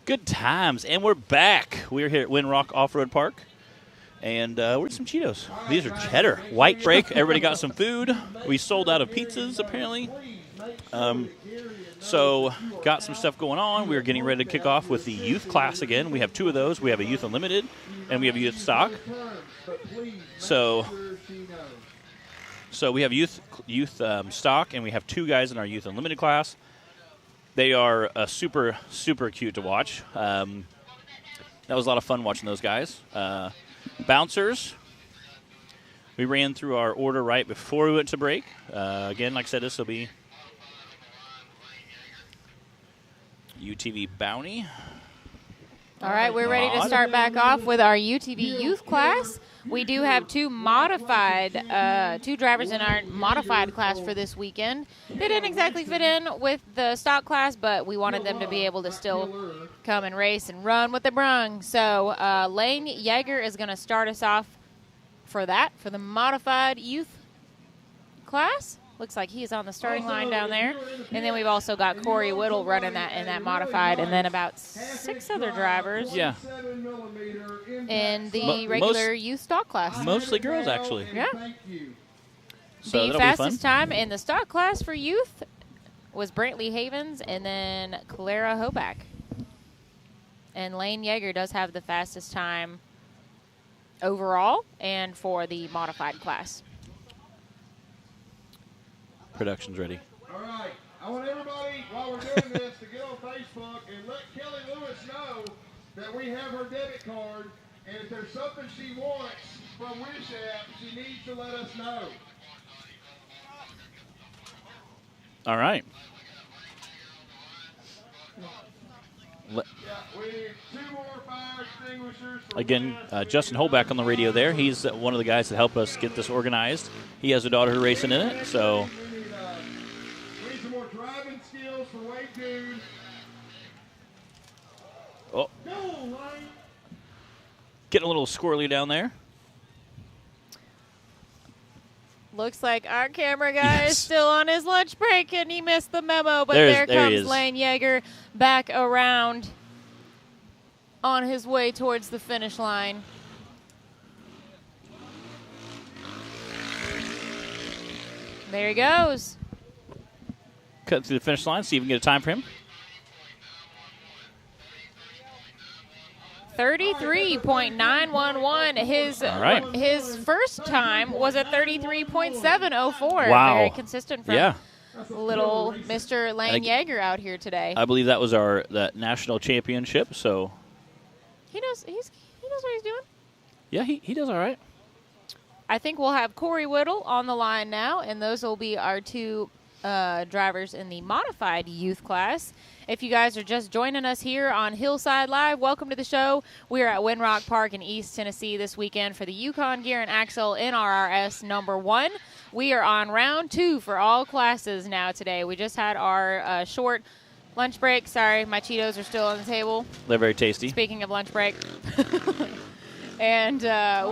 Good times, and we're back. We're here at Windrock Off-Road Park, and we're some Cheetos. These are cheddar. White break. Everybody got some food. We sold out of pizzas, apparently. So got some stuff going on. We're getting ready to kick off with the youth class again. We have two of those. We have a youth unlimited, and we have a youth stock. So we have youth stock, and we have two guys in our youth unlimited class. They are super, super cute to watch. That was a lot of fun watching those guys. Bouncers. We ran through our order right before we went to break. Again, like I said, this will be UTV Bounty. All right, we're ready to start back off with our UTV youth class. We do have two drivers in our modified class for this weekend. They didn't exactly fit in with the stock class, but we wanted them to be able to still come and race and run what they brung. So Lane Yeager is going to start us off for the modified youth class. Looks like he's on the starting line down there. And then we've also got Corey Whittle running that in that modified, and then about 6 other drivers in the regular youth stock class. Mostly girls, actually. Yeah. So the fastest time in the stock class for youth was Brantley Havens and then Clara Hoback. And Lane Yeager does have the fastest time overall and for the modified class. Production's ready. All right. I want everybody, while we're doing this, to get on Facebook and let Kelly Lewis know that we have her debit card, and if there's something she wants from Wish App, she needs to let us know. All right. Yeah, we need 2 more fire extinguishers. Again, Justin Holback on the radio there. He's one of the guys that helped us get this organized. He has a daughter who's racing in it, so... We need some more driving skills for Wade Dude. Oh. Getting a little squirrely down there. Looks like our camera guy is still on his lunch break, and he missed the memo. But there comes Lane Yeager back around on his way towards the finish line. There he goes. Cut through the finish line, see if we can get a time for him. 33.911. His first time was at 33.704. Wow. Very consistent from little Mr. Lane Yeager out here today. I believe that was that national championship, so. He knows what he's doing. Yeah, he does all right. I think we'll have Corey Whittle on the line now, and those will be our two drivers in the modified youth class. If you guys are just joining us here on Hillside Live, welcome to the show. We're at Windrock Park in East Tennessee this weekend for the Yukon Gear and Axle NRRS #1. We are on round 2 for all classes now today. We just had our short lunch break. Sorry, my Cheetos are still on the table. They're very tasty. Speaking of lunch break. And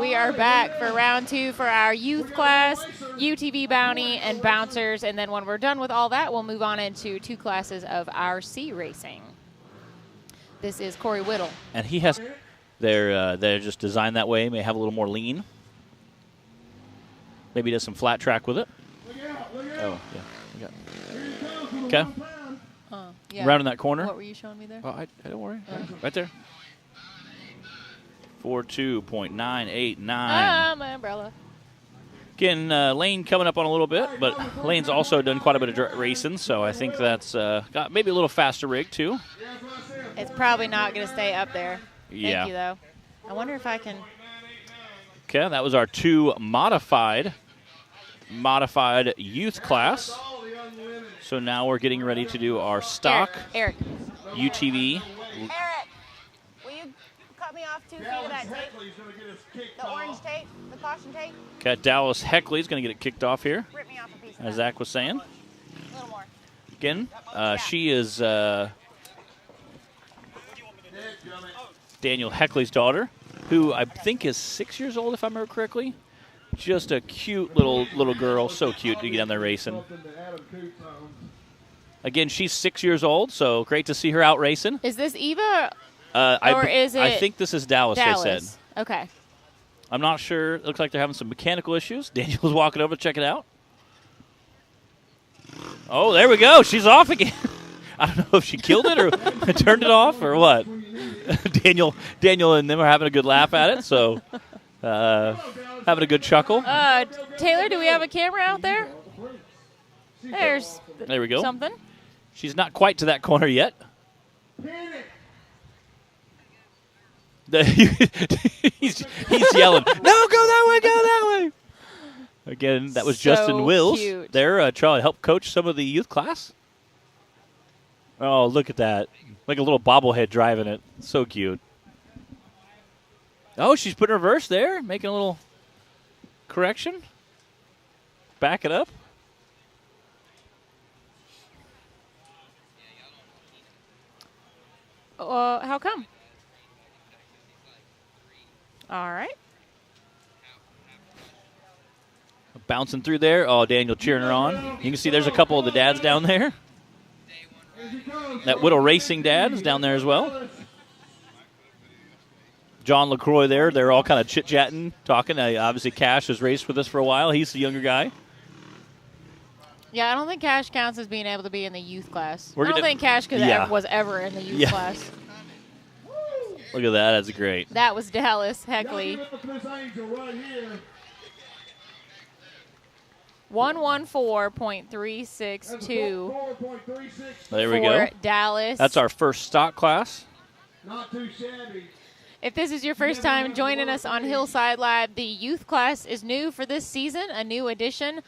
we are back for round 2 for our youth class, UTV Bounty, and Bouncers. And then when we're done with all that, we'll move on into 2 classes of RC racing. This is Corey Whittle. And he has, they're just designed that way, may have a little more lean. Maybe does some flat track with it. Oh, yeah. Okay. Yeah. Rounding that corner. What were you showing me there? Oh, don't worry. Right there. 42.989. My umbrella. Again, Lane coming up on a little bit, but Lane's also done quite a bit of racing, so I think that's got maybe a little faster rig, too. It's probably not going to stay up there. Yeah. Thank you, though. I wonder if I can... Okay, that was our 2 modified youth class. So now we're getting ready to do our stock Eric. UTV. Eric, will you cut me off 2 feet of that tape? The orange tape, the caution tape? Okay, Dallas Heckley's going to get it kicked off here, Rip me off a piece of as that. Zach was saying. A little more. Again, she is Daniel Heckley's daughter, who I think is 6 years old, if I remember correctly. Just a cute little girl, so cute to get down there racing. Again, she's 6 years old, so great to see her out racing. Is this Eva Or is it I think this is Dallas, they said. Okay. I'm not sure. It looks like they're having some mechanical issues. Daniel's walking over to check it out. Oh, there we go. She's off again. I don't know if she killed it or turned it off or what. Daniel and them are having a good laugh at it, so having a good chuckle. Taylor, do we have a camera out there? There we go. Something. She's not quite to that corner yet. He's yelling, no, go that way, go that way. Again, that was So Justin Wills. cute. They're trying to help coach some of the youth class. Oh, look at that. Like a little bobblehead driving it. So cute. Oh, she's putting reverse there, making a little correction. Back it up. How come? All right. Bouncing through there. Oh, Daniel cheering her on. You can see there's a couple of the dads down there. That Whittle Racing dad is down there as well. John LaCroix there. They're all kind of chit-chatting, talking. Obviously, Cash has raced with us for a while. He's the younger guy. Yeah, I don't think Cash counts as being able to be in the youth class. We're I don't gonna- think Cash Yeah. was ever in the youth class. Look at that. That's great. That was Dallas Heckley. 114.362 There we for go. Dallas. That's our first stock class. Not too shabby. If this is your first time joining us on Hillside Live, the youth class is new for this season, a new addition.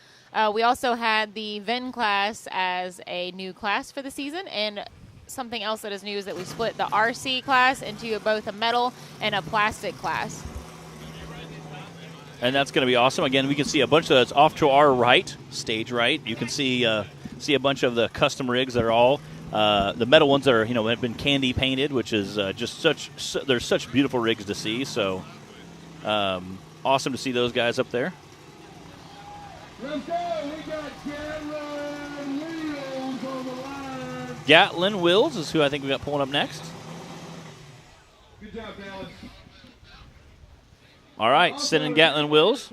We also had the VEN class as a new class for the season, and something else that is new is that we split the RC class into both a metal and a plastic class. And that's going to be awesome. Again, we can see a bunch of that's off to our right, stage right. You can see a bunch of the custom rigs that are all the metal ones that are have been candy painted, which is just there's such beautiful rigs to see. So awesome to see those guys up there. Let's go. We got Gatlin Wills on the line. Gatlin Wills is who I think we got pulling up next. Good job, Dallas. All right, sending Gatlin Wills.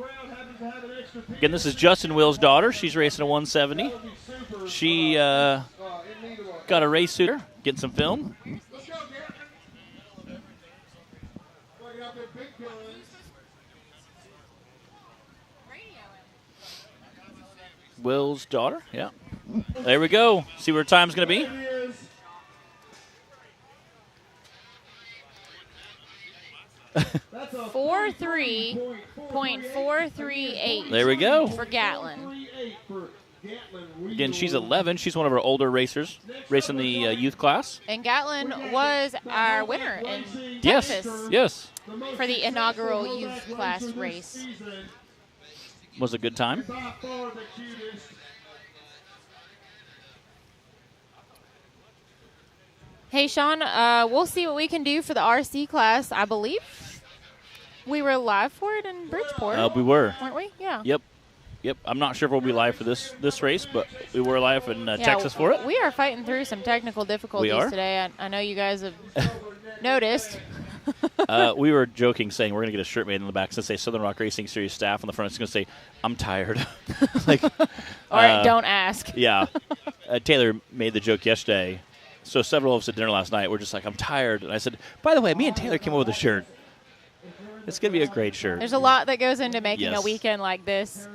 Again, this is Justin Wills' daughter. She's racing a 170. She got a race suit, getting some film. Let's go, Gatlin. Bring it up there, big guns. Will's daughter, yeah. There we go. See where time's going to be. It is. That's a 43.438 There we go. for Gatlin. 438 for Gatlin Again, she's Wills. 11. She's one of our older racers, racing the youth class. And Gatlin was our winner in Yes, Texas yes. for the inaugural youth class race. Was a good time. By far the cutest. Hey, Sean, we'll see what we can do for the RC class. I believe we were live for it in Bridgeport. We were. Weren't we? Yeah. Yep. I'm not sure if we'll be live for this race, but we were live in Texas for it. We are fighting through some technical difficulties today. I know you guys have noticed. We were joking, saying we're going to get a shirt made in the back to say Southern Rock Racing Series staff on the front. It's going to say, "I'm tired." Like, All right, don't ask. Yeah. Taylor made the joke yesterday. So several of us at dinner last night were just like, "I'm tired." And I said, "By the way, me and Taylor came up with a shirt. It's going to be a great shirt." There's a lot that goes into making Yes. a weekend like this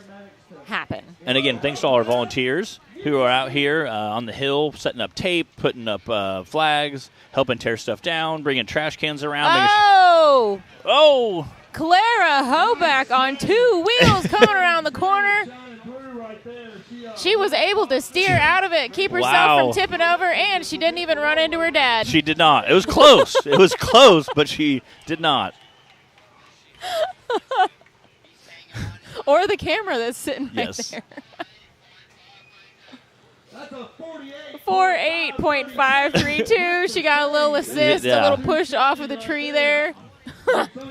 happen. And again, thanks to all our volunteers who are out here on the hill, setting up tape, putting up flags, helping tear stuff down, bringing trash cans around. Oh! Clara Hoback on 2 wheels coming around the corner. She was able to steer out of it, keep herself from tipping over, and she didn't even run into her dad. She did not. It was close. It was close, but she did not. Or the camera that's sitting right Yes. there. That's a 48.532. She got a little assist, a little push off of the tree there.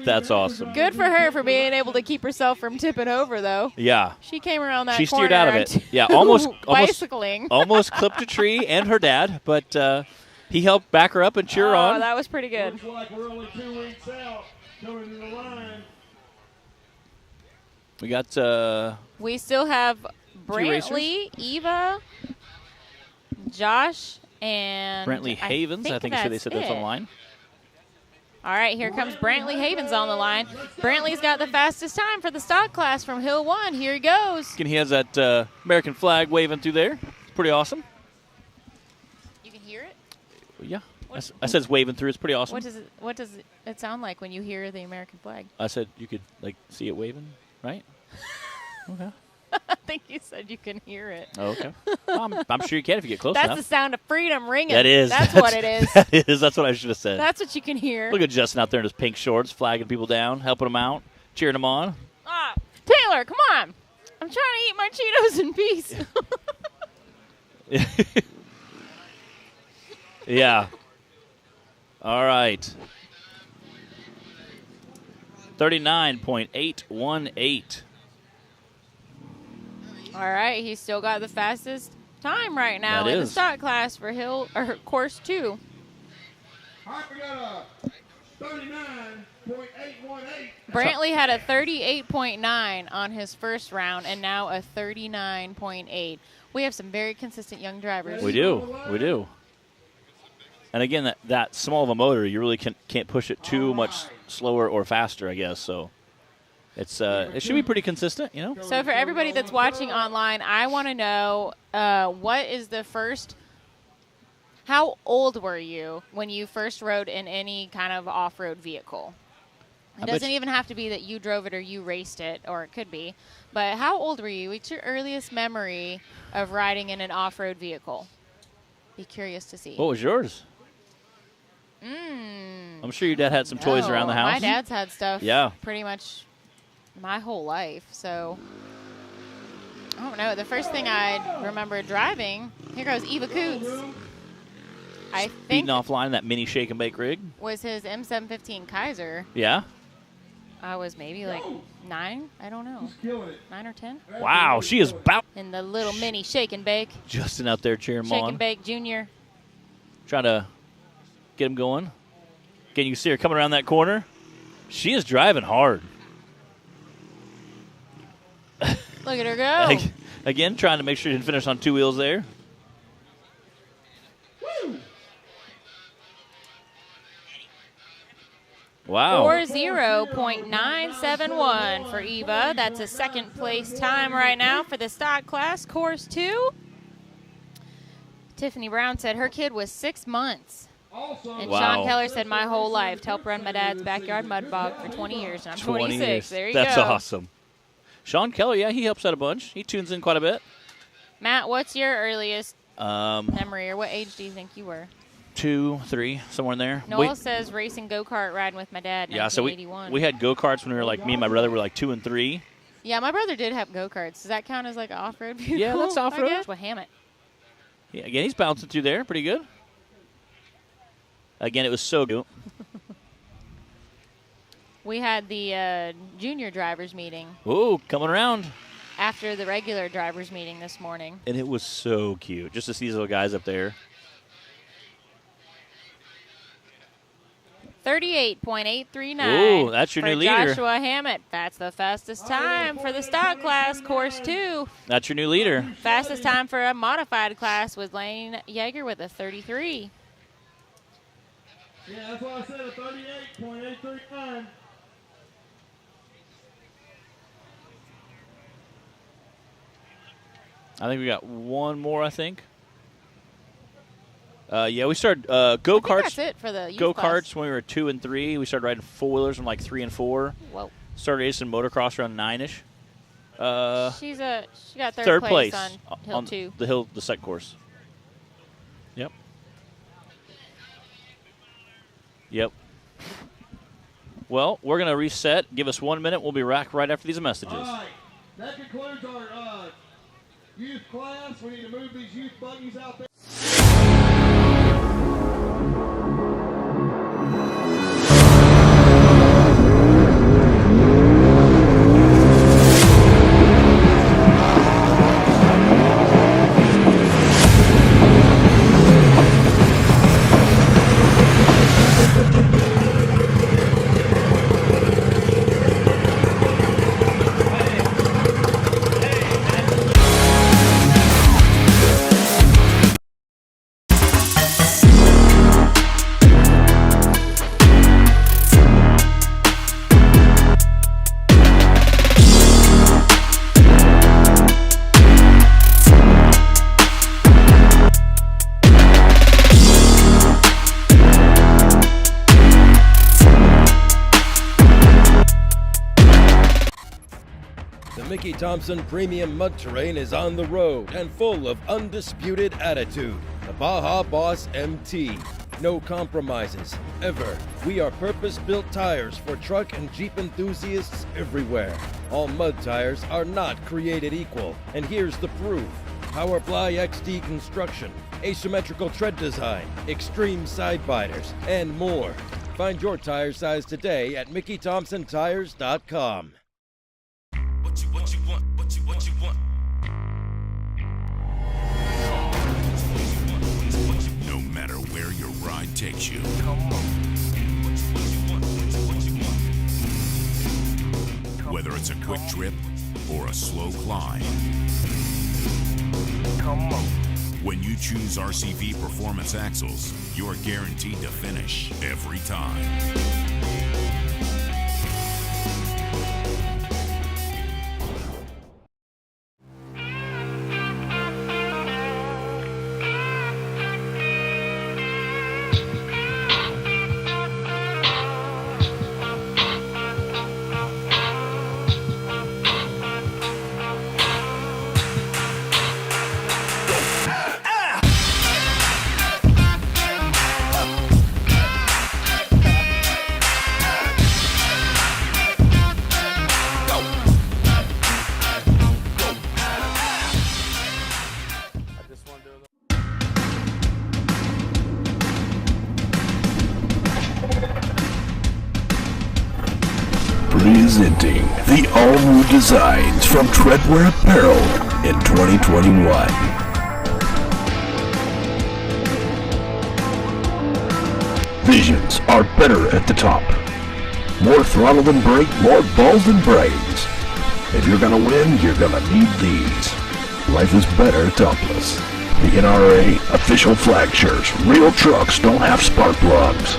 That's awesome. Good for her for being able to keep herself from tipping over, though. Yeah. She came around that She corner. steered out of it. on Yeah, almost bicycling. almost clipped a tree and her dad, but He helped back her up and cheer her on. Oh, that was pretty good. Looks like we're only 2 weeks out coming to the line. We got We still have racers? Brantley, Eva, Josh, and Brantley Havens. I think they said that's on the line. All right, here comes Brantley Havens on the line. Brantley's got the fastest time for the stock class from Hill 1. Here he goes. And he has that American flag waving through there. It's pretty awesome. You can hear it? Yeah. I said it's waving through. It's pretty awesome. What does it sound like when you hear the American flag? I said you could see it waving, right? Okay. I think you said you can hear it. Oh, okay. I'm sure you can if you get close That's enough. the sound of freedom ringing. That is. That's what it is. That is. That's what I should have said. That's what you can hear. Look at Justin out there in his pink shorts, flagging people down, helping them out, cheering them on. Ah, Taylor, come on. I'm trying to eat my Cheetos in peace. Yeah. All right. 39.818. All right, he's still got the fastest time right now in the stock class for course 2. All right, we got a 39.818. Brantley had a 38.9 on his first round and now a 39.8. We have some very consistent young drivers. We do. And again, that small of a motor, you really can't push it too much slower or faster, I guess. So it should be pretty consistent, you know. So for everybody that's watching online, I want to know what is the first. How old were you when you first rode in any kind of off-road vehicle? It doesn't even have to be that you drove it or you raced it, or it could be. But how old were you? What's your earliest memory of riding in an off-road vehicle? Be curious to see. What was yours? I'm sure your dad had some toys around the house. My dad's had stuff pretty much my whole life. So, I don't know. The first thing I remember driving, here goes Eva Coots. I think Beating offline that mini shake and bake rig. Was his M715 Kaiser. Yeah. I was maybe like 9. I don't know. 9 or 10. Wow, she is about. In the little mini shake and bake. Justin out there cheering him on. Shake and bake Junior. Trying to get him going. Again, you can see her coming around that corner. She is driving hard. Look at her go. Again, trying to make sure she didn't finish on 2 wheels there. Wow. 40.971 for Eva. That's a second place time right now for the stock class, course 2. Tiffany Brown said her kid was 6 months. And Sean Keller said my whole life to help run my dad's backyard mud bog for 20 years. And I'm 26. There you go. That's awesome. Sean Keller, yeah, he helps out a bunch. He tunes in quite a bit. Matt, what's your earliest memory, or what age do you think you were? 2, 3, somewhere in there. Noel says racing go-kart riding with my dad in 1981. So we had go-karts when we were like, me and my brother were like 2 and 3. Yeah, my brother did have go-karts. Does that count as like an off-road vehicle? Yeah, that's off-road. With Hammett. Yeah, again, he's bouncing through there pretty good. Again, it was so good. We had the junior drivers meeting. Ooh, coming around. After the regular drivers meeting this morning. And it was so cute just to see these little guys up there. 38.839. Ooh, that's your new leader. Joshua Hammett. That's the fastest time for the stock class, course 2. That's your new leader. Fastest time for a modified class was Lane Yeager with a 33. Yeah, that's why I said a 38.839. I think we got one more, I think. Yeah, we started go-karts. That's it for the youth go-karts when we were 2 and 3. We started riding four-wheelers from like 3 and 4. Whoa. Started racing motocross around 9-ish. She got third place on Hill 2. The second course. Yep. Well, we're going to reset. Give us 1 minute. We'll be back right after these messages. All right. That concludes our youth class. We need to move these youth buggies out there. Mickey Thompson Premium Mud Terrain is on the road and full of undisputed attitude. The Baja Boss MT. No compromises, ever. We are purpose-built tires for truck and Jeep enthusiasts everywhere. All mud tires are not created equal, and here's the proof. Powerply XD construction, asymmetrical tread design, extreme side biters, and more. Find your tire size today at MickeyThompsonTires.com. What you want, what you want. No matter where your ride takes you. Come on. What you want. Whether it's a quick trip or a slow climb. Come on. When you choose RCV Performance Axles, you're guaranteed to finish every time. Presenting the all-new designs from Treadwear Apparel in 2021. Visions are better at the top. More throttle than brake, more balls than brains. If you're gonna win, you're gonna need these. Life is better topless. The NRA official flag shirts. Real trucks don't have spark plugs.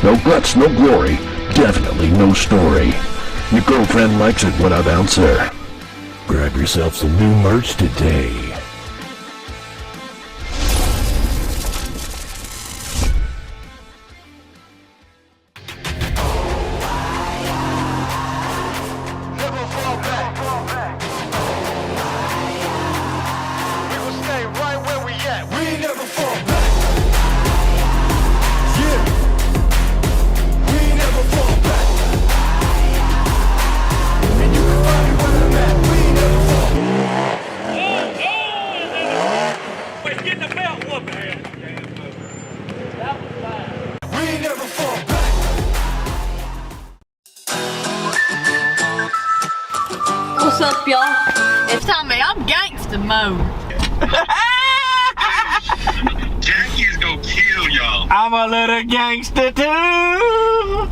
No guts, no glory. Definitely no story. Your girlfriend likes it when I bounce her. Grab yourself some new merch today. Never fall back. We will stay right where we at. We never fall back. Yeah. We never fall back. And you can find me where I'm at. We never fall back. Wait, get the belt whooping. We never fall back. What's up, y'all? It's Tommy. I'm gangsta mode. Jackie's gonna kill y'all. I'm a little gangster too.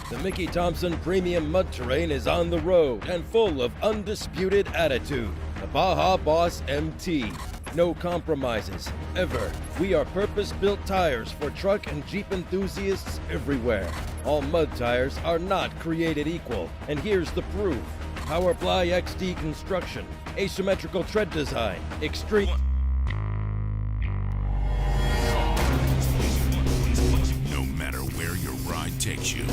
The Mickey Thompson Premium Mud Terrain is on the road and full of undisputed attitude. The Baja Boss MT. No compromises, ever. We are purpose-built tires for truck and Jeep enthusiasts everywhere. All mud tires are not created equal, and here's the proof. Powerply XD construction, asymmetrical tread design, extreme... takes you.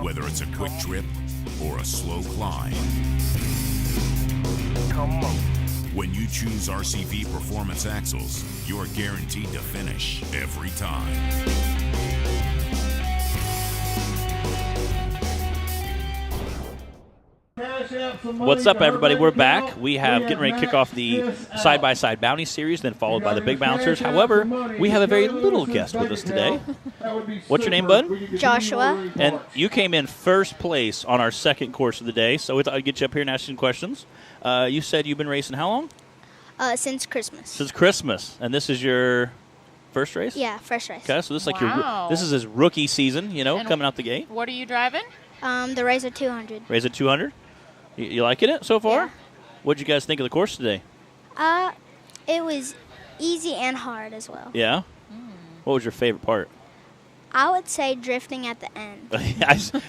Whether it's a quick trip or a slow climb. When you choose RCV Performance Axles, you're guaranteed to finish every time. What's up, everybody? We're back. We have getting ready to kick off the side-by-side bounty series, then followed by the big bouncers. However, we have a very little guest with us today. What's your name, bud? Joshua. And you came in first place on our second course of the day, so we thought I'd get you up here and ask you some questions. You said you've been racing how long? Since Christmas. Since Christmas. And this is your first race? Yeah, first race. Okay, so this is like this is his rookie season, you know, And coming out the gate. What are you driving? The Razor 200. Razor 200? You liking it so far? Yeah. What'd you guys think of the course today? It was easy and hard as well. Yeah? What was your favorite part? I would say drifting at the end.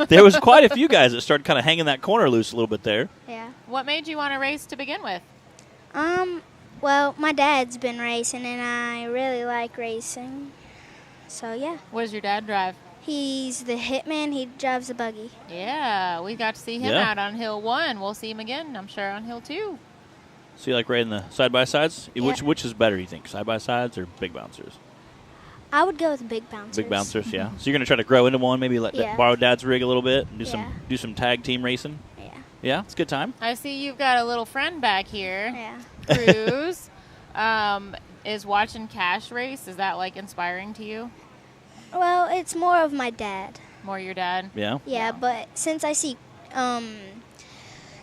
There was quite a few guys that started kind of hanging that corner loose a little bit there. Yeah. What made you want to race to begin with? Well, my dad's been racing, and I really like racing. So, yeah. What does your dad drive? He's the hitman. He drives the buggy. Yeah, we got to see him out on Hill 1. We'll see him again, I'm sure, on Hill 2. So you like riding the side-by-sides? Yeah. Which is better, you think, side-by-sides or big bouncers? I would go with big bouncers. Big bouncers, yeah. So you're going to try to grow into one, maybe borrow Dad's rig a little bit and do some tag team racing? Yeah. Yeah, it's a good time. I see you've got a little friend back here. Yeah. Cruz. Is watching Cash race, is that, like, inspiring to you? Well, it's more of my dad. More your dad? Yeah? Yeah, but since I see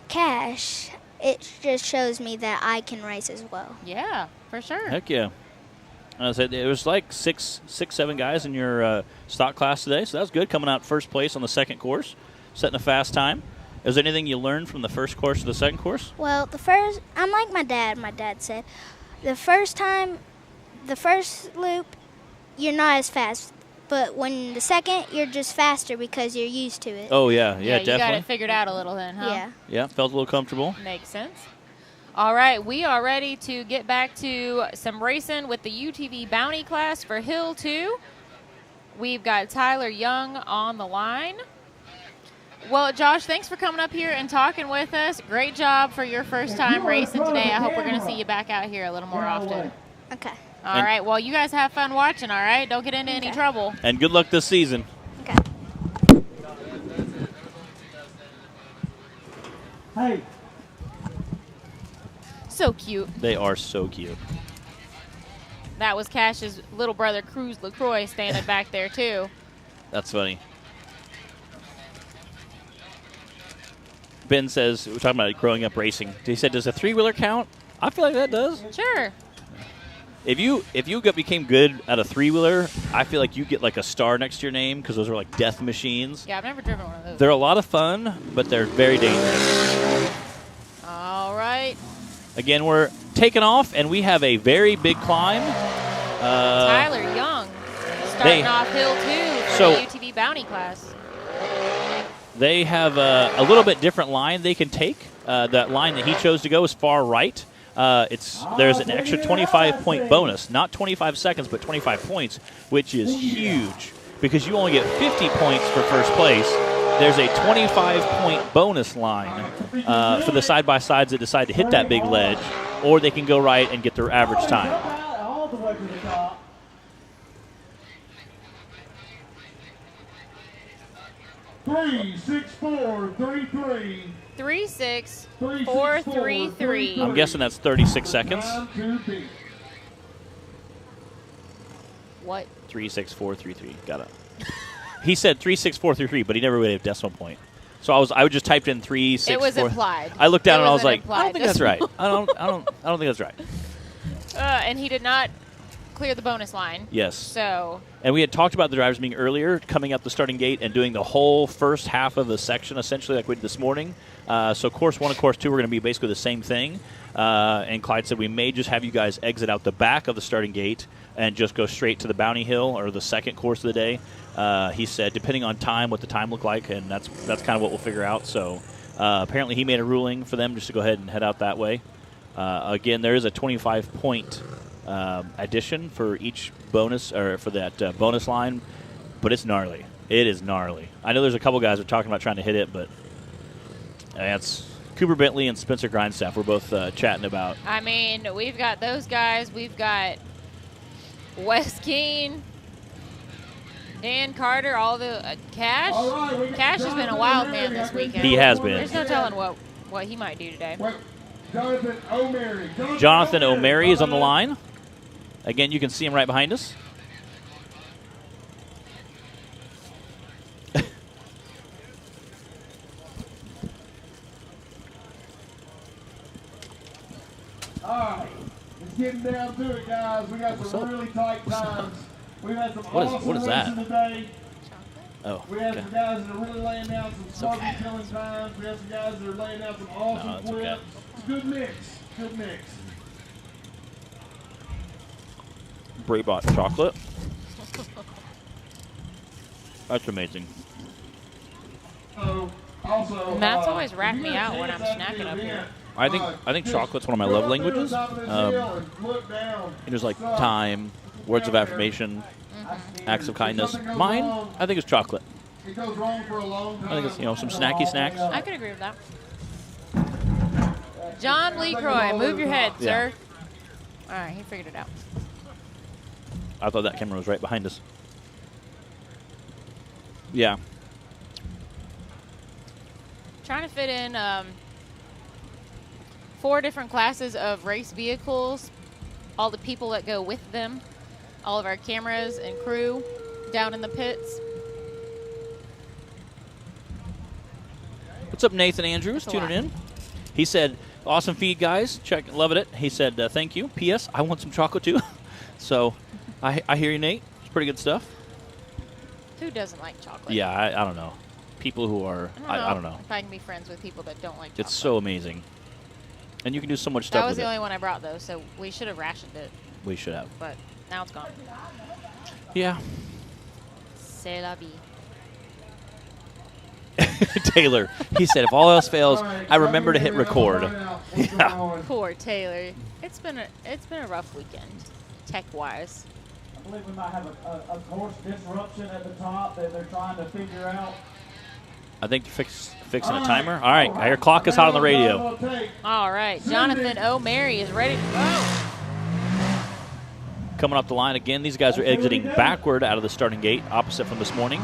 Cash, it just shows me that I can race as well. Yeah, for sure. Heck yeah. I said it was like six, 7 guys in your stock class today, so that was good, coming out first place on the second course, setting a fast time. Is there anything you learned from the first course to the second course? Well, I'm like my dad said. The first loop, you're not as fast. But when the second, you're just faster because you're used to it. Oh, yeah, you definitely. got it figured out a little then, huh? Yeah. Yeah, felt a little comfortable. Makes sense. All right, we are ready to get back to some racing with the UTV Bounty class for Hill 2. We've got Tyler Young on the line. Well, Josh, thanks for coming up here and talking with us. Great job for your first time racing today. I hope we're going to see you back out here a little more often. Okay. All right, well, you guys have fun watching, all right? Don't get into any trouble. And good luck this season. Okay. Hey. So cute. They are so cute. That was Cash's little brother, Cruz LaCroix, standing back there, too. That's funny. Ben says, we're talking about growing up racing. He said, does a 3-wheeler count? I feel like that does. Sure. If you became good at a 3-wheeler, I feel like you get like a star next to your name because those are like death machines. Yeah, I've never driven one of those. They're a lot of fun, but they're very dangerous. All right. Again, we're taking off, and we have a very big climb. Tyler Young starting off Hill 2 for the UTV Bounty class. They have a little bit different line they can take. That line that he chose to go is far right. There's an extra 25-point bonus, not 25 seconds, but 25 points, which is huge because you only get 50 points for first place. There's a 25-point bonus line for the side-by-sides that decide to hit that big ledge, or they can go right and get their average time. All the way to the top. Three, 6, 4, 3, 3. 3, 6, 4, 3, 3. I'm guessing that's 36 seconds. What? 3, 6, 4, 3, 3. Got it. He said 3, 6, 4, 3, 3, but he never really had a decimal point. So I just typed in 3, 6, 4. It was implied. I looked down and I was like, I don't think that's right. decimal. I don't think that's right. And he did not clear the bonus line. Yes. So. And we had talked about the drivers being earlier, coming up the starting gate and doing the whole first half of the section, essentially, like we did this morning. So course 1 and course 2 are going to be basically the same thing. And Clyde said we may just have you guys exit out the back of the starting gate and just go straight to the Bounty Hill or the second course of the day. He said, depending on time, what the time looked like, and that's kind of what we'll figure out. So apparently he made a ruling for them just to go ahead and head out that way. Again, there is a 25-point addition for each bonus, or for that bonus line, but it's gnarly. It is gnarly. I know there's a couple guys that are talking about trying to hit it, but that's Cooper Bentley and Spencer Grindstaff. We're both chatting about. I mean, we've got those guys. We've got Wes Keene, Dan Carter, all the Cash. Right, Cash has been a wild man this weekend. He has been. There's no telling what he might do today. Jonathan O'Mary. Jonathan O'Mary is on the line. Again, you can see him right behind us. All right, it's getting down to it, guys. We got some really tight times. We've had some awesome what is that? racing today. Oh, We had okay. some guys that are really laying down some smoky killing times. We had some guys that are laying down some awesome it's flips. okay. It's a good mix. Good mix. Braybot chocolate. That's amazing. So, also, Matt's always racked me out when I'm snacking up here. I think chocolate's one of my love languages. There's like time, words of affirmation, acts of kindness. Mine, I think it's chocolate. It goes wrong for a long time. I think it's some snacky snacks. I could agree with that. John Lee Croy, move your head, Yeah. sir. All right, he figured it out. I thought that camera was right behind us. Yeah. Trying to fit in 4 different classes of race vehicles, all the people that go with them, all of our cameras and crew down in the pits. What's up, Nathan Andrews, tuning in? He said, awesome feed, guys. Loving it. He said, thank you. P.S. I want some chocolate, too. So, I hear you, Nate. It's pretty good stuff. Who doesn't like chocolate? Yeah, I don't know. People who are, I don't know. If I can be friends with people that don't like chocolate. It's so amazing. And you can do so much stuff That was with the it. only one I brought, though, so we should have rationed it. We should have. But now it's gone. Yeah. C'est la vie. Taylor, he said, if all else fails, I remember to hit record. Yeah. Poor Taylor. It's been a rough weekend, tech-wise. I believe we might have a course disruption at the top that they're trying to figure out. I think they're fixing a timer. All right, I hear clock is hot on the radio. All right, Jonathan O'Mary is ready to go. Coming up the line again, these guys are exiting backward out of the starting gate, opposite from this morning.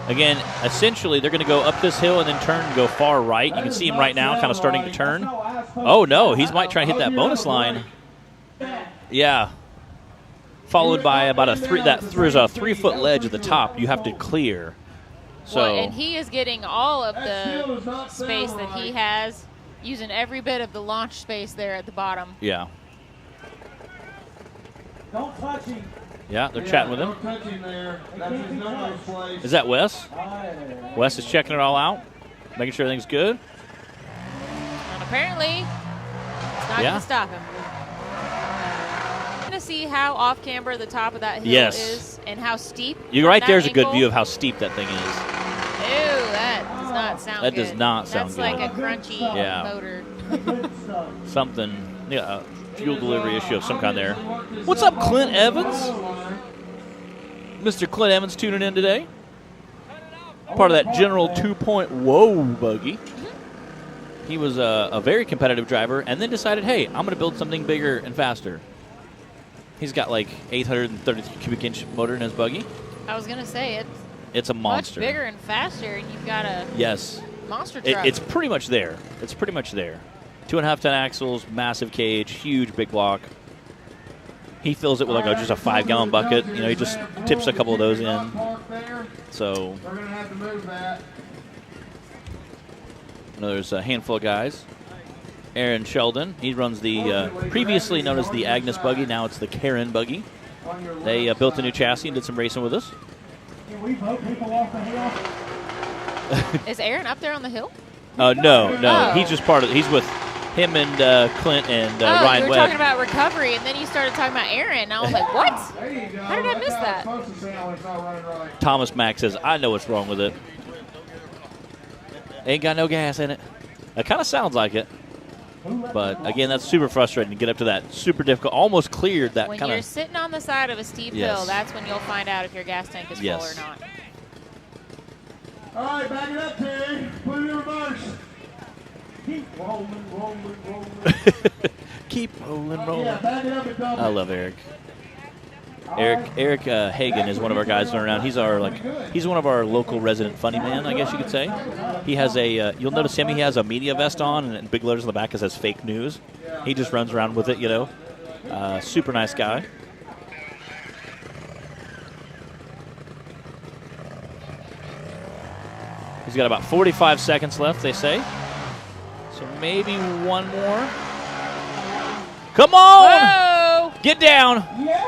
Again, essentially, they're going to go up this hill and then turn and go far right. You can see him right now kind of starting to turn. Oh, no, he might try and hit that bonus line. Yeah. Followed by about there's a 3-foot ledge at the top you have to clear. So Well, and he is getting all of the space that he has, using every bit of the launch space there at the bottom. yeah. Don't touch him. Yeah, they're chatting with him. Don't touch him there. That's his no-no place. Is that Wes? Wes is checking it all out, making sure everything's good. And apparently, it's not going to stop him. Going to see how off-camber the top of that hill is and how steep. You're right. There's a good view of how steep that thing is. Ew, that does not sound That good. does not sound That's good. like a crunchy motor. Something, fuel delivery issue of some kind there. What's up, Clint Evans? Mr. Clint Evans tuning in today. Part of that General 2.0 buggy. He was a very competitive driver and then decided, hey, I'm going to build something bigger and faster. He's got like 833 cubic inch motor in his buggy. I was going to say, It's a monster. much bigger and faster, and you've got a monster truck. It's pretty much there. It's pretty much there. 2.5-ton axles, massive cage, huge big block. He fills it with like just a 5-gallon bucket. You know, he just tips a couple of those in. So We're going to have to move that. there's a handful of guys. Aaron Sheldon, he runs the previously known as the Agnes buggy. Now it's the Karen buggy. They built a new chassis and did some racing with us. Can we vote people off the hill? Is Aaron up there on the hill? No. Oh. He's just part of it. He's with him and Clint and Ryan you were Webb. talking about recovery, and then you started talking about Aaron. And I was like, what? How did I miss that? Thomas Mack says, I know what's wrong with it. Ain't got no gas in it. It kind of sounds like it. But again, that's super frustrating to get up to that super difficult, almost cleared that When kind you're of. sitting on the side of a steep hill, that's when you'll find out if your gas tank is full or not. All right, back it up, Terry. Put it in reverse. Keep rolling. Keep rolling. Yeah, back it up and double. I love Eric. Eric Hagan is one of our guys around. He's one of our local resident funny man, I guess you could say. He has a you'll notice him. He has a media vest on, and big letters on the back that says "fake news." He just runs around with it, you know. Super nice guy. He's got about 45 seconds left, they say. So maybe one more. Come on! Whoa! Get down! Yeah!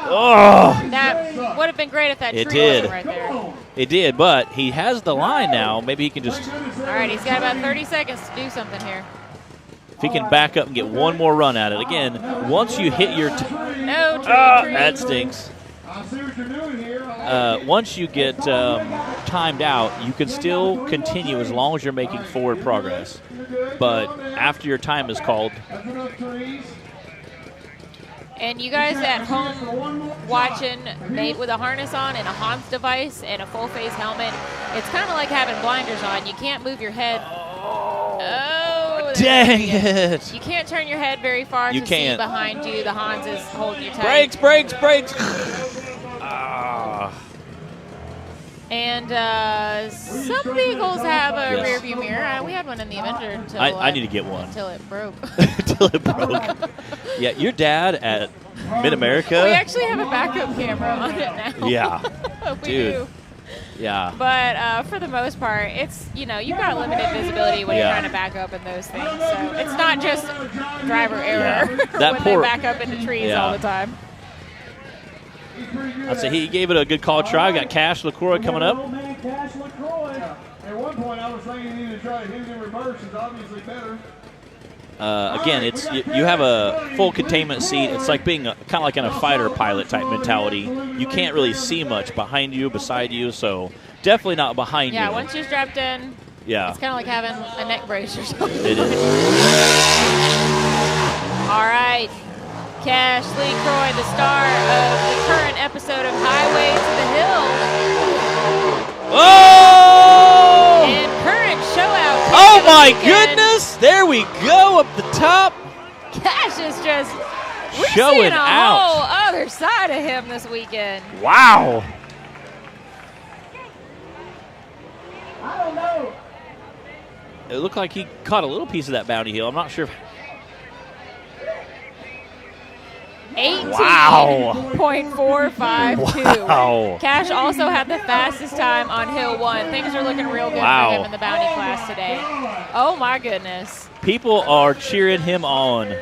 Oh! That would have been great if that tree did. wasn't right there. It did, but he has the line now. Maybe he can just, All right, he's got about 30 seconds to do something here. if he can back up and get one more run at it. Again, once you hit your... No tree. That stinks. I see what you're doing here. Once you get timed out, you can still continue as long as you're making forward progress. But after your time is called... That's enough trees. And you guys at home watching Nate with a harness on and a Hans device and a full-face helmet, it's kind of like having blinders on. You can't move your head. Oh, dang it. You can't turn your head very far You to can't. see behind you. The Hans is holding you tight. Brakes. And some vehicles have a Yes. rear view mirror. We had one in the Avenger until I need to get one. until it broke. Until it broke. Yeah, your dad at Mid-America. We actually have a backup camera on it now. Yeah. We Dude. do. Yeah. But for the most part, it's, you've got limited visibility when you're Yeah. trying to back up in those things. So it's not just driver error Yeah. That when poor- they back up into trees Yeah. all the time. I'd say he gave it a good call try. Got Cash LaCroix coming up. Man, Cash LaCroix. At one point, I was thinking you need to try to hit it in reverse. It's obviously better. Again, it's you have a full containment seat. It's like being kind of like in a fighter pilot type mentality. You can't really see much behind you, beside you, so definitely not behind Yeah, you. once you're strapped in, Yeah, it's kind of like having a neck brace or something. it is. All right. Cash Lee Croy, the star of the current episode of Highway to the Hill. Oh! And current showout. Oh pick of the my weekend. goodness! There we go up the top. Cash is just we're Showing seeing a out. whole other side of him this weekend. Wow. I don't know. It looked like he caught a little piece of that bounty hill. I'm not sure. 18.452. Wow. Cash also had the fastest time on Hill 1. Things are looking real good Wow. for him in the bounty class today. Oh my goodness. People are cheering him on.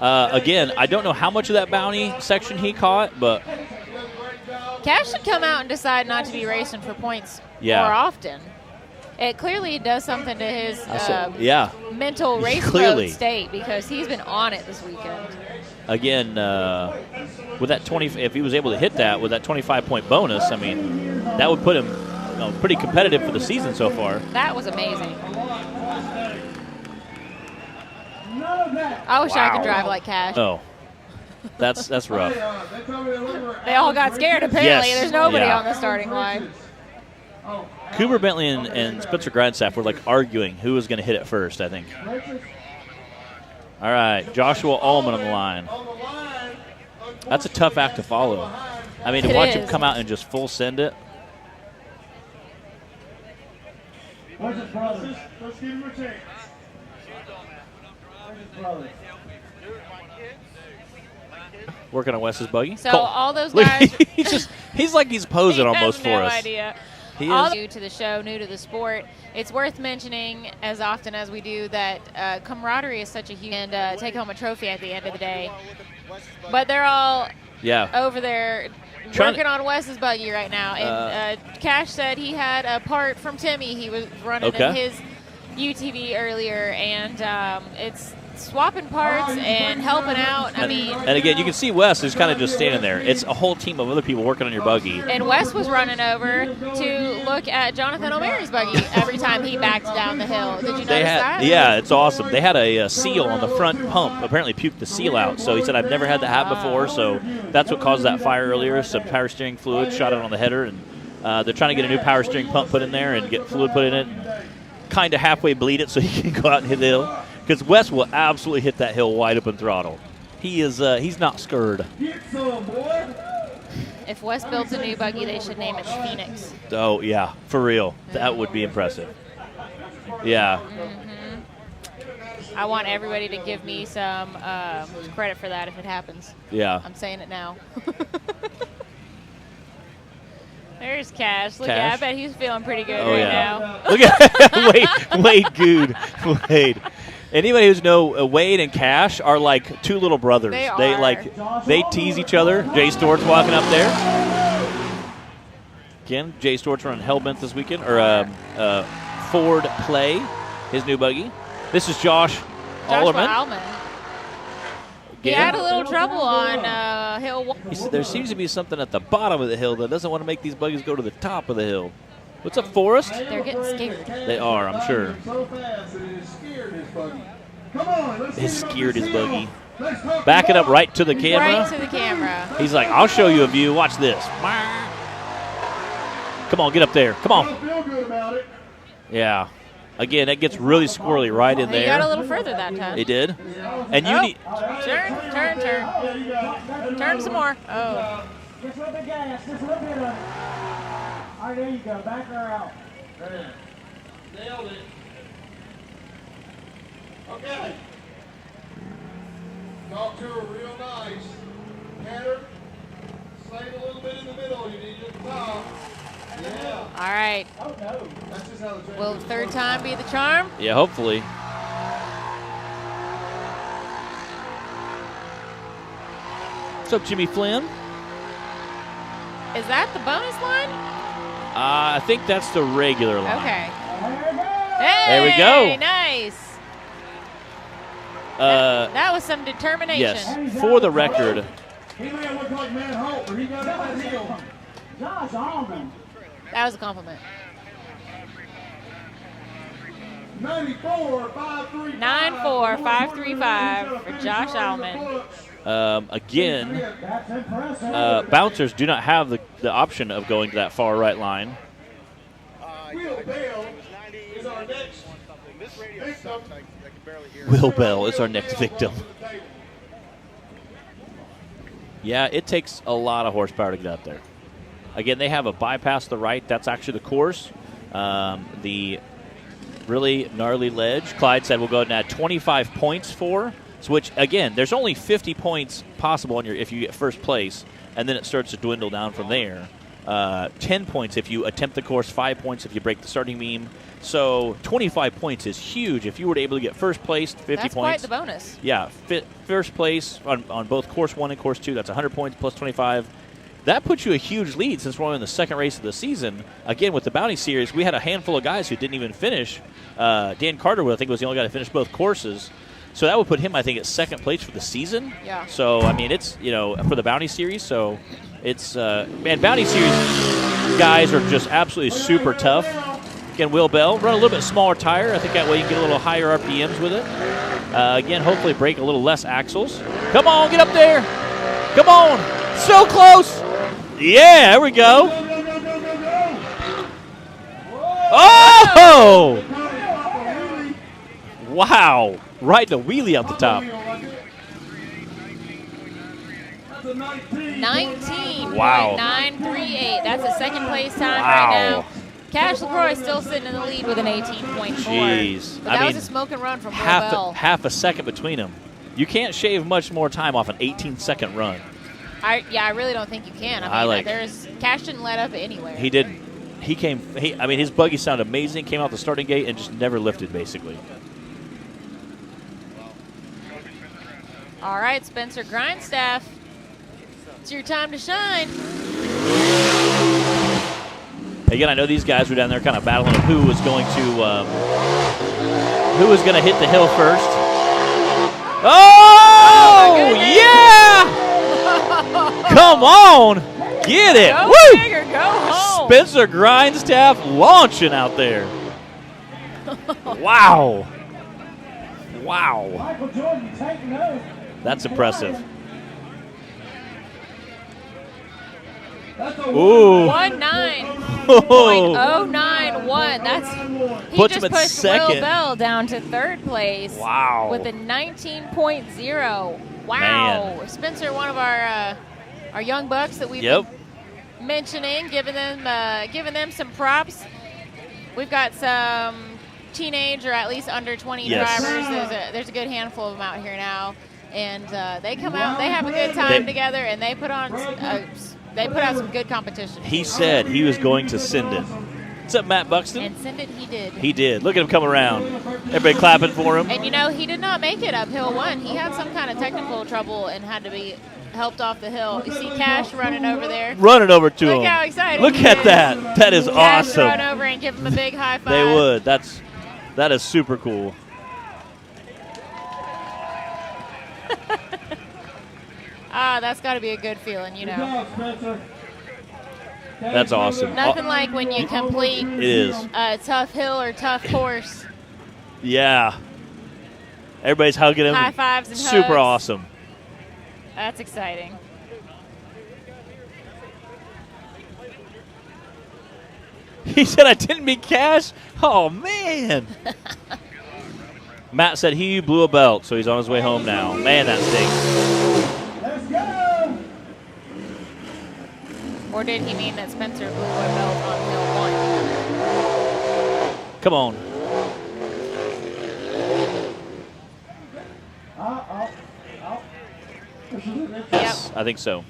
Again, I don't know how much of that bounty section he caught, but Cash should come out and decide not to be racing for points Yeah. more often. It clearly does something to his yeah. mental race Clearly. mode state because he's been on it this weekend. Again, with that 20, if he was able to hit that with that 25-point bonus, I mean, that would put him pretty competitive for the season so far. That was amazing. None of that. I wish I Wow. could drive like Cash. Oh, that's rough. They all got scared, apparently. Yes. There's nobody Yeah. on the starting line. Cooper Bentley and Spencer Grindstaff were like arguing who was going to hit it first, I think. All right, Joshua Allman on the line. That's a tough act to follow. I mean, to It watch him is. come out and just full send it. Where's his brother? Let's give him a chance. Where's his brother? Working on Wes's buggy. So Cole. all those Look, guys. he's like he's posing He has almost for no us. idea. He All is. new to the show, new to the sport. It's worth mentioning, as often as we do, that camaraderie is such a huge and take home a trophy at the end of the day. But they're all Yeah. over there Trying working on Wes's buggy right now. And Cash said he had a part from Timmy he was running Okay. in his UTV earlier, and it's swapping parts and helping out. I mean, and again, you can see Wes is kind of just standing there. It's a whole team of other people working on your buggy. And Wes was running over to look at Jonathan O'Mary's buggy every time he backed down the hill. Did you notice that? Yeah, it's awesome. They had a seal on the front pump. Apparently puked the seal out. So he said, I've never had that happen before. So that's what caused that fire earlier. Some power steering fluid shot out on the header. And they're trying to get a new power steering pump put in there and get fluid put in it. Kind of halfway bleed it so he can go out and hit the hill. Because Wes will absolutely hit that hill wide open throttle. He is he's not scared. If Wes builds a new buggy, they should name it Phoenix. Oh, yeah, for real. That would be impressive. Yeah. I want everybody to give me some credit for that if it happens. Yeah. I'm saying it now. There's Cash. Look, Cash? I bet he's feeling pretty good now. now. Look at Wade Good. Wade. Anybody who's know Wade and Cash are like two little brothers. They They tease each other. Jay Stewart's walking up there. Again, Jay Stewart's running Hellbent this weekend, or Ford Play, his new buggy. This is Josh Allman. He had a little trouble on Hill 1. He said there seems to be something at the bottom of the hill that doesn't want to make these buggies go to the top of the hill. What's up, Forrest? They're getting scared. They are, I'm sure. So fast that it has scared his buggy. Come on, let's It scared his buggy. Let's talk Back it up right to the camera. Right to the camera. He's like, I'll show you a view. Watch this. Come on, get up there. Come I on. don't feel good about it. Yeah. Again, that gets really squirrely right in He got a there. little further that time. He did. And you need. Turn. Turn some more. Oh. Just a little bit gas, just a little bit of it. All right, there you go. Back her out. There. Nailed it. Okay. Talk to her real nice. Pat her. Slide a little bit in the middle. You need your top. Yeah. All right. Oh, no. That's just how the Will the third time be the charm? Yeah, hopefully. What's up, Jimmy Flynn? Is that the bonus line? I think that's the regular line. Okay. There Hey, we go. Nice. That was some determination. Yes, for the record, He may have looked like Matt Holt, but he got out that hill. Josh Allman. That was a compliment. 94-535. 94535 for Josh Allman. again, That's impressive. bouncers do not have the option of going to that far right line. Will Bell is our next victim. Will Bell is our next victim. Yeah, it takes a lot of horsepower to get out there. Again, they have a bypass to the right. That's actually the course. The really gnarly ledge. Clyde said we'll go ahead and add 25 points for, which, again, there's only 50 points possible on if you get first place, and then it starts to dwindle down from there. 10 points if you attempt the course, 5 points if you break the starting beam. So 25 points is huge. If you were able to get first place, 50 That's points. quite the bonus. Yeah, first place on both course 1 and course 2, that's 100 points plus 25. That puts you a huge lead since we're only in the second race of the season. Again, with the Bounty Series, we had a handful of guys who didn't even finish. Dan Carter, I think, was the only guy to finish both courses. So that would put him, I think, at second place for the season. Yeah. So, I mean, it's, for the Bounty Series. So it's, man, Bounty Series guys are just absolutely super tough. Again, Will Bell, run a little bit smaller tire. I think that way you can get a little higher RPMs with it. Again, hopefully break a little less axles. Come on, get up there. Come on. So close. Yeah, there we go. Oh! Wow. Right to wheelie up the top. 19.938. Wow. That's a second place time Wow. right now. Cash LaCroix still sitting in the lead with an 18.4. Jeez. But that was a smoke and run from Will Bell. half a second between them. You can't shave much more time off an 18-second run. I really don't think you can. I mean, Cash didn't let up anywhere. He didn't. His buggy sounded amazing, came out the starting gate, and just never lifted, basically. All right, Spencer Grindstaff. It's your time to shine. Again, I know these guys were down there kind of battling who was going to hit the hill first. Oh, yeah! Come on. Get it. Go Woo! big or go home. Spencer Grindstaff launching out there. Wow. Wow. Michael Jordan, take note. That's impressive. Ooh. 19.091. That's he Puts just him at pushed second. Will Bell down to third place. Wow. With a 19.0. Wow. Man. Spencer, one of our young bucks that we've been mentioning, giving them some props. We've got some teenage or at least under 20 drivers. There's a good handful of them out here now, and they come out. They have a good time together, and they put on. They put out some good competition. He said he was going to send it. What's up, Matt Buxton? And send it, he did. He did. Look at him come around. Everybody clapping for him. And, you know, he did not make it up Hill 1. He had some kind of technical trouble and had to be helped off the hill. You see Cash running over there. Running over to him. Look how excited Look he at is. that. That is Cash awesome. run over and give him a big high five. They would. That is super cool. That's got to be a good feeling, you know. That's awesome. Nothing like when you complete a tough hill or tough course. Yeah. Everybody's hugging him. High fives and Super hugs. awesome. That's exciting. He said I didn't meet Cash? Oh, man. Matt said he blew a belt, so he's on his way home now. Man, that stinks. Let's go. Or did he mean that Spencer blew a belt on hill 1? Come on. Yes, I think so.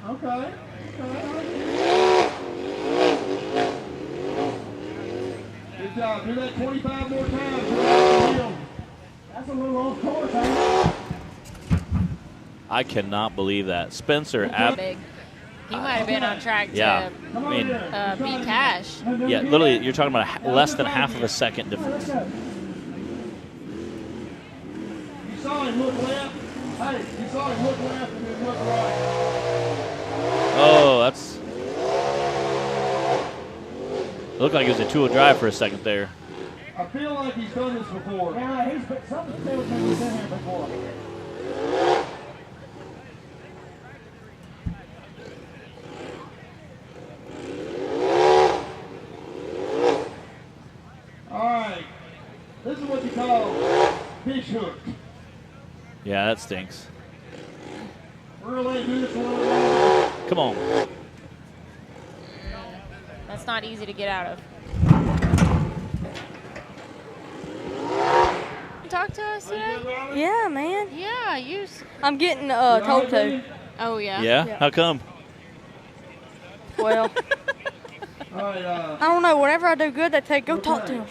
Okay. Good job. Do that 25 more times. That's a little off course, huh? I cannot believe that. Spencer, Big. He might have been on track to beat Cash. Yeah, literally, you're talking about less than half of a second difference. You saw him look left. Hey, you saw him look left and then look right. Oh, that's... It looked like it was a 2-wheel drive for a second there. I feel like he's done this before. Yeah, something tells me he's been here before. All right. This is what you call fish hook. Yeah, that stinks. We're going to let you do this one. Come on. That's not easy to get out of. Talk to us today? Yeah, man. Yeah, I'm getting told to. Oh, yeah? Yeah? How come? Well, I don't know. Whenever I do good, they say, go talk to him.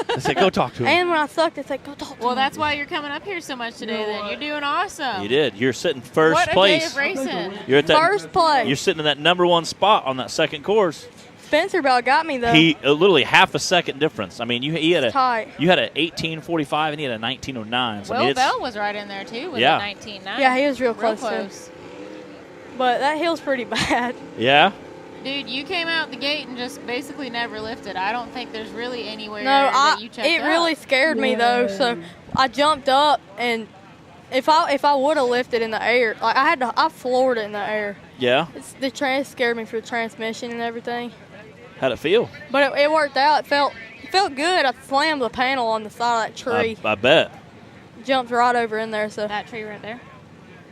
They say, go talk to him. And when I suck, they say, go talk to him. Well, that's why you're coming up here so much today, then. You're doing awesome. You did. You're sitting first what place. What a day of racing. You're at that, First place. You're sitting in that #1 spot on that second course. Spencer Bell got me, though. He literally half a second difference. I mean, you had tight. You had an 18:45 and he had a 19:09. So, Will Bell was right in there, too, with a 19.9. Yeah, he was real close. But that hill's pretty bad. Yeah? Dude, you came out the gate and just basically never lifted. I don't think there's really anywhere No, that you checked it out. really scared me, though. So I jumped up, and if I would have lifted in the air, like I floored it in the air. Yeah? The trans scared me for the transmission and everything. How'd it feel? But it worked out. It felt good. I slammed the panel on the side of that tree. I bet. Jumped right over in there. So that tree right there?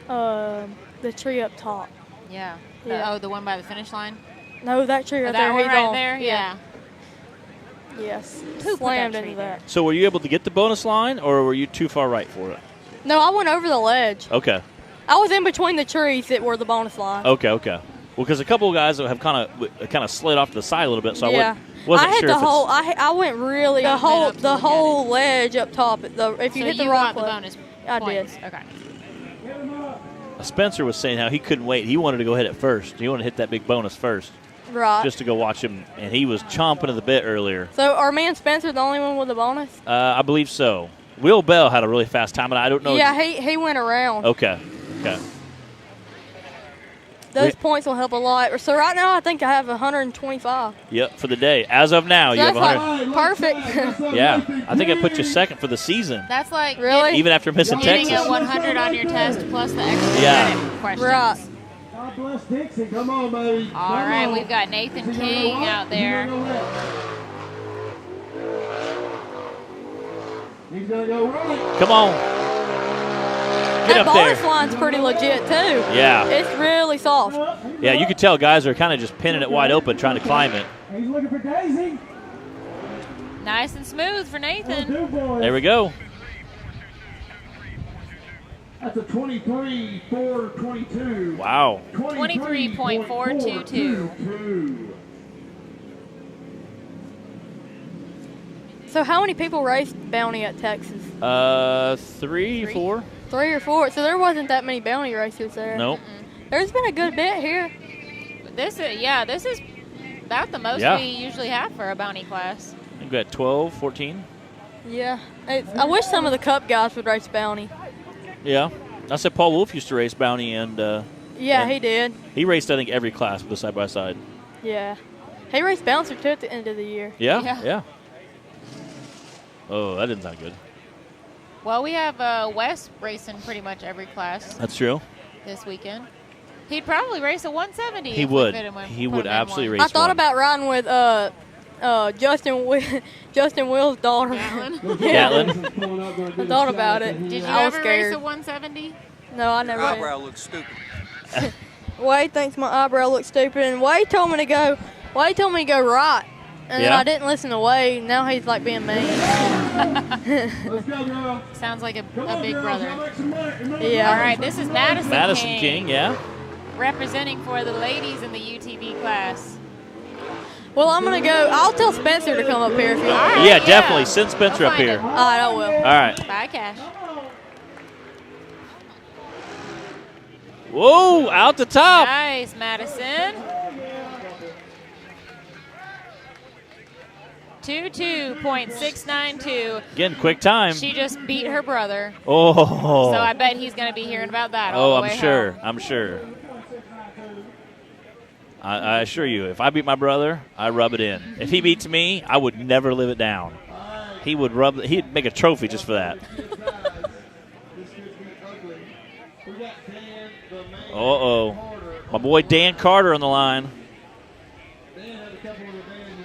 The tree up top. Yeah. Yeah. The one by the finish line? No, that tree right that there. one He's right on. there? Yeah. Yes. Who Slammed put that into that. So were you able to get the bonus line, or were you too far right for it? No, I went over the ledge. Okay. I was in between the trees that were the bonus line. Okay. Well, because a couple of guys have kind of slid off to the side a little bit, so I wasn't had sure the if whole. I went really the whole ledge up top. If you hit the rock, the bonus I points. did. Okay. Spencer was saying how he couldn't wait. He wanted to go hit it first. He wanted to hit that big bonus first. Right. just to go watch him, and he was chomping at the bit earlier. So are me and Spencer the only one with the bonus? I believe so. Will Bell had a really fast time, and I don't know. Yeah, he went around. Okay. Those points will help a lot. So right now I think I have 125. Yep, for the day. As of now, you have 100. Like perfect. Yeah, I think I put you second for the season. That's like really even after missing getting Texas. a 100 on your test plus the extra credit questions. Right. God bless Dixie. Come on, baby. All right, we've got Nathan King out there. He's gonna go right. Come on. Get That up there. bonus line's pretty legit too. Yeah. It's really soft. Yeah, you could tell guys are kind of just pinning it wide open, trying to climb it. He's looking for Daisy. Nice and smooth for Nathan. There we go. That's a 23.422. Wow. 23.422. So how many people raced Bounty at Texas? 3, 4. 3 or 4. So there wasn't that many Bounty racers there. Nope. There's been a good bit here. This is about the most we usually have for a Bounty class. I think we got 12, 14. Yeah. I wish some of the Cup guys would race Bounty. Yeah. I said Paul Wolf used to race Bounty, and yeah, he did. He raced, I think, every class with the side-by-side. Yeah. He raced Bouncer, too, at the end of the year. Yeah. Oh, that didn't sound good. Well, we have Wes racing pretty much every class. That's true. This weekend. He'd probably race a 170. He if would. We fit him in, He put would him in absolutely one. race I thought one. about riding with Justin Will's daughter. Gatlin. I thought about it. Did you I was ever scared. race a 170? No, I never Your did. eyebrow looks stupid. Wade thinks my eyebrow looks stupid, and Wade told me to go right. And then I didn't listen to Wade. Now he's like being mean. Sounds like a big brother. Yeah. All right, this is Madison King, yeah. representing for the ladies in the UTV class. Well, I'm going to go. I'll tell Spencer to come up here if you want. Right, Yeah, definitely. Send Spencer I'll up find here. him. All right, I will. All right. Bye, Cash. Whoa, out the top. Nice, Madison. 22.692. Again, quick time. She just beat her brother. Oh. So I bet he's going to be hearing about that Oh, all the I'm way sure. home. I'm sure. I assure you, if I beat my brother, I rub it in. If he beats me, I would never live it down. He'd make a trophy just for that. Uh-oh. My boy Dan Carter on the line.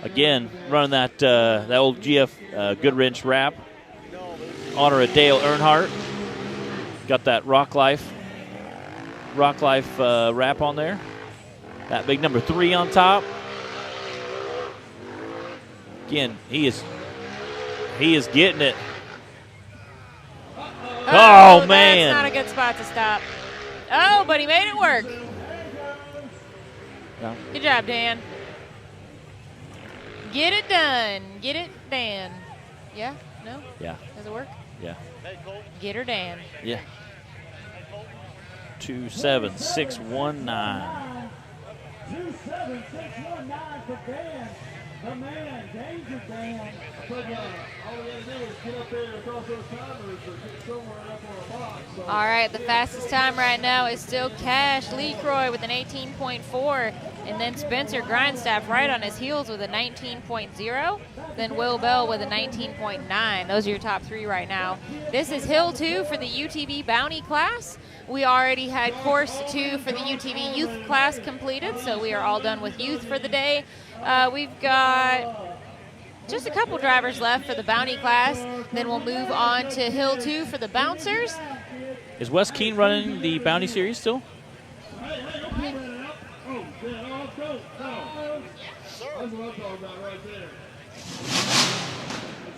Again, running that old GF Goodwrench wrap. Honor of Dale Earnhardt. Got that Rock Life wrap on there. That big number 3 on top. Again, he is getting it. Oh man. That's not a good spot to stop. Oh, but he made it work. No. Good job, Dan. Get it done. Get it, Dan. Yeah? No? Yeah. Does it work? Yeah. Get her, Dan. Yeah. 27619. 27619 for Dan. The man, Danger Dan. All we gotta do is get up there across those timers or get somewhere up on a box. So. All right, the fastest time right now is still Cash Lecroy with an 18.4, and then Spencer Grindstaff right on his heels with a 19.0, then Will Bell with a 19.9. Those are your top 3 right now. This is Hill 2 for the UTV Bounty class. We already had course 2 for the UTV youth class completed, so we are all done with youth for the day. We've got just a couple drivers left for the Bounty class. Then we'll move on to Hill 2 for the Bouncers. Is Wes Keene running the Bounty Series still? That's what I'm talking about right there.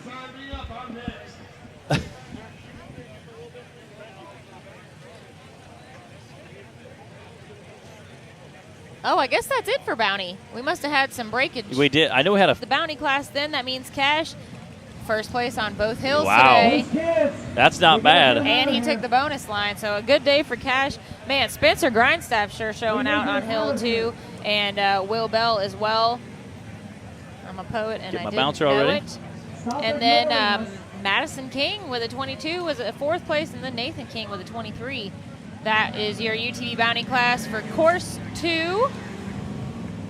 Sign me up, I'm next. Oh, I guess that's it for Bounty. We must have had some breakage. We did. I know we had a. The Bounty class then, that means Cash, first place on both hills Wow. today. That's not bad. And he took the bonus line, so a good day for Cash. Man, Spencer Grindstaff sure showing out on Hill 2. and Will Bell as well. I'm a poet, and I didn't bouncer know already. it. And then Madison King with a 22 was at 4th place, and then Nathan King with a 23. That is your UTV bounty class for course 2.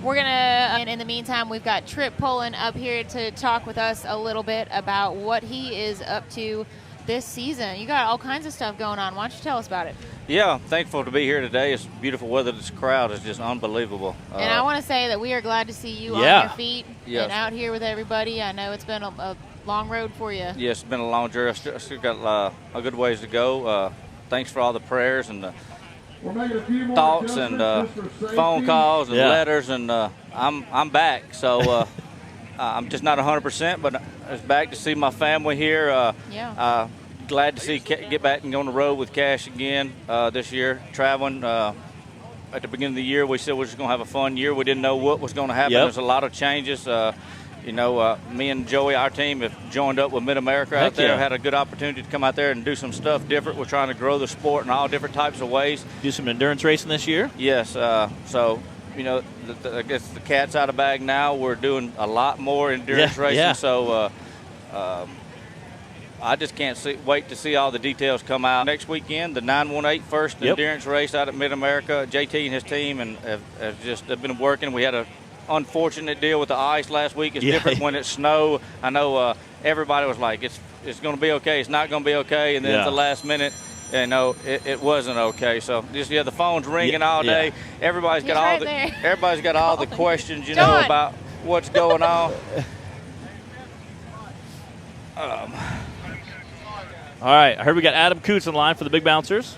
We're going to, and in the meantime, we've got Trip Poland up here to talk with us a little bit about what he is up to this season. You got all kinds of stuff going on. Why don't you tell us about it? Yeah, thankful to be here today. It's beautiful weather. This crowd is just unbelievable. And I want to say that we are glad to see you on your feet and out here with everybody. I know it's been a long road for you. Yes, it's been a long journey. I still got a good ways to go. Thanks for all the prayers and the thoughts and phone calls and letters, and I'm back. So I'm just not 100%, but it's back to see my family here. Glad to see get back and go on the road with Cash again this year, traveling. At the beginning of the year, we said we were just going to have a fun year. We didn't know what was going to happen. There's a lot of changes. Me and Joey, our team, have joined up with Mid-America out there. Had a good opportunity to come out there and do some stuff different. We're trying to grow the sport in all different types of ways. Do some endurance racing this year? Yes. So, I guess the cat's out of the bag now. We're doing a lot more endurance racing. Yeah. So I just can't wait to see all the details come out. Next weekend, the 918 first endurance race out at Mid-America. JT and his team have been working. We had a unfortunate deal with the ice last week. It's different when it's snow. I know everybody was like, it's going to be okay. It's not going to be okay. And then at the last minute, it wasn't okay. So just the phone's ringing all day. Everybody's got all the questions, about what's going on. All right, I heard we got Adam Coots in line for the big bouncers.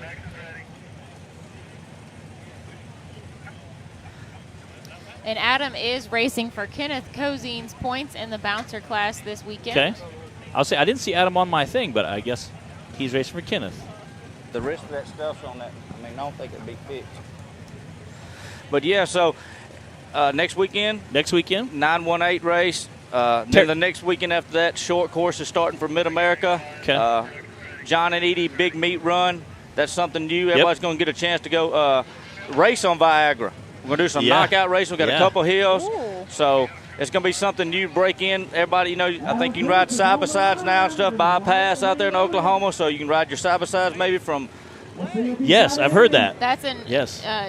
And Adam is racing for Kenneth Cozine's points in the bouncer class this weekend. Okay. I'll say I didn't see Adam on my thing, but I guess he's racing for Kenneth. The rest of that stuff's on that. I don't think it'd be fixed. But so next weekend. 918 race. Then the next weekend after that, short course is starting for Mid-America. Okay. John and Edie big meet run. That's something new. Everybody's going to get a chance to go race on Viagra. We're going to do some knockout racing. We've got a couple hills. Ooh. So it's going to be something new to break in. Everybody, I think you can ride side-by-sides now and stuff, bypass out there in Oklahoma. So you can ride your side-by-sides maybe from. Yes, I've heard that. That's in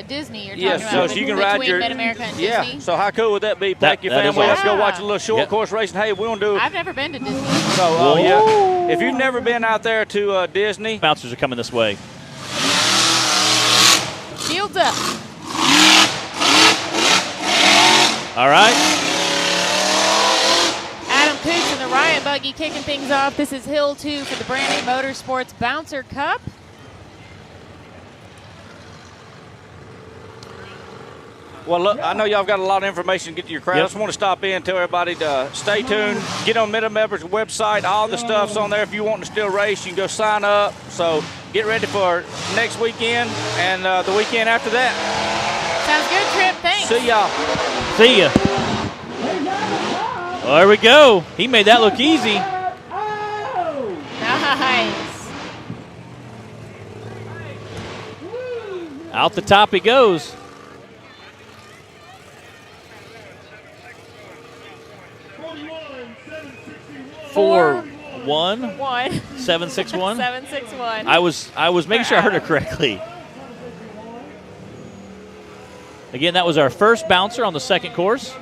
Disney you're talking about. So you can ride your Mid-America and Disney. So how cool would that be? Pack your family up, go watch a little short course racing. Hey, we want to do. I've never been to Disney. So if you've never been out there to Disney, bouncers are coming this way. Shields up. All right. Adam Coots in the Riot Buggy kicking things off. This is Hill 2 for the Branik Motorsports Bouncer Cup. Well, look, I know y'all got a lot of information to get to your crowd. I just want to stop in and tell everybody to stay tuned. Get on Mid-America's website. All the stuff's on there. If you want to still race, you can go sign up. So get ready for next weekend and the weekend after that. Sounds good, Trip. Thanks. See y'all. See ya. Well, there we go. He made that look easy. Nice. Out the top he goes. 4-1. 761. 761. I was making sure I heard it correctly. Again, that was our first bouncer on the second course.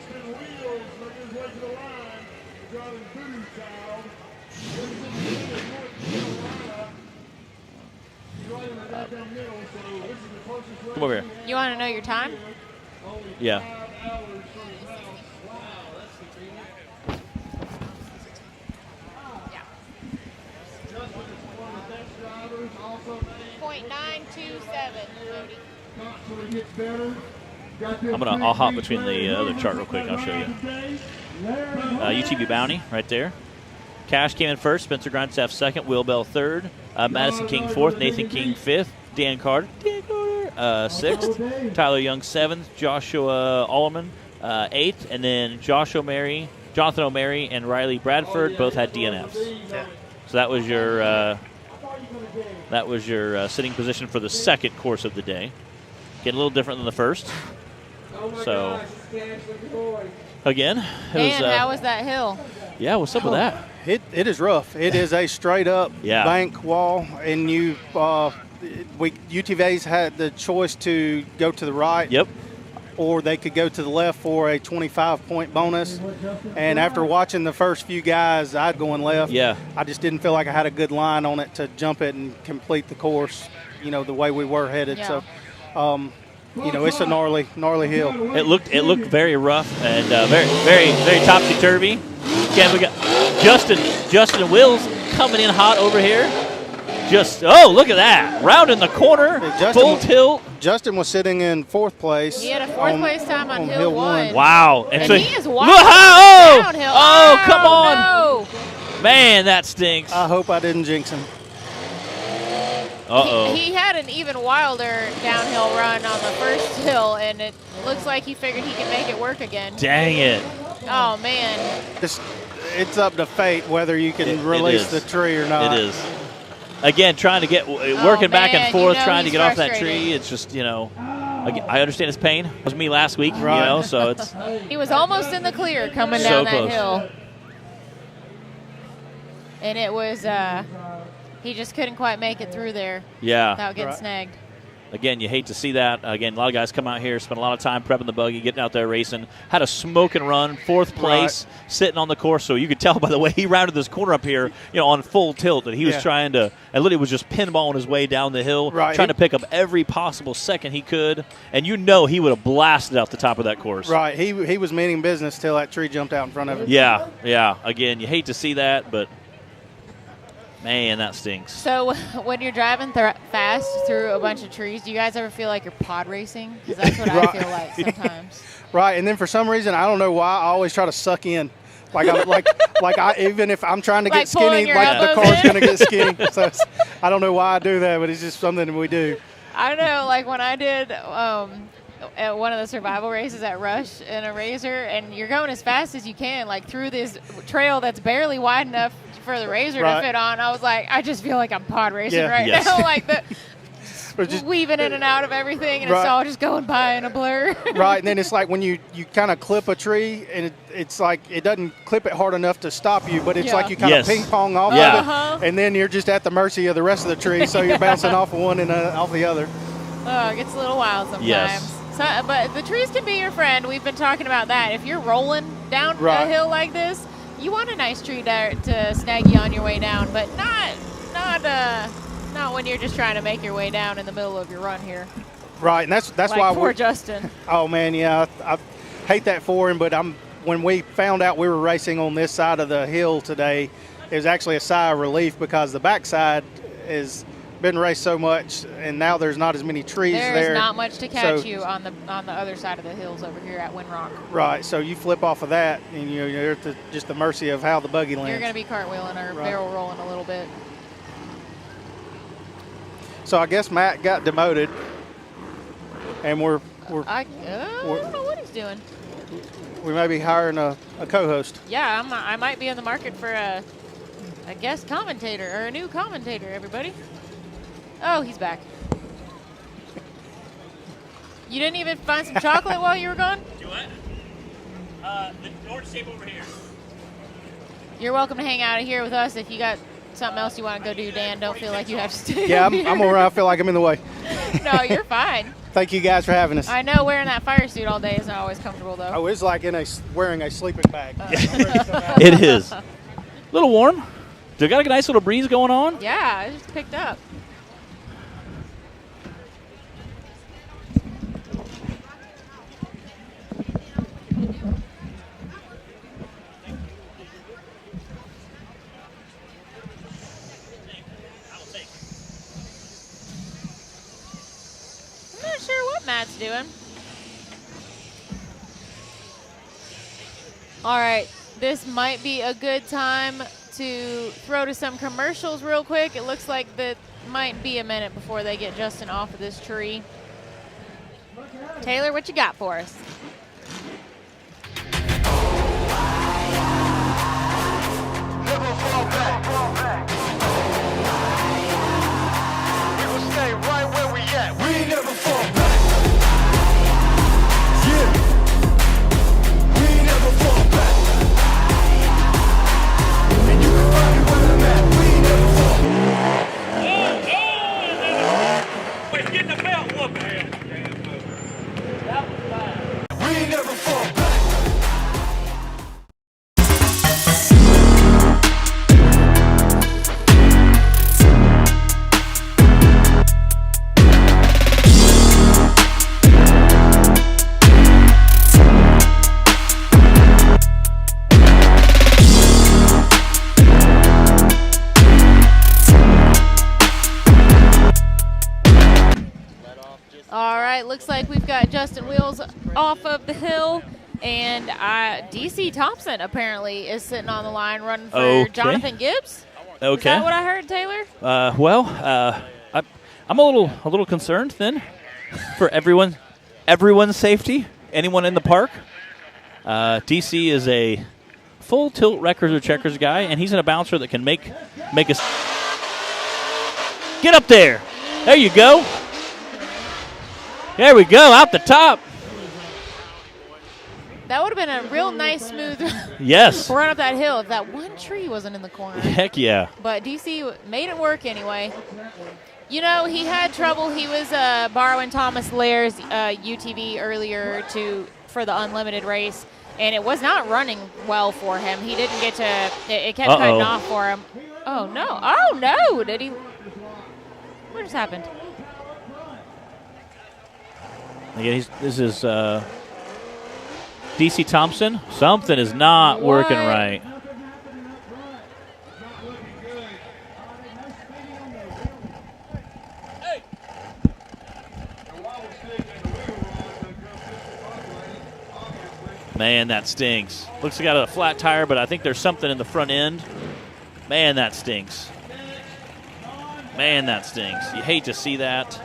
Come over here. You want to know your time? Yeah. I'll hop between the other chart real quick. I'll show you. UTV Bounty right there. Cash came in first. Spencer Grindstaff second. Will Bell third. Madison King fourth. Nathan King fifth. Dan Carter sixth. Tyler Young seventh. Joshua Alleman eighth. And then Jonathan O'Mary and Riley Bradford both had DNFs. Yeah. So that was your sitting position for the second course of the day. Getting a little different than the first. So, again, how was that hill? Yeah, what's up with that? It is rough. It is a straight up bank wall, and UTVs had the choice to go to the right. Yep. Or they could go to the left for a 25-point bonus. And after watching the first few guys, I'd going left. Yeah. I just didn't feel like I had a good line on it to jump it and complete the course, the way we were headed. Yeah. So, it's a gnarly hill. It looked very rough and very, very, very topsy-turvy. Again, we got Justin and Wills coming in hot over here. Look at that. Round in the corner, full tilt. Justin was sitting in 4th place. He had a 4th place time on hill 1. Wow. And he is wide downhill. Oh, come on. No. Man, that stinks. I hope I didn't jinx him. Uh-oh. He had an even wilder downhill run on the first hill, and it looks like he figured he could make it work again. Dang it. Oh, man. It's up to fate whether you can release the tree or not. It is. Again, trying to get working back and forth, trying to get off that tree. It's just, I understand his pain. It was me last week, so it's. He was almost in the clear coming So down that close. hill. And it was, he just couldn't quite make it through there. Yeah. Without getting snagged. Again, you hate to see that. Again, a lot of guys come out here, spend a lot of time prepping the buggy, getting out there racing. Had a smoking run, 4th place, sitting on the course. So you could tell by the way he rounded this corner up here, on full tilt, that he was trying to, and literally was just pinballing his way down the hill, trying to pick up every possible second he could. And he would have blasted out the top of that course. Right. He was meaning business till that tree jumped out in front of him. Yeah. Again, you hate to see that, but man, that stinks. So when you're driving fast through a bunch of trees, do you guys ever feel like you're pod racing? Because that's what I feel like sometimes. Right, and then for some reason, I don't know why, I always try to suck in. Even if I'm trying to get skinny, the car's going to get skinny. So I don't know why I do that, but it's just something we do. I know, when I did at one of the survival races at Rush in a RZR, and you're going as fast as you can, through this trail that's barely wide enough for the RZR to fit on. I was like, I just feel like I'm pod racing now. Just weaving in and out of everything, and it's all just going by in a blur. Right, and then it's like when you kind of clip a tree, and it's like it doesn't clip it hard enough to stop you, but it's like you kind of ping pong off of it, and then you're just at the mercy of the rest of the tree, so you're bouncing off of one and off the other. Oh, it gets a little wild sometimes. Yes. So, but the trees can be your friend. We've been talking about that. If you're rolling down a hill like this, you want a nice tree to snag you on your way down, but not when you're just trying to make your way down in the middle of your run here. Right, and that's why poor Justin. Oh man, yeah, I hate that for him. But when we found out we were racing on this side of the hill today, it was actually a sigh of relief because the backside has been raced so much, and now there's not as many trees there. There's not much to catch you on the other side of the hills over here at Windrock. Right, so you flip off of that, and you're at just the mercy of how the buggy lands. You're going to be cartwheeling or barrel rolling a little bit. So I guess Matt got demoted, and I don't know what he's doing. We may be hiring a co-host. Yeah, I might be in the market for a guest commentator or a new commentator, everybody. Oh, he's back. You didn't even find some chocolate while you were gone? Do what? The orange tape over here. You're welcome to hang out here with us if you got something else you want to go do, Dan. Don't feel like you have to stay. Yeah, I'm all right. I feel like I'm in the way. No, you're fine. Thank you guys for having us. I know wearing that fire suit all day is not always comfortable, though. Oh, it's like wearing a sleeping bag. It is. A little warm. They got a nice little breeze going on. Yeah, it just picked up. I'm not sure what Matt's doing. All right, this might be a good time to throw to some commercials real quick. It looks like that might be a minute before they get Justin off of this tree. Taylor, what you got for us? Never fall back. We will stay right where we at. We never fall back. Yeah. looks like we've got Justin Wheels off of the hill, and DC Thompson apparently is sitting on the line running for Jonathan Gibbs. Okay. Is that what I heard, Taylor? I'm a little concerned then for everyone's safety. Anyone in the park. DC is a full tilt records or checkers guy, and he's in a bouncer that can make us get up there. There you go. There we go, out the top. That would have been a real nice, smooth yes. run up that hill if that one tree wasn't in the corner. Heck yeah. But DC made it work anyway. You know, he had trouble. He was borrowing Thomas Lair's UTV earlier for the Unlimited race, and it was not running well for him. He didn't get to – it kept cutting off for him. Oh, no. Oh, no. Did he – what just happened? Again, this is DC Thompson. Something is not working right. Man, that stinks. Looks like got a flat tire, but I think there's something in the front end. Man, that stinks. Man, that stinks. You hate to see that.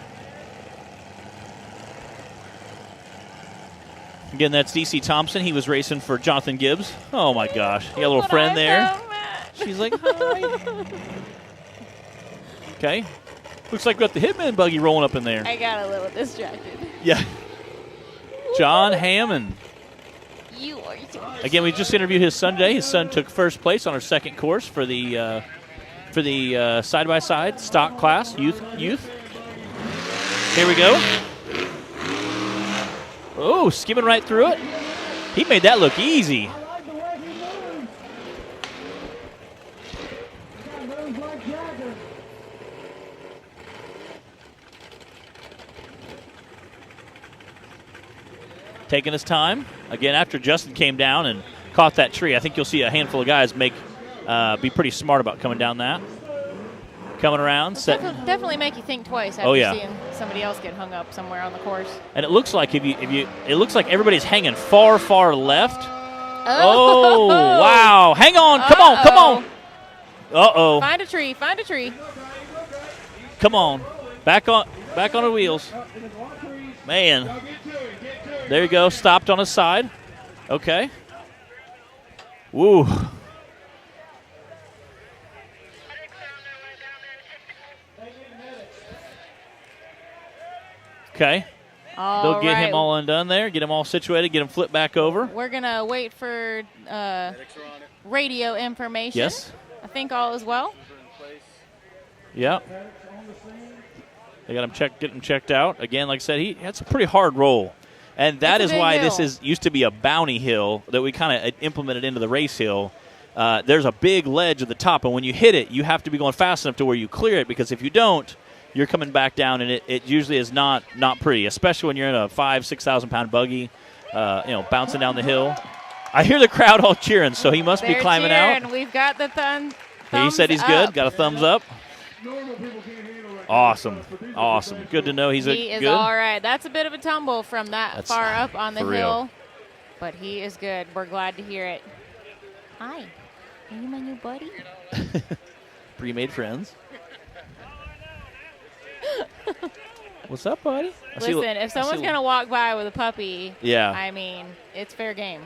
Again, that's DC Thompson. He was racing for Jonathan Gibbs. Oh, my gosh. You got a little friend there. She's like, hi. Okay. Looks like we got the Hitman buggy rolling up in there. I got a little distracted. Yeah. John Hammond. You are Again, we just interviewed his son today. His son took first place on our second course for the side-by-side stock class, youth. Here we go. Oh, skimming right through it. He made that look easy. Taking his time. Again, after Justin came down and caught that tree, I think you'll see a handful of guys be pretty smart about coming down that. Coming around, definitely make you think twice after seeing somebody else get hung up somewhere on the course. And it looks like it looks like everybody's hanging far left. Oh wow! Hang on! Come on! Uh-oh! Find a tree! Come on! Back on the wheels. Man, there you go. Stopped on his side. Okay. Woo. Okay. They'll get him all undone there, get him all situated, get him flipped back over. We're going to wait for radio information. Yes. I think all is well. Yeah. They got him get him checked out. Again, like I said, that's a pretty hard roll. And that is why this used to be a bounty hill that we kind of implemented into the race hill. There's a big ledge at the top, and when you hit it, you have to be going fast enough to where you clear it, because if you don't, you're coming back down, and it usually is not pretty, especially when you're in a 5,000-6,000 pound buggy, bouncing down the hill. I hear the crowd all cheering, so he must be climbing out. We've got the thumbs He said he's good. Got a thumbs up. Awesome. Good to know he is all right. That's a bit of a tumble from that far up on the hill, but he is good. We're glad to hear it. Hi. Are you my new buddy? Pre-made friends. What's up, buddy? Listen, if someone's going to walk by with a puppy, I mean, it's fair game.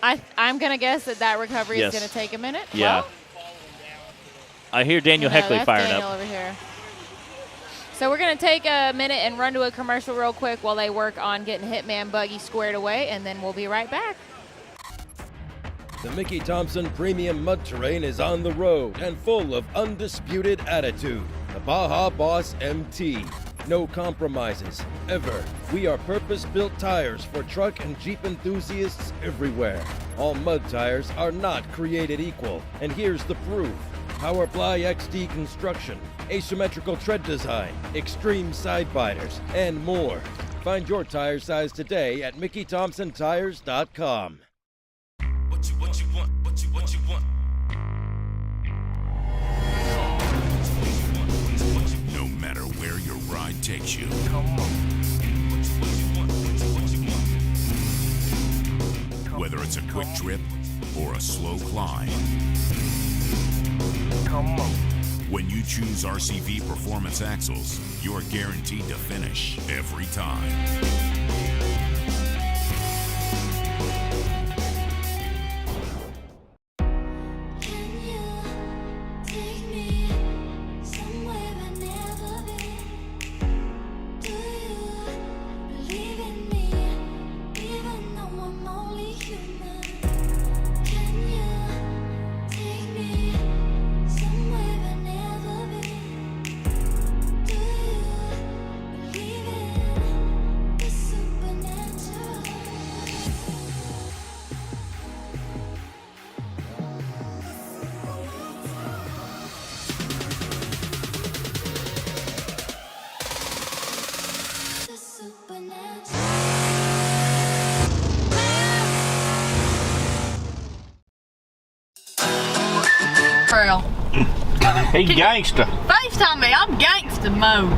I'm going to guess that recovery is going to take a minute. Yeah. Well, I hear Daniel Heckley firing Daniel up. Over here. So we're going to take a minute and run to a commercial real quick while they work on getting Hitman Buggy squared away, and then we'll be right back. The Mickey Thompson Premium Mud Terrain is on the road and full of undisputed attitude. The Baja Boss MT. No compromises, ever. We are purpose-built tires for truck and Jeep enthusiasts everywhere. All mud tires are not created equal, and here's the proof. Powerfly XD construction, asymmetrical tread design, extreme side biters, and more. Find your tire size today at MickeyThompsonTires.com. What you want? No matter where your ride takes you. Whether it's a quick trip or a slow climb. When you choose RCV Performance Axles, you're guaranteed to finish every time. He gangsta. FaceTime me, I'm gangsta mode.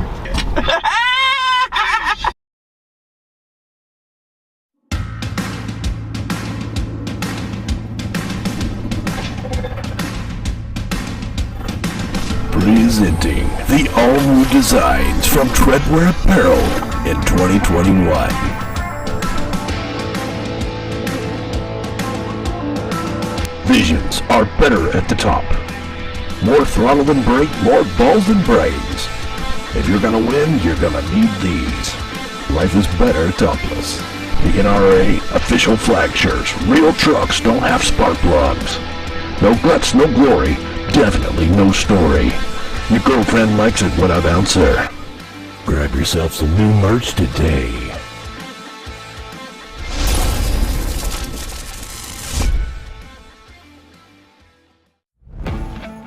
Presenting the all-new designs from Treadwear Apparel in 2021. Visions are better at the top. More throttle than brake, more balls than brains. If you're gonna win, you're gonna need these. Life is better topless. The NRA official flag shirts. Real trucks don't have spark plugs. No guts, no glory. Definitely no story. Your girlfriend likes it when I bouncer. Grab yourself some new merch today.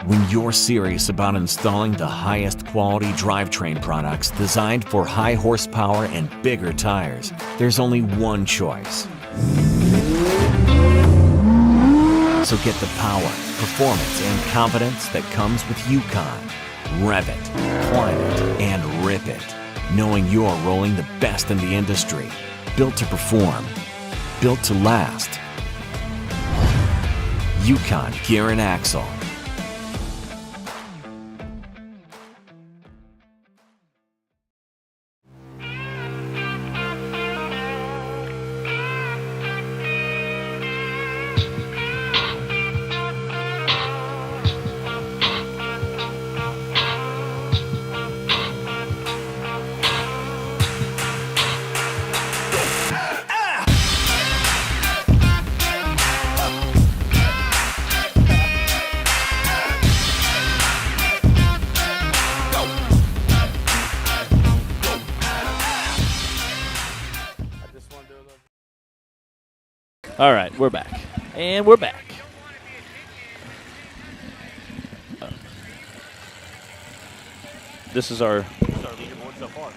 When you're serious about installing the highest quality drivetrain products designed for high horsepower and bigger tires, there's only one choice. So get the power, performance, and confidence that comes with Yukon. Rev it, climb it, and rip it, knowing you're rolling the best in the industry. Built to perform, built to last. Yukon Gear and Axle. All right, we're back. And we're back. This is our leaderboard so far.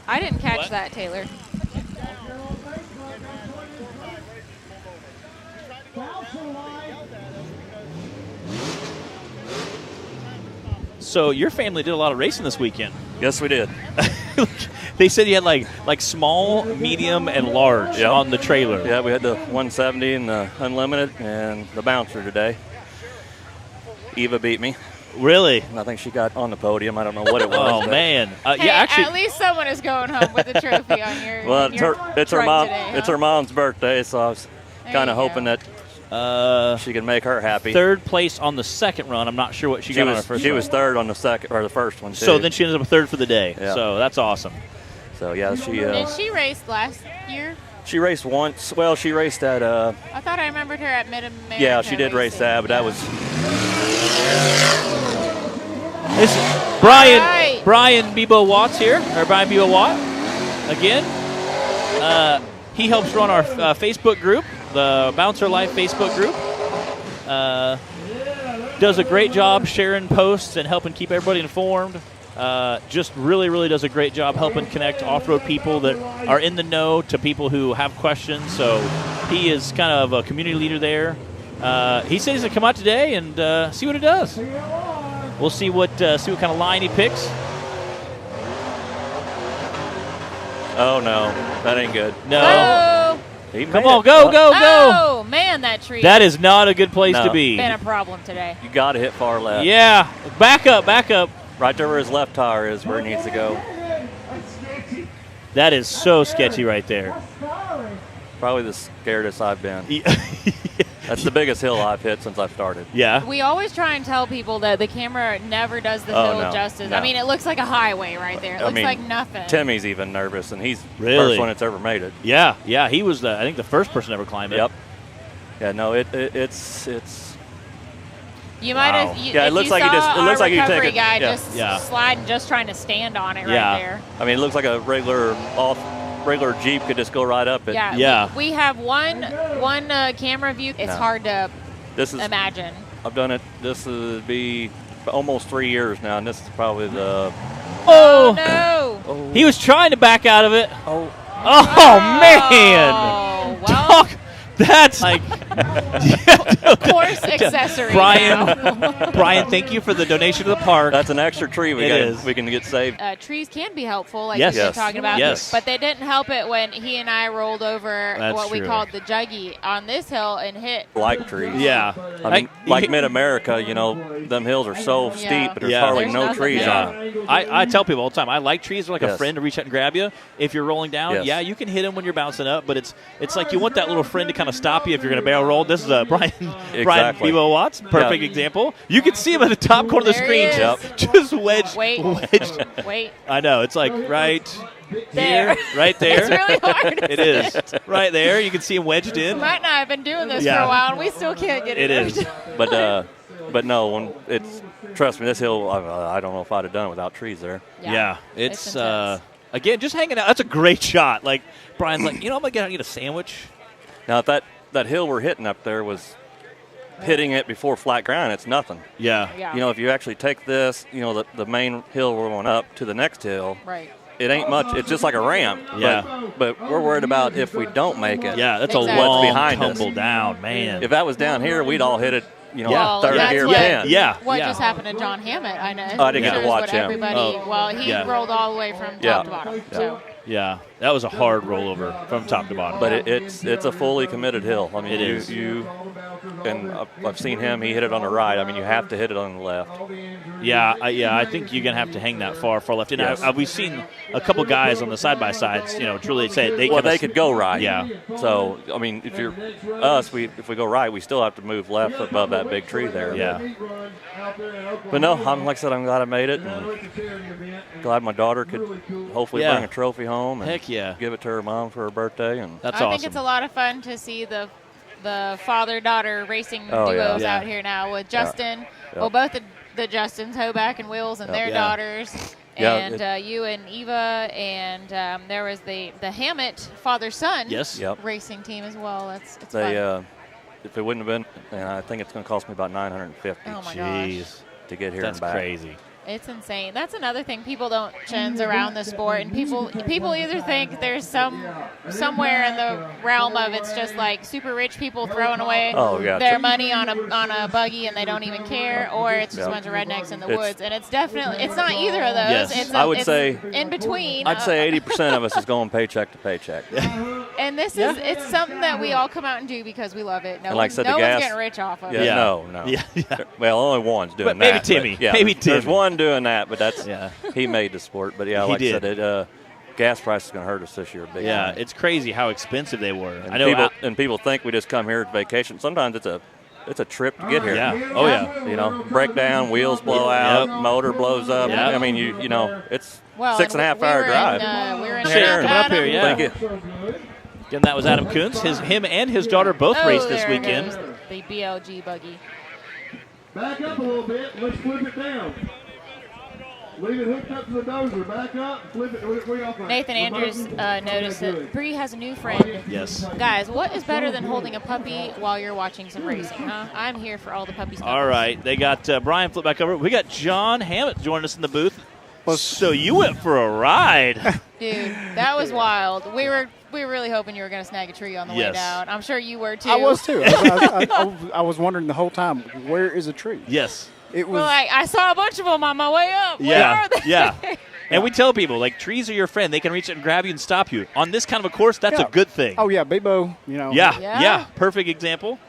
I didn't catch that, Taylor. So your family did a lot of racing this weekend. Yes, we did. They said you had like small, medium, and large on the trailer. Yeah, we had the 170 and the Unlimited and the Bouncer today. Eva beat me. Really? I think she got on the podium. I don't know what it was. Oh, man. Hey, yeah, actually, at least someone is going home with a trophy on your well, it's her mom. today, It's her mom's birthday, so I was kind of hoping that she could make her happy. Third place on the second run. I'm not sure what she got on her first. She was third on the second or the first one too. So then she ended up third for the day. Yeah. So that's awesome. So yeah, she. Did she race last year? She raced once. Well, she raced at. I thought I remembered her at Mid-America. Yeah, she did race that, but that was. This is Brian Bebo Watts here, or Brian Bebo Watt again. He helps run our Facebook group, the Bouncer Life Facebook group. Does a great job sharing posts and helping keep everybody informed. Just really does a great job helping connect off-road people that are in the know to people who have questions. So he is kind of a community leader there. He says he's going to come out today and see what it does. We'll see what kind of line he picks. Oh, no. That ain't good. No. Oh, Come on, go, go, go. oh man, that tree. That is not a good place to be. Been a problem today. You got to hit far left. Yeah. Back up, back up. Right there where his left tire is where he needs to go. That is so sketchy right there. Probably the scaredest I've been. That's the biggest hill I've hit since I've started. Yeah. We always try and tell people that the camera never does the hill justice. No. I mean, it looks like a highway right there. It looks like nothing. Timmy's even nervous, and he's the Really? first one that's ever made it. Yeah, yeah. He was, I think, the first person to ever climb it. Yep. Yeah, no, it's. You might Wow. have. Yeah, it looks like you just. It looks like you take recovery it. guy Yeah. just sliding, just trying to stand on it Yeah. right there. I mean, it looks like a regular Jeep could just go right up it. Yeah. We have one camera view. It's No. hard to This is. imagine. I've done it. This would be almost 3 years now, and this is probably the. Oh, no. He was trying to back out of it. Oh, man. Oh, well. That's like course accessory. Brian, thank you for the donation to the park. That's an extra tree we can get saved. Trees can be helpful, like Yes. you've been Yes. talking about. Yes. But they didn't help it when he and I rolled over That's what we true. called the juggy on this hill and hit. Like trees. Yeah. I mean, like Mid-America, them hills are so steep, but there's hardly no trees on them. I tell people all the time, I like trees. They're like a Yes. friend to reach out and grab you. If you're rolling down, Yes. yeah, you can hit them when you're bouncing up, but it's like you want that little friend to kind of stop you if you're going to barrel roll. This is a Brian Exactly. Bebo Watts, perfect example. You can see him at the top corner of the There screen, he is. just wedged. Wait. I know, it's like right There. here, right there. It's really hard to It is right there. You can see him wedged in. Matt and I have been doing this Yeah. for a while, and we still can't get it. It is. But no, when trust me, this hill, I don't know if I'd have done it without trees there. Yeah, it's again just hanging out. That's a great shot. Like Brian's like, I'm gonna get out and get a sandwich. Now, if that hill we're hitting up there was hitting it before flat ground, it's nothing. Yeah. If you actually take this, the main hill we're going up to the next hill, right? It ain't much. It's just like a ramp. Yeah. But we're worried about if we don't make it. Yeah, that's Exactly. a long What's behind tumble us. down, man. If that was down here, we'd all hit it. Well, third that's gear what, pin. What just happened to John Hammett? I know. I didn't get Sure to is watch what him. everybody. Well, he rolled all the way from top to bottom. So. Yeah, that was a hard rollover from top to bottom. But it's a fully committed hill. I mean, It is. And I've seen him. He hit it on the right. I mean, you have to hit it on the left. Yeah, I think you're gonna have to hang that far left. And Yes. we've seen a couple guys on the side by sides. Truly say they could go right. Yeah. So I mean, if you're us, if we go right, we still have to move left above that big tree there. Yeah. But no, like I said, I'm glad I made it. And glad my daughter could hopefully bring a trophy home. And Heck yeah. Give it to her mom for her birthday. And that's I think it's a lot of fun to see the father-daughter racing Oh, yeah. duos Yeah. out here now with Justin. Yeah. Well, both the Justins, Hoback and Wills, and their daughters. Yeah, And you and Eva, and there was the Hammett father-son racing team as well. It's fun. If it wouldn't have been, and I think it's going to cost me about $950. Oh my gosh. To get here That's and back. crazy. It's insane. That's another thing. People don't chins around the sport, and people either think there's somewhere in the realm of it's just like super rich people throwing away their money on a buggy and they don't even care, or it's just a bunch of rednecks in the woods. And it's not either of those. Yes. It's I would say in between. I'd say 80% of us is going paycheck to paycheck. And this is it's something that we all come out and do because we love it. No, And like I said, no the one's gas, getting rich off of it. No. Yeah. Well, only one's doing Maybe that. Timmy. But, yeah, Maybe Timmy. There's one doing that, but that's he made the sport. But yeah, He like did. I said, gas price is going to hurt us this year. Big Yeah, time. it's crazy how expensive they were. And I know. people think we just come here to vacation. Sometimes it's a trip to get here. Yeah. Oh yeah. Break down, wheels blow out, Yep. motor blows up. Yep. I mean, it's Well, 6.5 hour drive. We were in Sharon, coming up here, yeah. Thank you. And that was Adam Kuntz. Him and his daughter both raced this there it weekend. goes, the BLG buggy. Back up a little bit. Let's flip it down. Leave it hooked up to the dozer. Back up. Flip it. What do y'all think? Nathan Andrews noticed that Bree has a new friend. Yes. Guys, what is better than holding a puppy while you're watching some racing, huh? I'm here for all the puppy stuff. All right, they got Brian flip back over. We got John Hammett joining us in the booth. So you went for a ride. Dude, that was wild. We were really hoping you were going to snag a tree on the way down. I'm sure you were too. I was too. I was wondering the whole time, where is a tree? Yes. It was. Well, I saw a bunch of them on my way up. Where Yeah, are they? yeah. And we tell people, like, trees are your friend. They can reach it and grab you and stop you. On this kind of a course, that's a good thing. Oh, yeah, Bebo, you know. Yeah. Perfect example.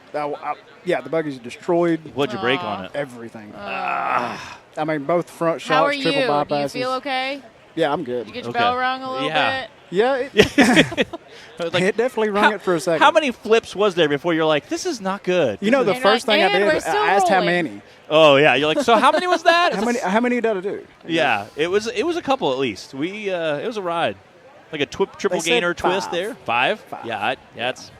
Yeah, the buggy's destroyed. What'd you break on it? Everything. I mean, both front shocks, How are you? triple bypasses. Do you feel okay? Yeah, I'm good. You get your bell rung a little bit? Yeah, it definitely rung it for a second. How many flips was there before you're like, this is not good? You know, the first thing I did, I asked how many. Oh, yeah. You're like, so how many was that? How many did I do? Yeah, it was a couple at least. It was a ride. Like a triple gainer twist there. 5? Yeah, it's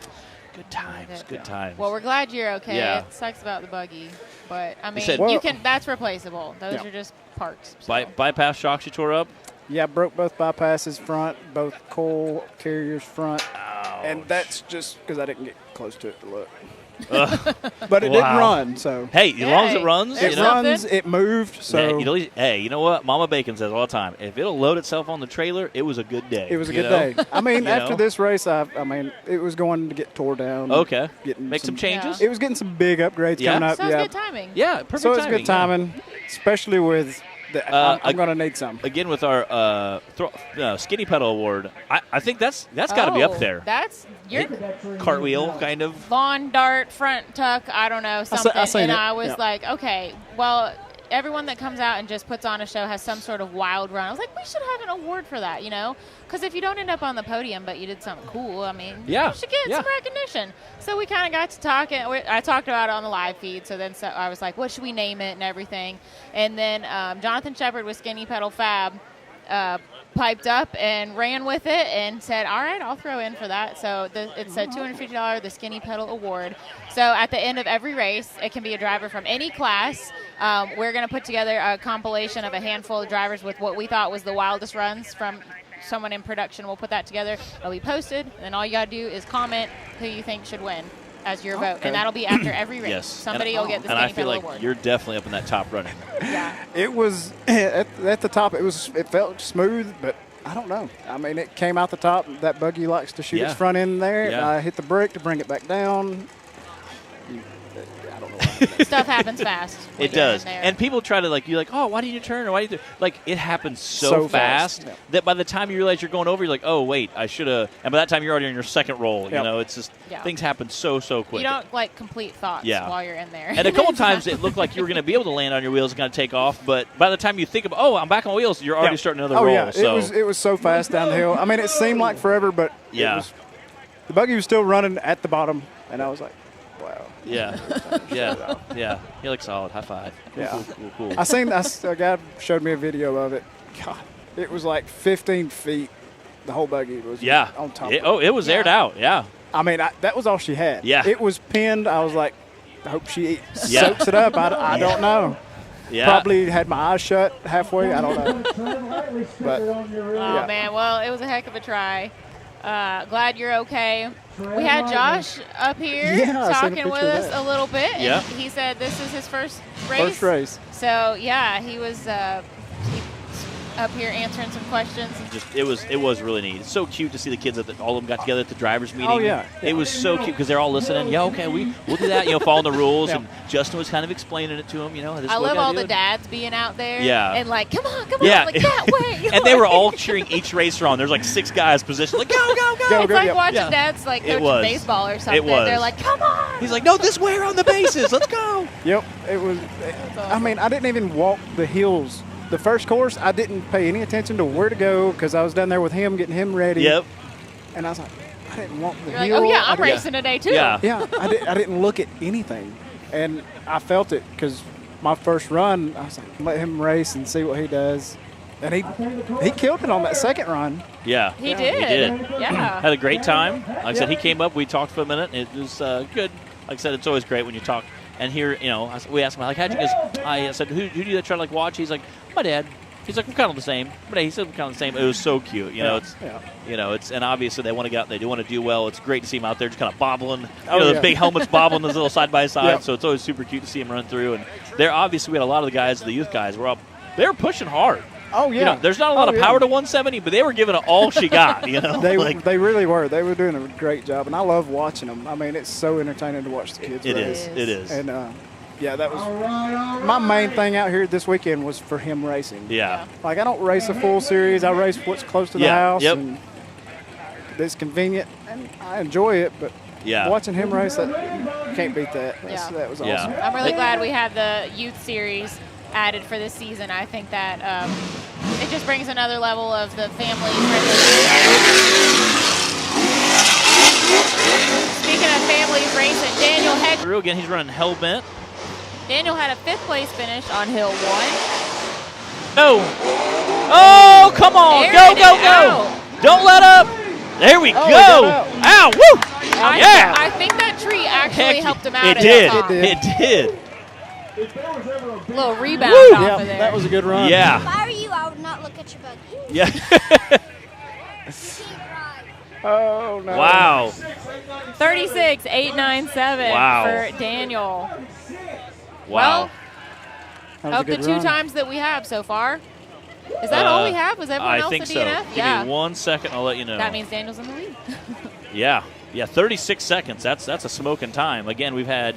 good times. Good times. Well, we're glad you're okay. Yeah. It sucks about the buggy. But, I mean, said- you can. That's replaceable. Those are just parts. So. Bypass shocks you tore up? Yeah, broke both bypasses front, both coil carriers front. And that's just because I didn't get close to it to look. But it did run, so. Hey, as long as it runs. It runs, it moved, so. Hey, you know what? Mama Bacon says all the time, if it'll load itself on the trailer, it was a good day. It was a good day. I mean, after this race, I mean, it was going to get tore down. Okay. Make some changes? It was getting some big upgrades coming up. So it was good timing. Yeah, perfect so it's timing. good timing, especially with I'm going to need some. Again, with our skinny pedal award, I think that's got to be up there. That's your cartwheel kind of. lawn dart, front tuck, I don't know, something. seen it. I was like, okay, well, everyone that comes out and just puts on a show has some sort of wild run. I was like, we should have an award for that, you know? Because if you don't end up on the podium but you did something cool, I mean, you should get some recognition. So we kind of got to talk, and I talked about it on the live feed. So I was like, what should we name it and everything? And then Jonathan Shepard with Skinny Pedal Fab piped up and ran with it and said, all right, I'll throw in for that. So it's a $250 the Skinny Pedal Award. So at the end of every race, it can be a driver from any class. We're going to put together a compilation of a handful of drivers with what we thought was the wildest runs from someone in production. We'll put that together. It'll be posted, and then all you got to do is comment who you think should win as your vote. And that'll be after every race. Yes. Somebody will get the And Skinny I feel Pedal like Award. you're definitely up in that top running. Yeah. It was at the top. It felt smooth, but I don't know. I mean, it came out the top. That buggy likes to shoot its front end there. Yeah. I hit the brake to bring it back down. I don't know. Stuff happens fast. It does. And people try to, you're like, oh, why didn't you turn? Or why did you do? It happens so fast that by the time you realize you're going over, you're like, oh, wait, I should have. And by that time, you're already on your second roll. You know, it's just things happen so quick. You don't, complete thoughts while you're in there. And a couple times it looked like you were going to be able to land on your wheels and kind of take off. But by the time you think about, oh, I'm back on wheels, you're already starting another roll. Yeah. So. It was so fast down the hill. I mean, it seemed like forever, but the buggy was still running at the bottom. And I was like, wow. Yeah. You look solid. High five. Cool. A guy showed me a video of it. God, it was like 15 feet. The whole buggy was on top. It was aired out. Yeah. I mean, that was all she had. Yeah. It was pinned. I was like, I hope she soaks it up. I don't know. Yeah. Probably had my eyes shut halfway. I don't know. But, oh, man. Well, it was a heck of a try. Glad you're okay. We had Josh up here talking with us a little bit. And he said this is his first race. So, he was up here answering some questions. It was really neat. It's so cute to see the kids all of them got together at the drivers meeting. Oh, yeah. It was so cute because they're all listening. Yeah, okay, we'll do that. Following the rules. And Justin was kind of explaining it to them. I love all the dads being out there. Yeah. And come on, that way. And they were all cheering each racer on. There's 6 guys positioned. Go. It's like watching dads coaching baseball or something. They're like, come on. He's like, no, this way around the bases. Let's go. Yep. It was. I mean, I didn't even walk the hills. The first course, I didn't pay any attention to where to go because I was down there with him, getting him ready. Yep. And I was like, I didn't walk the You're hill. Like, I'm racing today too. Yeah. I didn't look at anything, and I felt it because my first run, I was like, let him race and see what he does. And he killed it on that second run. Yeah. He did. Yeah. Had a great time. Like I said, he came up. We talked for a minute. It was good. Like I said, it's always great when you talk. And here, we asked him, how'd you guys? I said, who do you try to watch? He's like, my dad. He's like, we're kind of the same. But he said we're kind of the same. It was so cute. It's and obviously they want to get out. They do want to do well. It's great to see him out there just kind of bobbling. The big helmets bobbling, those little side by side. So it's always super cute to see him run through. And there, obviously, we had a lot of the guys, the youth guys, were up. They were pushing hard. Oh yeah. There's not a lot of power to 170, but they were giving it all she got. They really were. They were doing a great job, and I love watching them. I mean, it's so entertaining to watch the kids race. It is. And Yeah, that was my main thing out here this weekend was for him racing. Yeah. Like, I don't race a full series. I race what's close to the house. Yep. And it's convenient, and I enjoy it, but watching him race, you can't beat that. That was awesome. I'm really glad we have the youth series added for this season. I think that it just brings another level of the family friendly. Speaking of families racing, Daniel Heck. Through again, he's running Hellbent. Daniel had a 5th place finish on Hill 1. No. Oh, come on. Airing Go. out. Don't let up. There we go. Ow, woo. I think that tree actually helped him out. It did. A little rebound off of there. That was a good run. If Yeah. I were you, I would not look at your buggy. Yeah. Oh, no. Wow. 36.897 Wow. for Daniel. Wow. Well, of the 2 times that we have so far. Is that all we have? Was everyone else think a DNF? So. Give me 1 second, I'll let you know. That means Daniel's in the lead. Yeah, 36 seconds. That's a smoking time. Again, we've had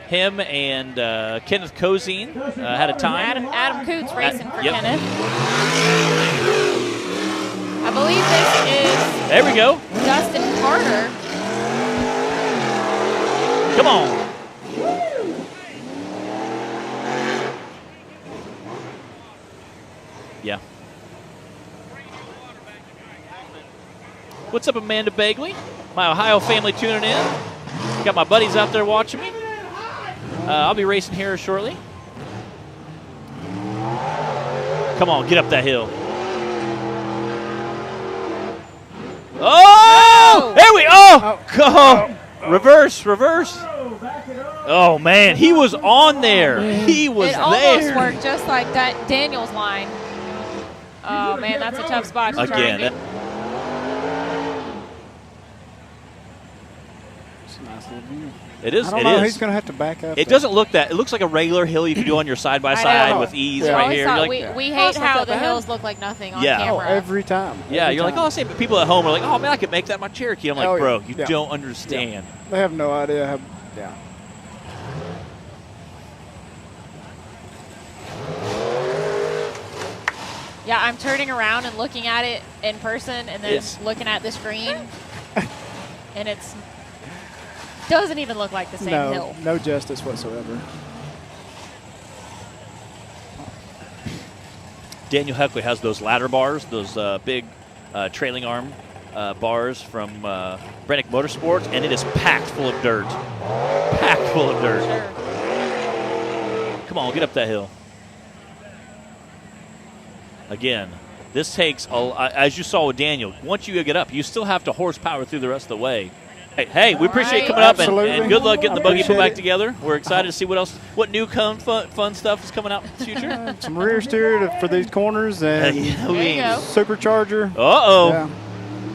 him and Kenneth Cozine had a time. Adam Coots racing for Kenneth. I believe this is there we go. Dustin Carter. Come on. Yeah. What's up, Amanda Bagley? My Ohio family tuning in. Got my buddies out there watching me. I'll be racing here shortly. Come on, get up that hill. Oh! There we go! Reverse. Oh, man, he was on there. He was there. It almost worked just like that Daniel's line. Oh, man, that's a tough spot to try and get. It is. I don't know. He's going to have to back up. It doesn't look that. It looks like a regular hill you can do on your side-by-side with ease right here. We hate how the hills look like nothing on camera. Every time. Yeah, you're like, same. But people at home are like, oh, man, I could make that my Cherokee. I'm like, bro, you don't understand. They have no idea how, Yeah, I'm turning around and looking at it in person and then looking at the screen. And it's doesn't even look like the same hill. No justice whatsoever. Daniel Heckley has those ladder bars, those big trailing arm bars from Branik Motorsports, and it is packed full of dirt. Packed full of dirt. Sure. Come on, get up that hill. Again, this takes, as you saw with Daniel, once you get up, you still have to horsepower through the rest of the way. Hey, we appreciate you coming up, and good luck getting the buggy put back together. We're excited to see what new fun stuff is coming out in the future. Some rear steer for these corners and supercharger. Uh-oh. Yeah.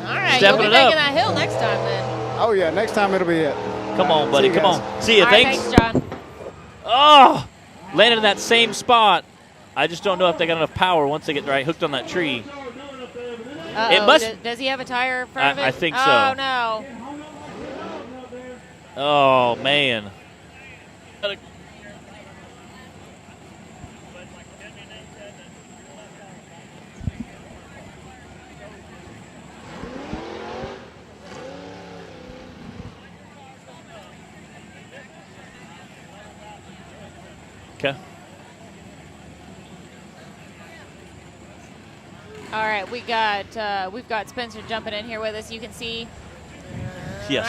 All right, you'll be making that hill next time then. Oh, yeah, next time it'll be it. Come on, buddy, come on. See you, thanks. Thanks, John. Oh, landed in that same spot. I just don't know if they got enough power once they get hooked on that tree. It must. Does he have a tire in front of it? I think so. Oh, no. Oh, man. Okay. All right, we've got Spencer jumping in here with us. You can see. Yes.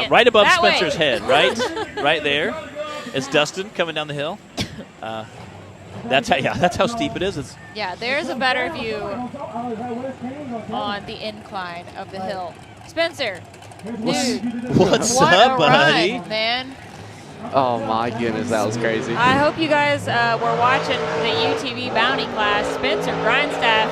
Right above that Spencer's way. head, right? Right there. It's Dustin coming down the hill. That's how steep it is. There's a better view on the incline of the hill. Spencer, what's up, buddy? Run, man. Oh my goodness, that was crazy. I hope you guys were watching the UTV Bounty class. Spencer Grindstaff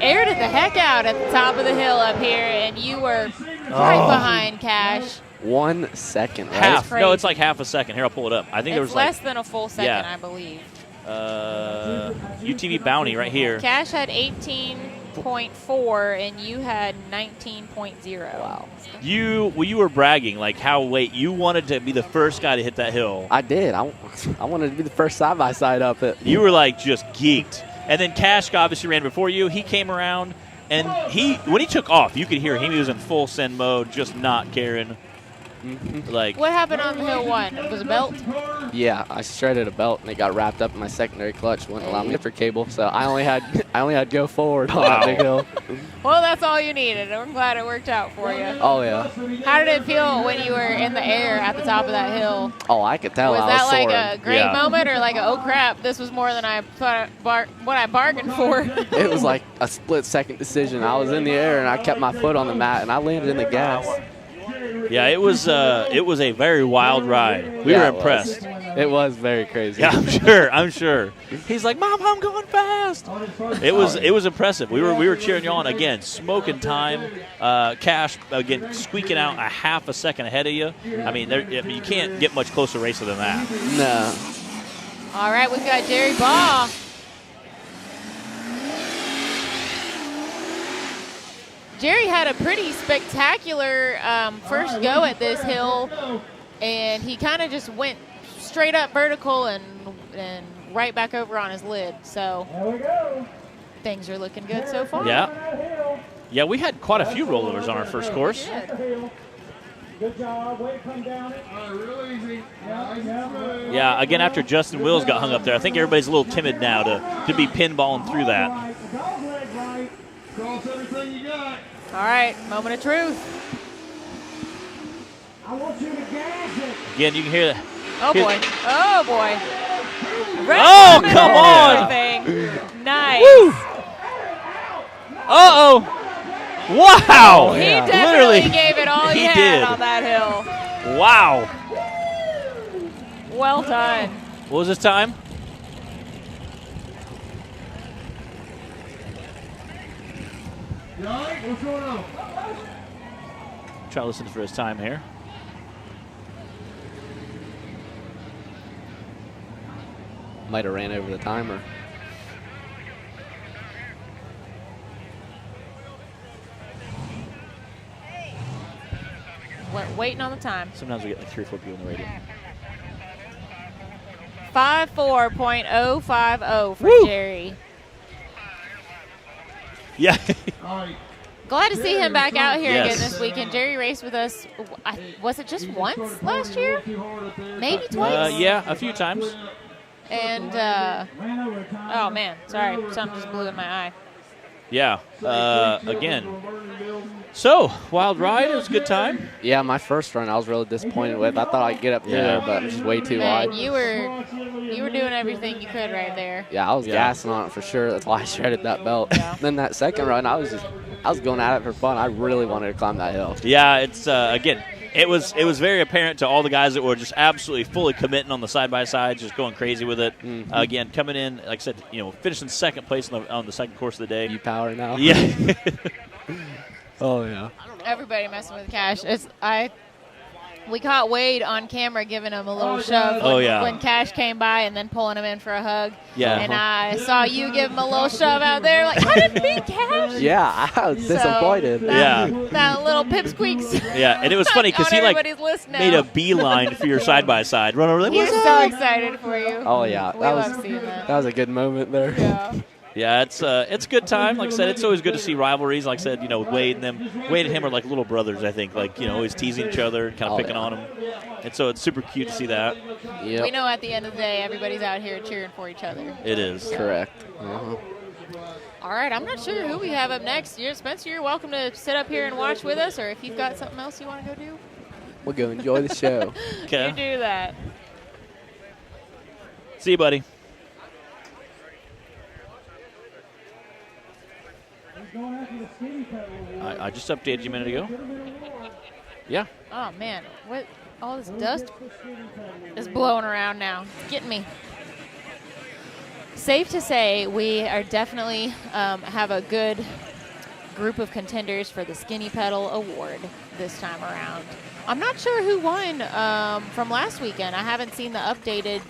aired it the heck out at the top of the hill up here, and you were right behind Cash. 1 second, right? Half. No, it's like half a second. Here, I'll pull it up. I think there was less than a full second, I believe. UTV Bounty right here. Cash had 18 18.4, and you had 19.0. Wow. You were bragging, like you wanted to be the first guy to hit that hill. I did. I wanted to be the first side-by-side up it. You were like just geeked. And then Cash obviously ran before you. He came around, and when he took off, you could hear him. He was in full send mode, just not caring. Like, what happened on the hill 1? Was a belt? Yeah, I shredded a belt and it got wrapped up in my secondary clutch. Wouldn't allow me to cable, so I only had go forward on that big hill. Well, that's all you needed. I'm glad it worked out for you. Oh yeah. How did it feel when you were in the air at the top of that hill? Oh, I could tell. Was I that was like soaring. a great moment, or like a, oh crap, this was more than I thought what I bargained for? It was like a split-second decision. I was in the air and I kept my foot on the mat and I landed in the gas. Yeah, it was a very wild ride. We were impressed. It was very crazy. Yeah, I'm sure. He's like, Mom, I'm going fast. It was impressive. We were cheering you on again, smoking time. Cash again squeaking out a half a second ahead of you. I mean, you can't get much closer racer than that. No. All right, we've got Jerry Baugh. Jerry had a pretty spectacular first go at this hill, and he kind of just went straight up vertical and right back over on his lid. So things are looking good so far. Yeah, we had quite a few rollovers on our first course. Good job. Way to come down it. Real easy. Yeah, again, after Justin Wills got hung up there, I think everybody's a little timid now to be pinballing through that. Cross everything you got. All right, moment of truth. I want you to gas it. Again, you can hear that. Oh, boy. Oh, boy. Oh, come on. Nice. Woo. Uh-oh. Wow. He definitely gave it all he had on that hill. Wow. Well done. What was his time? You all right? What's going on? Try to listen for his time here. Might have ran over the timer. Waiting on the time. Sometimes we get like 3 or 4 people on the radio. 54.050 for Woo. Jerry. Yeah. Glad to see him back out here Yes. again this weekend. Jerry raced with us, was it just once last year? Maybe twice? Yeah, a few times. And, oh man, sorry, something just blew in my eye. Yeah, again. So, wild ride, it was a good time. Yeah, my first run I was really disappointed with. I thought I'd get up there, but just way too Man, wide. you were doing everything you could right there. Yeah, I was gassing on it for sure. That's why I shredded that belt. Then that second run, I was going at it for fun. I really wanted to climb that hill. Yeah, it's again, it was very apparent to all the guys that were just absolutely fully committing on the side-by-side, just going crazy with it. Again, coming in, like I said, finishing second place on the second course of the day. You power now. Yeah. Oh, yeah. Everybody messing with Cash. We caught Wade on camera giving him a little shove when Cash came by and then pulling him in for a hug. Yeah. And I saw you give him a little shove out there. Like, I didn't beat Cash. Yeah, I was disappointed. That little pipsqueaks. Yeah, and it was funny because he made a beeline for your side-by-side. Run over there. He was so excited for you. Oh, yeah. We love seeing that. That was a good moment there. Yeah. Yeah, it's a good time. Like I said, it's always good to see rivalries. Like I said, with Wade and them. Wade and him are like little brothers, I think. Like, always teasing each other, kind of picking on them. And so it's super cute to see that. Yep. We know at the end of the day, everybody's out here cheering for each other. It is. Correct. All right, I'm not sure who we have up next. Spencer, you're welcome to sit up here and watch with us, or if you've got something else you want to go do. We'll go enjoy the show. You do that. See you, buddy. I just updated you a minute ago. Yeah. Oh, man. What? All this dust is blowing around now. It's getting me. Safe to say we are definitely have a good group of contenders for the Skinny Pedal Award this time around. I'm not sure who won from last weekend. I haven't seen the updated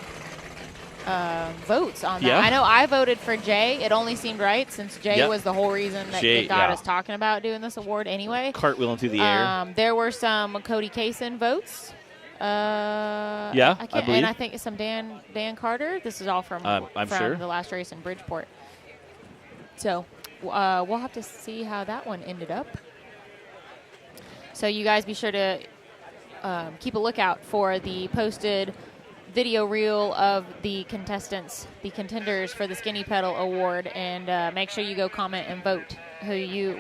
votes on that. Yeah. I know I voted for Jay. It only seemed right since Jay Yep. was the whole reason that Jay, got us talking about doing this award anyway. Cartwheeling through the air. There were some Cody Kaysen votes. I believe. And I think some Dan Carter. This is all from I'm sure. the last race in Bridgeport. So we'll have to see how that one ended up. So you guys be sure to keep a lookout for the posted video reel of the contestants, the contenders for the Skinny Pedal Award, and make sure you go comment and vote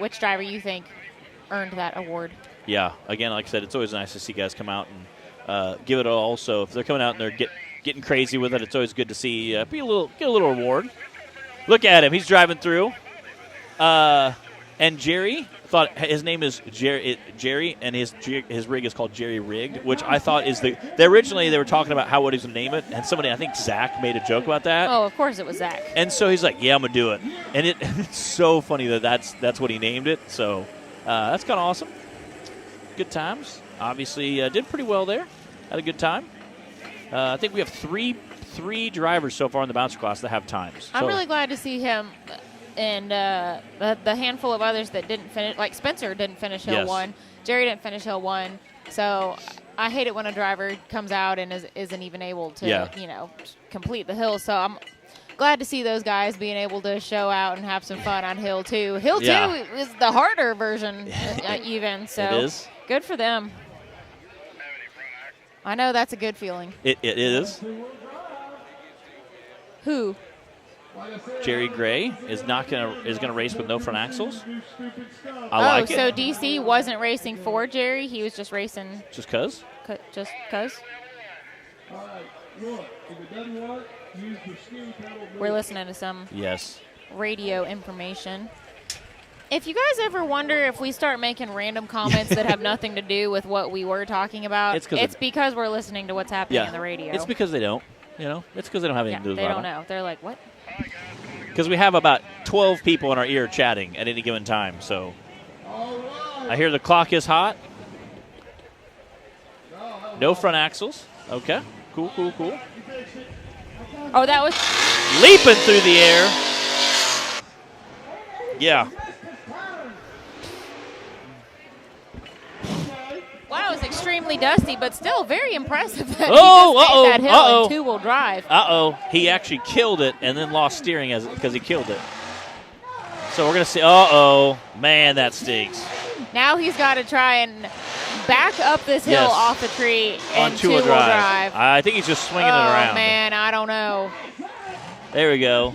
which driver you think earned that award. Yeah, again, like I said, it's always nice to see guys come out and give it all. So if they're coming out and they're getting crazy with it, it's always good to see get a little reward. Look at him; he's driving through. And Jerry thought his name is Jerry, and his rig is called Jerry Rigged, which I thought is originally they were talking about what he's going to name it, and somebody, I think Zach, made a joke about that. Oh, of course it was Zach. And so he's like, yeah, I'm going to do it. And it's so funny that's what he named it. So that's kind of awesome. Good times. Obviously did pretty well there. Had a good time. I think we have three drivers so far in the bouncer class that have times. I'm really glad to see him. And the handful of others that didn't finish, like Spencer didn't finish Hill 1. Jerry didn't finish Hill 1. So I hate it when a driver comes out and isn't even able to, complete the hill. So I'm glad to see those guys being able to show out and have some fun on Hill 2. Hill 2 is the harder version even. So it is. Good for them. I know that's a good feeling. It is. Who? Jerry Gray is gonna race with no front axles. I like it. So DC wasn't racing for Jerry; he was just racing. Just cause. Just cause. We're listening to some radio information. If you guys ever wonder if we start making random comments that have nothing to do with what we were talking about, it's because we're listening to what's happening on the radio. It's because they don't. It's because they don't have anything to do with it. They don't know. They're like, what? Because we have about 12 people in our ear chatting at any given time. So I hear the clock is hot. No front axles. Okay. Cool. Oh, that was leaping through the air. Yeah. Wow, it was extremely dusty, but still very impressive that he just made that hill in two-wheel drive. He actually killed it and then lost steering because he killed it. So we're going to see, man, that stinks. Now he's got to try and back up this hill off the tree on and two-wheel drive. I think he's just swinging it around. Oh, man, I don't know. There we go.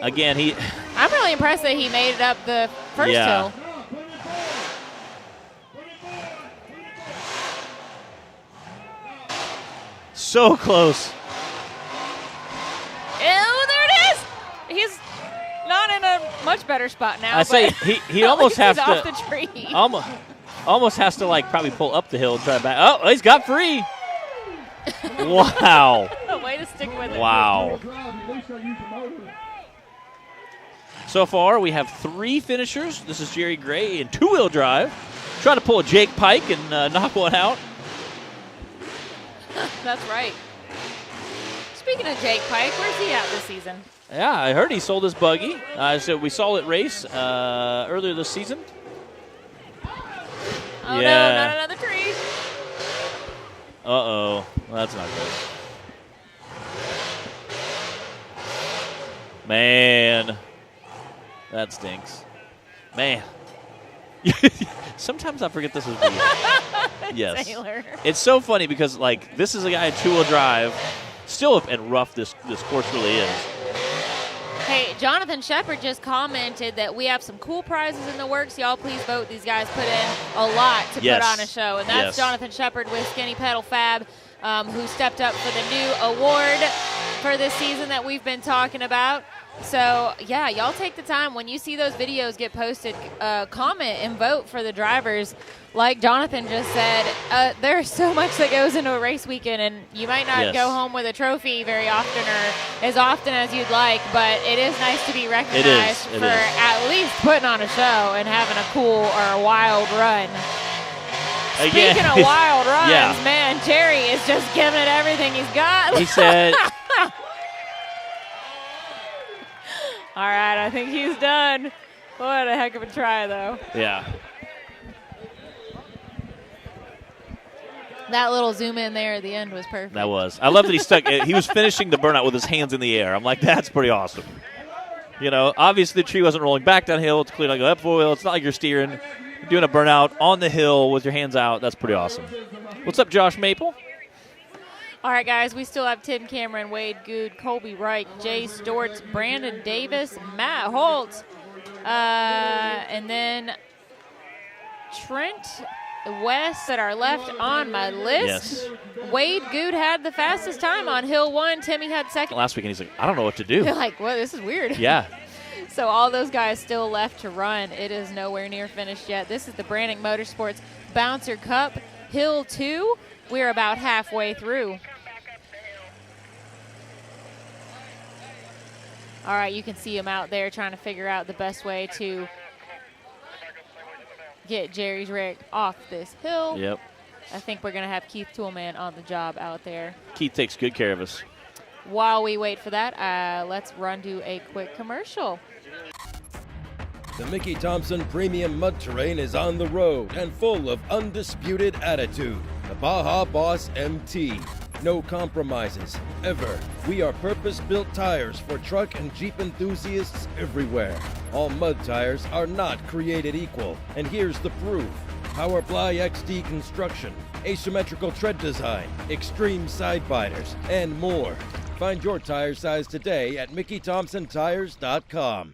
Again, I'm really impressed that he made it up the first hill. So close. Oh, there it is. He's not in a much better spot now. I say he almost has to off the tree. Almost has to probably pull up the hill and try back. Oh, he's got free. Wow. Way to stick with it. Wow. So far, we have 3 finishers. This is Jerry Gray in two-wheel drive. Trying to pull a Jake Pike and knock one out. That's right. Speaking of Jake Pike, where's he at this season? Yeah, I heard he sold his buggy. So we saw it race earlier this season. Oh, no, not another tree. Uh-oh. Well, that's not good. Man. That stinks. Man. Sometimes I forget this is me. Yes. Taylor. It's so funny because, this is a guy in two-wheel drive. Still, and rough this course really is. Hey, Jonathan Shepard just commented that we have some cool prizes in the works. Y'all please vote. These guys put in a lot to put on a show. And that's Jonathan Shepard with Skinny Pedal Fab, who stepped up for the new award for this season that we've been talking about. So, yeah, y'all take the time. When you see those videos get posted, comment and vote for the drivers. Like Jonathan just said, there's so much that goes into a race weekend, and you might not go home with a trophy very often or as often as you'd like, but it is nice to be recognized for at least putting on a show and having a cool or a wild run. Speaking of wild runs, man, Jerry is just giving it everything he's got. He said All right, I think he's done. What a heck of a try, though. Yeah. That little zoom in there at the end was perfect. That was. I love that he stuck. He was finishing the burnout with his hands in the air. I'm like, that's pretty awesome. You know, obviously the tree wasn't rolling back downhill. It's clearly like uphill. It's not like you're steering. You're doing a burnout on the hill with your hands out. That's pretty awesome. What's up, Josh Maple? All right, guys, we still have Tim Cameron, Wade Good, Colby Wright, Jay Stortz, Brandon Davis, Matt Holt, and then Trent West at our left on my list. Yes. Wade Good had the fastest time on Hill 1. Timmy had second. Last weekend, he's like, I don't know what to do. You're like, well, this is weird. Yeah. So all those guys still left to run. It is nowhere near finished yet. This is the Branik Motorsports Bouncer Cup, Hill 2. We're about halfway through. All right, you can see him out there trying to figure out the best way to get Jerry's rig off this hill. Yep. I think we're going to have Keith Toolman on the job out there. Keith takes good care of us. While we wait for that, let's run to a quick commercial. The Mickey Thompson Premium Mud Terrain is on the road and full of undisputed attitude. The Baja Boss MT. No compromises, ever. We are purpose-built tires for truck and Jeep enthusiasts everywhere. All mud tires are not created equal, and here's the proof. Powerply XD construction, asymmetrical tread design, extreme side biters, and more. Find your tire size today at MickeyThompsonTires.com.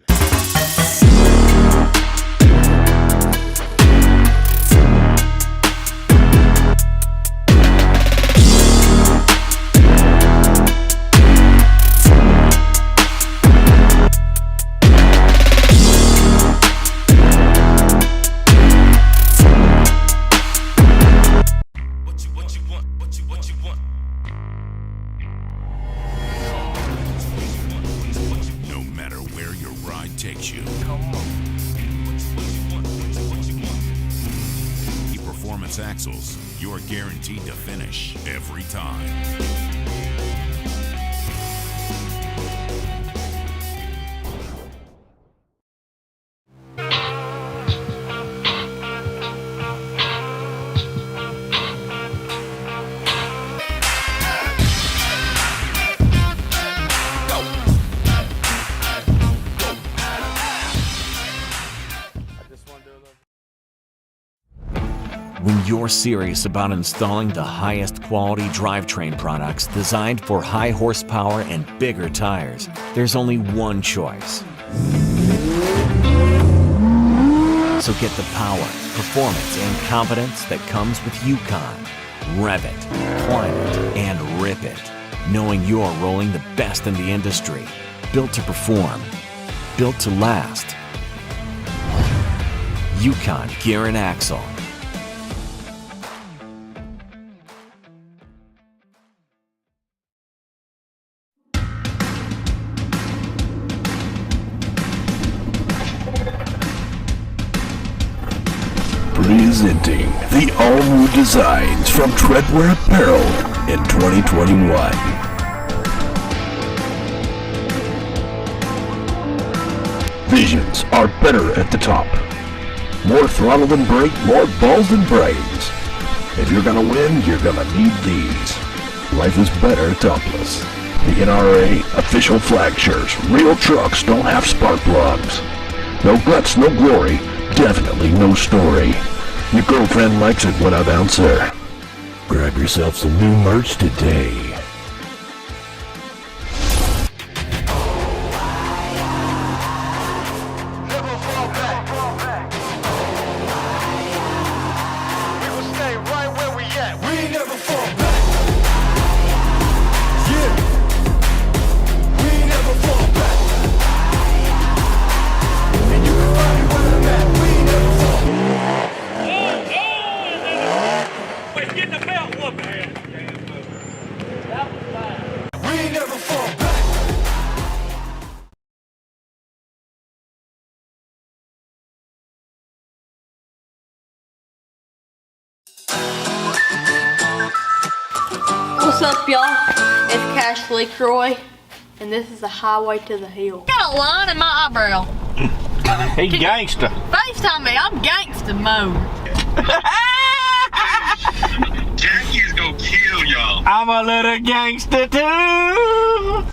Axles, you're guaranteed to finish every time. When you're serious about installing the highest quality drivetrain products designed for high horsepower and bigger tires, there's only one choice. So get the power, performance, and confidence that comes with Yukon. Rev it, climb it, and rip it, knowing you're rolling the best in the industry. Built to perform, built to last. Yukon Gear and Axle. Presenting the all-new designs from Treadwear Apparel in 2021. Visions are better at the top. More throttle than brake, more balls than brains. If you're gonna win, you're gonna need these. Life is better topless. The NRRA official flag shirts. Real trucks don't have spark plugs. No guts, no glory. Definitely no story. Your girlfriend likes it when I bounce her. Grab yourself some new merch today. Never fall back. We will stay right where we at. We never fall back. Yeah. We never fall back. And you can find me where I'm at. We never fall back. Wait, get the belt whooping. We never fall back. What's up, y'all? It's Cash LaCroix. and this is the highway to the hill. Got a line in my eyebrow. He gangsta. FaceTime me. I'm gangsta mode. Jackie is gonna kill y'all. I'm a little gangster too.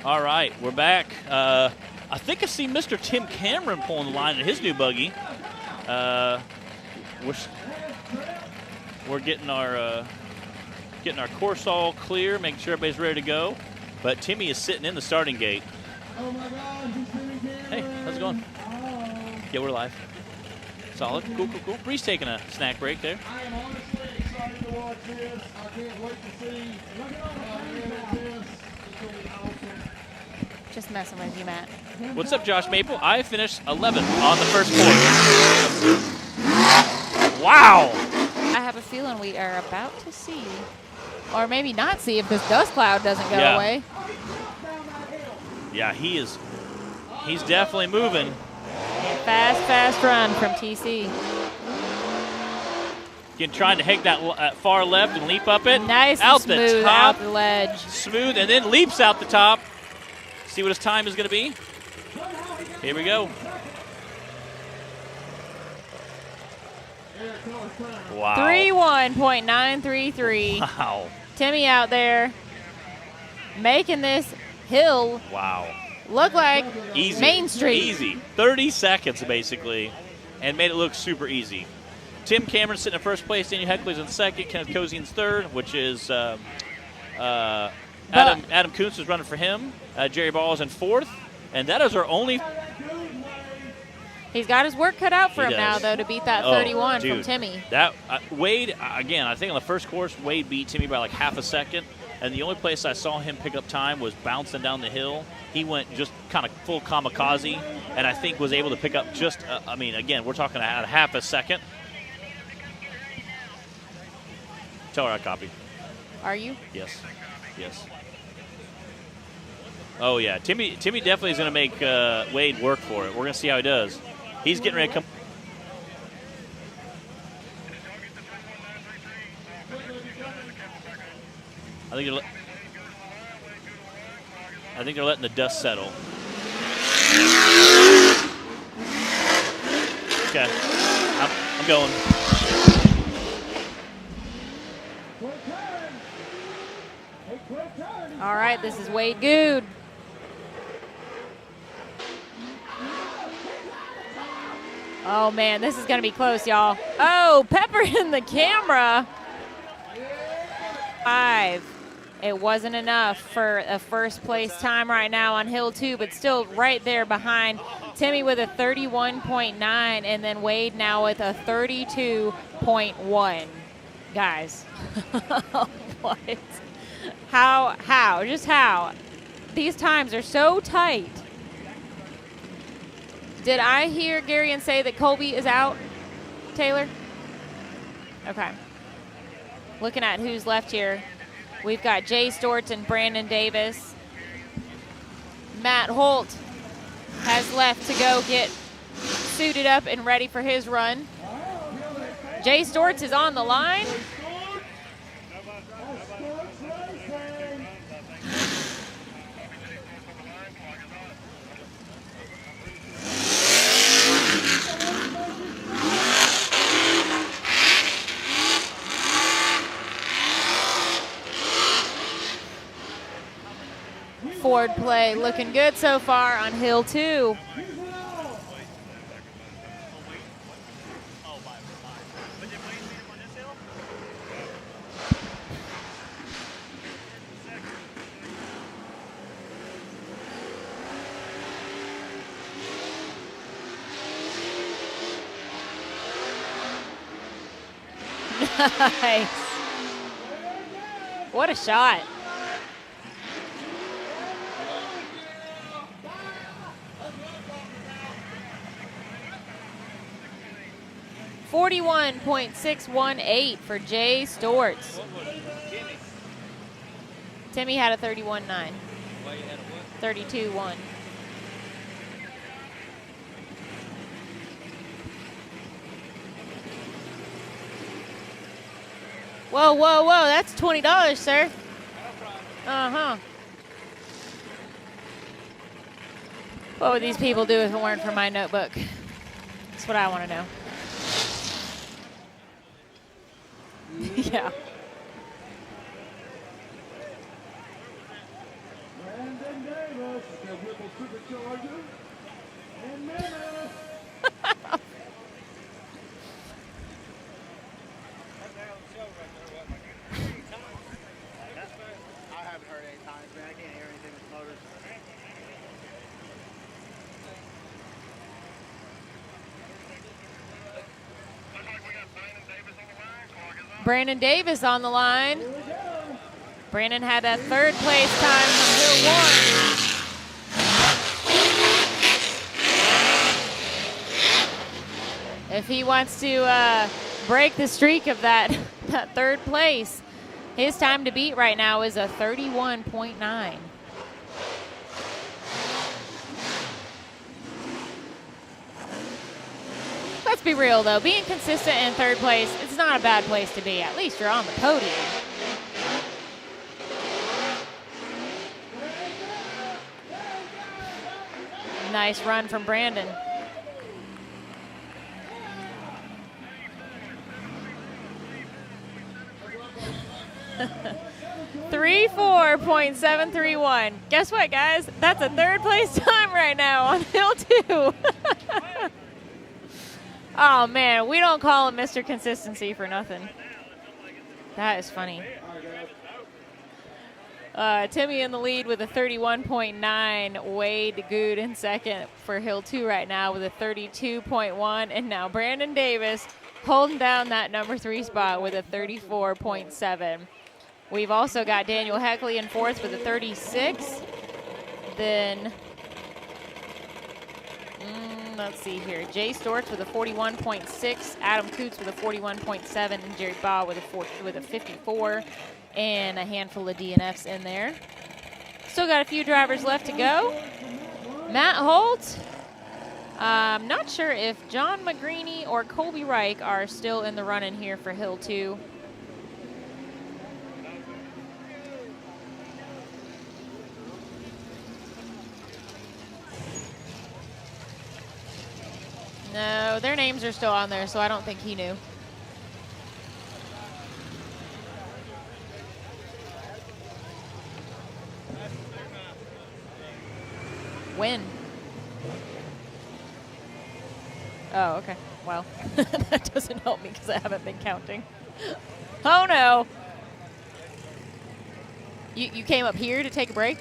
All right, we're back. I think I see Mr. Tim Cameron pulling the line in his new buggy. We're getting our course all clear, making sure everybody's ready to go. But Timmy is sitting in the starting gate. Oh my God, he's Timmy Cameron. Hey, how's it going? Yeah, we're live. Solid. Cool. Bree's taking a snack break there. I am honestly excited to watch this. I can't wait to see this. It's going to be awesome. Just messing with you, Matt. What's up, Josh Maple? I finished 11th on the first course. Wow. I have a feeling we are about to see, or maybe not see, if this dust cloud doesn't go away. Yeah, he's definitely moving. Fast run from TC. Again, trying to hit that far left and leap up it. Nice out and smooth the top. out the ledge. Smooth, and then leaps out the top. See what his time is going to be. Here we go. Wow. 3:1.933. Wow. Timmy out there making this hill look like Easy. Main Street. Easy. 30 seconds, basically, and made it look super easy. Tim Cameron sitting in first place. Daniel Heckler's in second. Kenneth Kozian's third, which is Adam Kuntz is running for him. Jerry Ball is in fourth. And that is our only... He's got his work cut out for him now, does. though, to beat that 31 from dude. Timmy. That Wade, again, I think on the first course, Wade beat Timmy by like half a second. And the only place I saw him pick up time was bouncing down the hill. He went just kind of full kamikaze, and I think was able to pick up just, again, we're talking at half a second. Tell her I copy. Are you? Yes. Oh, yeah. Timmy definitely is going to make Wade work for it. We're going to see how he does. He's getting ready to come. I think they're letting the dust settle. Okay. I'm going. All right, this is Wade Good. Oh, man, this is going to be close, y'all. Oh, Pepper in the camera. 5. It wasn't enough for a first place time right now on Hill 2, but still right there behind Timmy with a 31.9, and then Wade now with a 32.1. Guys, what? How? Just how? These times are so tight. Did I hear Garion say that Colby is out, Taylor? Okay. Looking at who's left here. We've got Jay Storts and Brandon Davis. Matt Holt has left to go get suited up and ready for his run. Jay Storts is on the line. forward play looking good so far on hill 2. Nice. What a shot. .618 for Jay Storts. Timmy had a 31.9. 32.1. Whoa, whoa, whoa, that's $20, sir. Uh-huh. What would these people do if it weren't for my notebook? That's what I want to know. Yeah. Brandon Davis, the Whipple Supercharger. And Menace. I haven't heard any times, man. I can't hear anything with motors. Brandon Davis on the line. Brandon had that third place time from hill 1. If he wants to break the streak of that third place, his time to beat right now is a 31.9. Let's be real, though. Being consistent in third place, it's not a bad place to be. At least you're on the podium. Nice run from Brandon. .731. Guess what, guys? That's a third place time right now on hill 2. Oh, man, we don't call him Mr. Consistency for nothing. That is funny. Timmy in the lead with a 31.9. Wade Good in second for hill 2 right now with a 32.1. And now Brandon Davis holding down that number 3 spot with a 34.7. We've also got Daniel Heckley in fourth with a 36. Then, let's see here. Jay Storts with a 41.6. Adam Coots with a 41.7. And Jerry Baugh with a 54. And a handful of DNFs in there. Still got a few drivers left to go. Matt Holt. I'm not sure if John McGreeny or Colby Reich are still in the run-in here for hill 2. No, their names are still on there, so I don't think he knew. When? Oh, okay. Well, that doesn't help me because I haven't been counting. Oh, no. You came up here to take a break?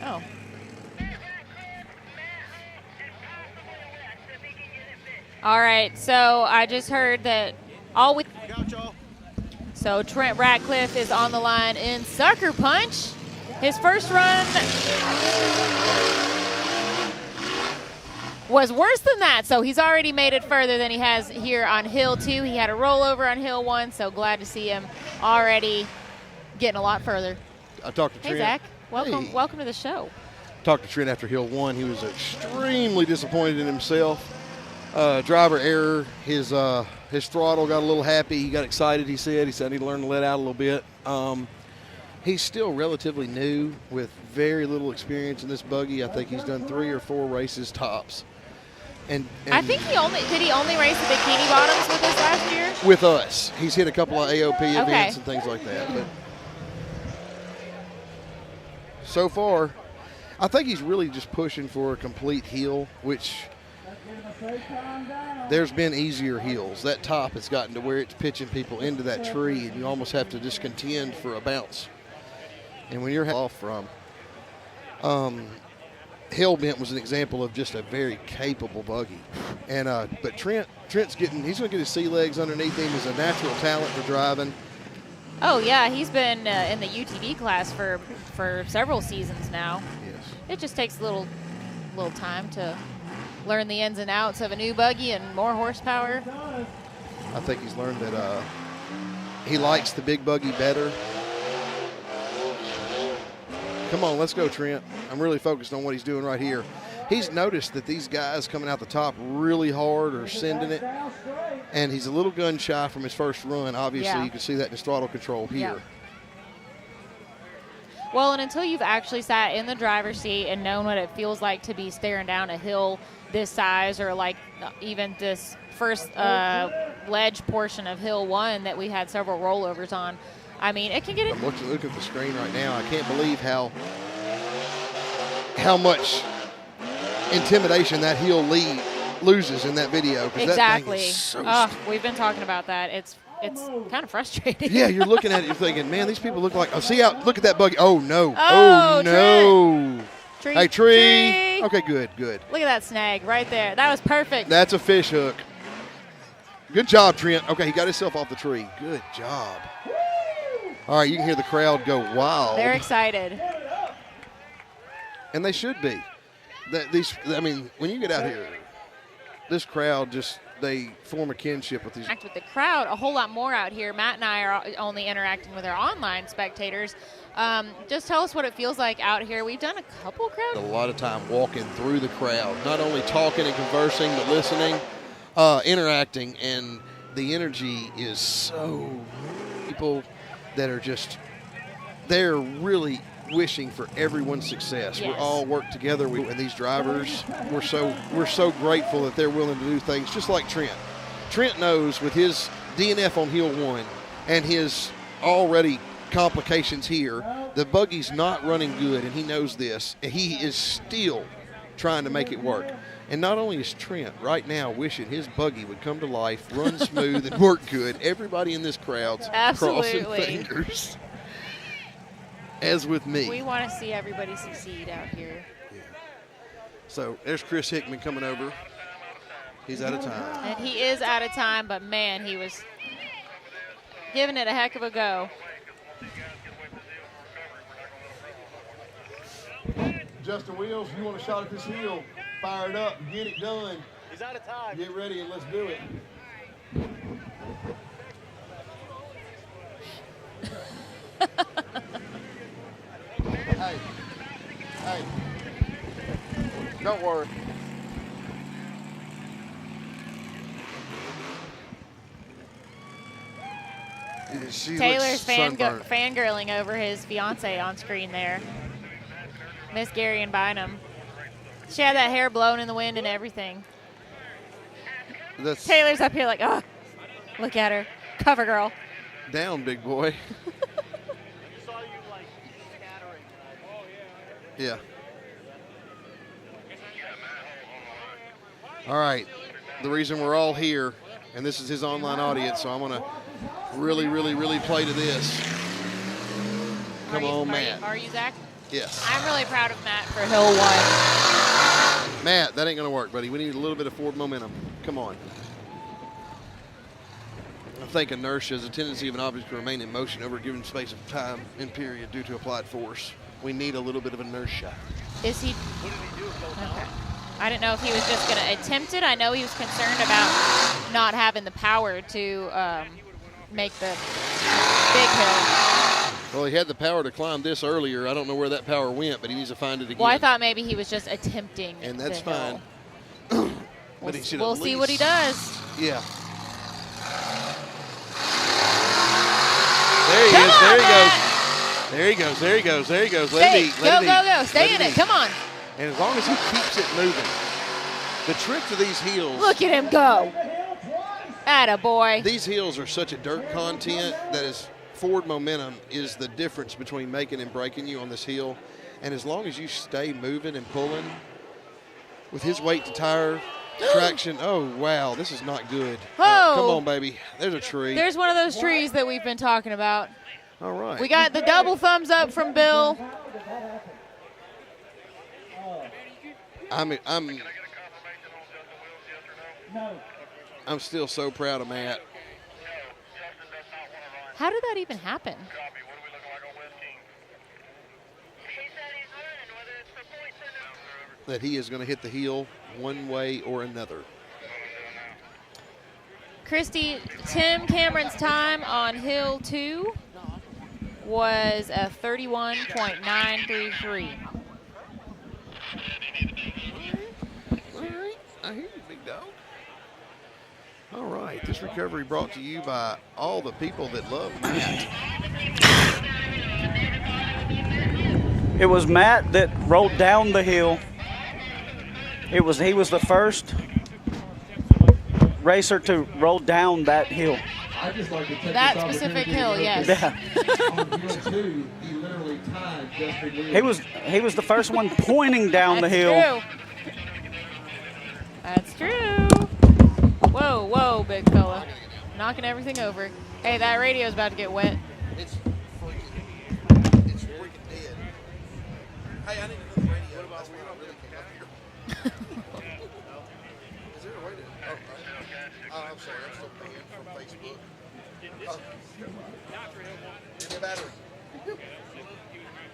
Oh. All right, so I just heard that So Trent Ratcliffe is on the line in Sucker Punch. His first run was worse than that, so he's already made it further than he has here on Hill 2. He had a rollover on Hill 1, so glad to see him already getting a lot further. I talked to Trent. Hey, Zach. Welcome to the show. Talked to Trent after Hill 1. He was extremely disappointed in himself. Driver error. His throttle got a little happy. He got excited, he said. He said, I need to learn to let out a little bit. He's still relatively new with very little experience in this buggy. I think he's done 3 or 4 races tops. And I think did he only race the bikini bottoms with us last year? With us. He's hit a couple of AOP events and things like that. But so far, I think he's really just pushing for a complete heel, which there's been easier heels. That top has gotten to where it's pitching people into that tree, and you almost have to just contend for a bounce. And when you're off from, Hellbent was an example of just a very capable buggy. And but Trent's he's going to get his sea legs underneath him. He's a natural talent for driving. Oh yeah, he's been in the UTV class for several seasons now. Yes. It just takes a little time to learn the ins and outs of a new buggy and more horsepower. I think he's learned that he likes the big buggy better. Come on, let's go, Trent. I'm really focused on what he's doing right here. He's noticed that these guys coming out the top really hard are sending it, and he's a little gun shy from his first run. Obviously, you can see that in his throttle control here. Yeah. Well, and until you've actually sat in the driver's seat and known what it feels like to be staring down a hill this size, or like even this first ledge portion of Hill 1 that we had several rollovers on, I mean, it can get I'm looking at the screen right now. I can't believe how much intimidation that hill loses in that video. Exactly. That thing is so we've been talking about that. It's kind of frustrating. Yeah, you're looking at it, you're thinking, man, these people look like, look at that buggy. Oh, no. Oh, no. Tree. Hey, tree. Okay, good. Look at that snag right there. That was perfect. That's a fish hook. Good job, Trent. Okay, he got himself off the tree. Good job. All right, you can hear the crowd go wild. They're excited. And they should be. When you get out here, this crowd they form a kinship with these. Interact with the crowd a whole lot more out here. Matt and I are only interacting with our online spectators. Just tell us what it feels like out here. We've done a couple crowds. A lot of time walking through the crowd, not only talking and conversing, but listening, interacting, and the energy is so people that are they're really wishing for everyone's success. Yes. We all work together, and these drivers, we're so grateful that they're willing to do things just like Trent. Trent knows with his DNF on Hill 1 and his already complications here, the buggy's not running good, and he knows this, and he is still trying to make it work. And not only is Trent right now wishing his buggy would come to life, run smooth, and work good, everybody in this crowd's crossing fingers. As with me. We want to see everybody succeed out here. Yeah. So there's Chris Hickman coming over. He's out of time. And he is out of time, but man, he was giving it a heck of a go. Justin Wheels, you want a shot at this hill, fire it up, get it done. He's out of time. Get ready and let's do it. Hey, don't worry. Taylor's fangirling over his fiance on screen there. Miss Gary and Bynum. She had that hair blown in the wind and everything. Taylor's up here like, oh, look at her. Cover girl. Down, big boy. Yeah. All right. The reason we're all here, and this is his online audience, so I'm going to really, really, really play to this. Come on, Matt. Are you, Zach? Yes. I'm really proud of Matt for Hill 1. Matt, that ain't going to work, buddy. We need a little bit of forward momentum. Come on. I think inertia is a tendency of an object to remain in motion over a given space of time and period due to applied force. We need a little bit of inertia. Is he? Okay. I didn't know if he was just going to attempt it. I know he was concerned about not having the power to make the big hill. Well, he had the power to climb this earlier. I don't know where that power went, but he needs to find it again. Well, I thought maybe he was just attempting. And that's fine. But we'll see what he does. Yeah. There he is. There he goes. There he goes. There he goes. There he goes. Let it eat. Go, go, go. Stay in it. Come on. And as long as he keeps it moving, the trick to these heels. Look at him go. Attaboy. These heels are such a dirt content that is forward momentum is the difference between making and breaking you on this hill. And as long as you stay moving and pulling with his weight to tire traction, oh, wow, this is not good. Oh. Come on, baby. There's a tree. There's one of those trees that we've been talking about. All right. We got the double thumbs up from Bill. I'm still so proud of Matt. How did that even happen? That he is going to hit the heel one way or another. Christy, Tim Cameron's time on hill 2 was a 31.933. All right. I hear you, big dog. All right. This recovery brought to you by all the people that love Matt. It was Matt that rolled down the hill. He was the first racer to roll down that hill. That specific hill, yes. Yeah. He was the first one pointing down the hill. True. That's true. Whoa, whoa, big fella. Knocking everything over. Hey, that radio's about to get wet. It's freaking dead. Hey, I need another radio. That's why I really came up here. Is there a way to? Oh, I'm sorry. I'm still paying from Facebook. Give me a battery.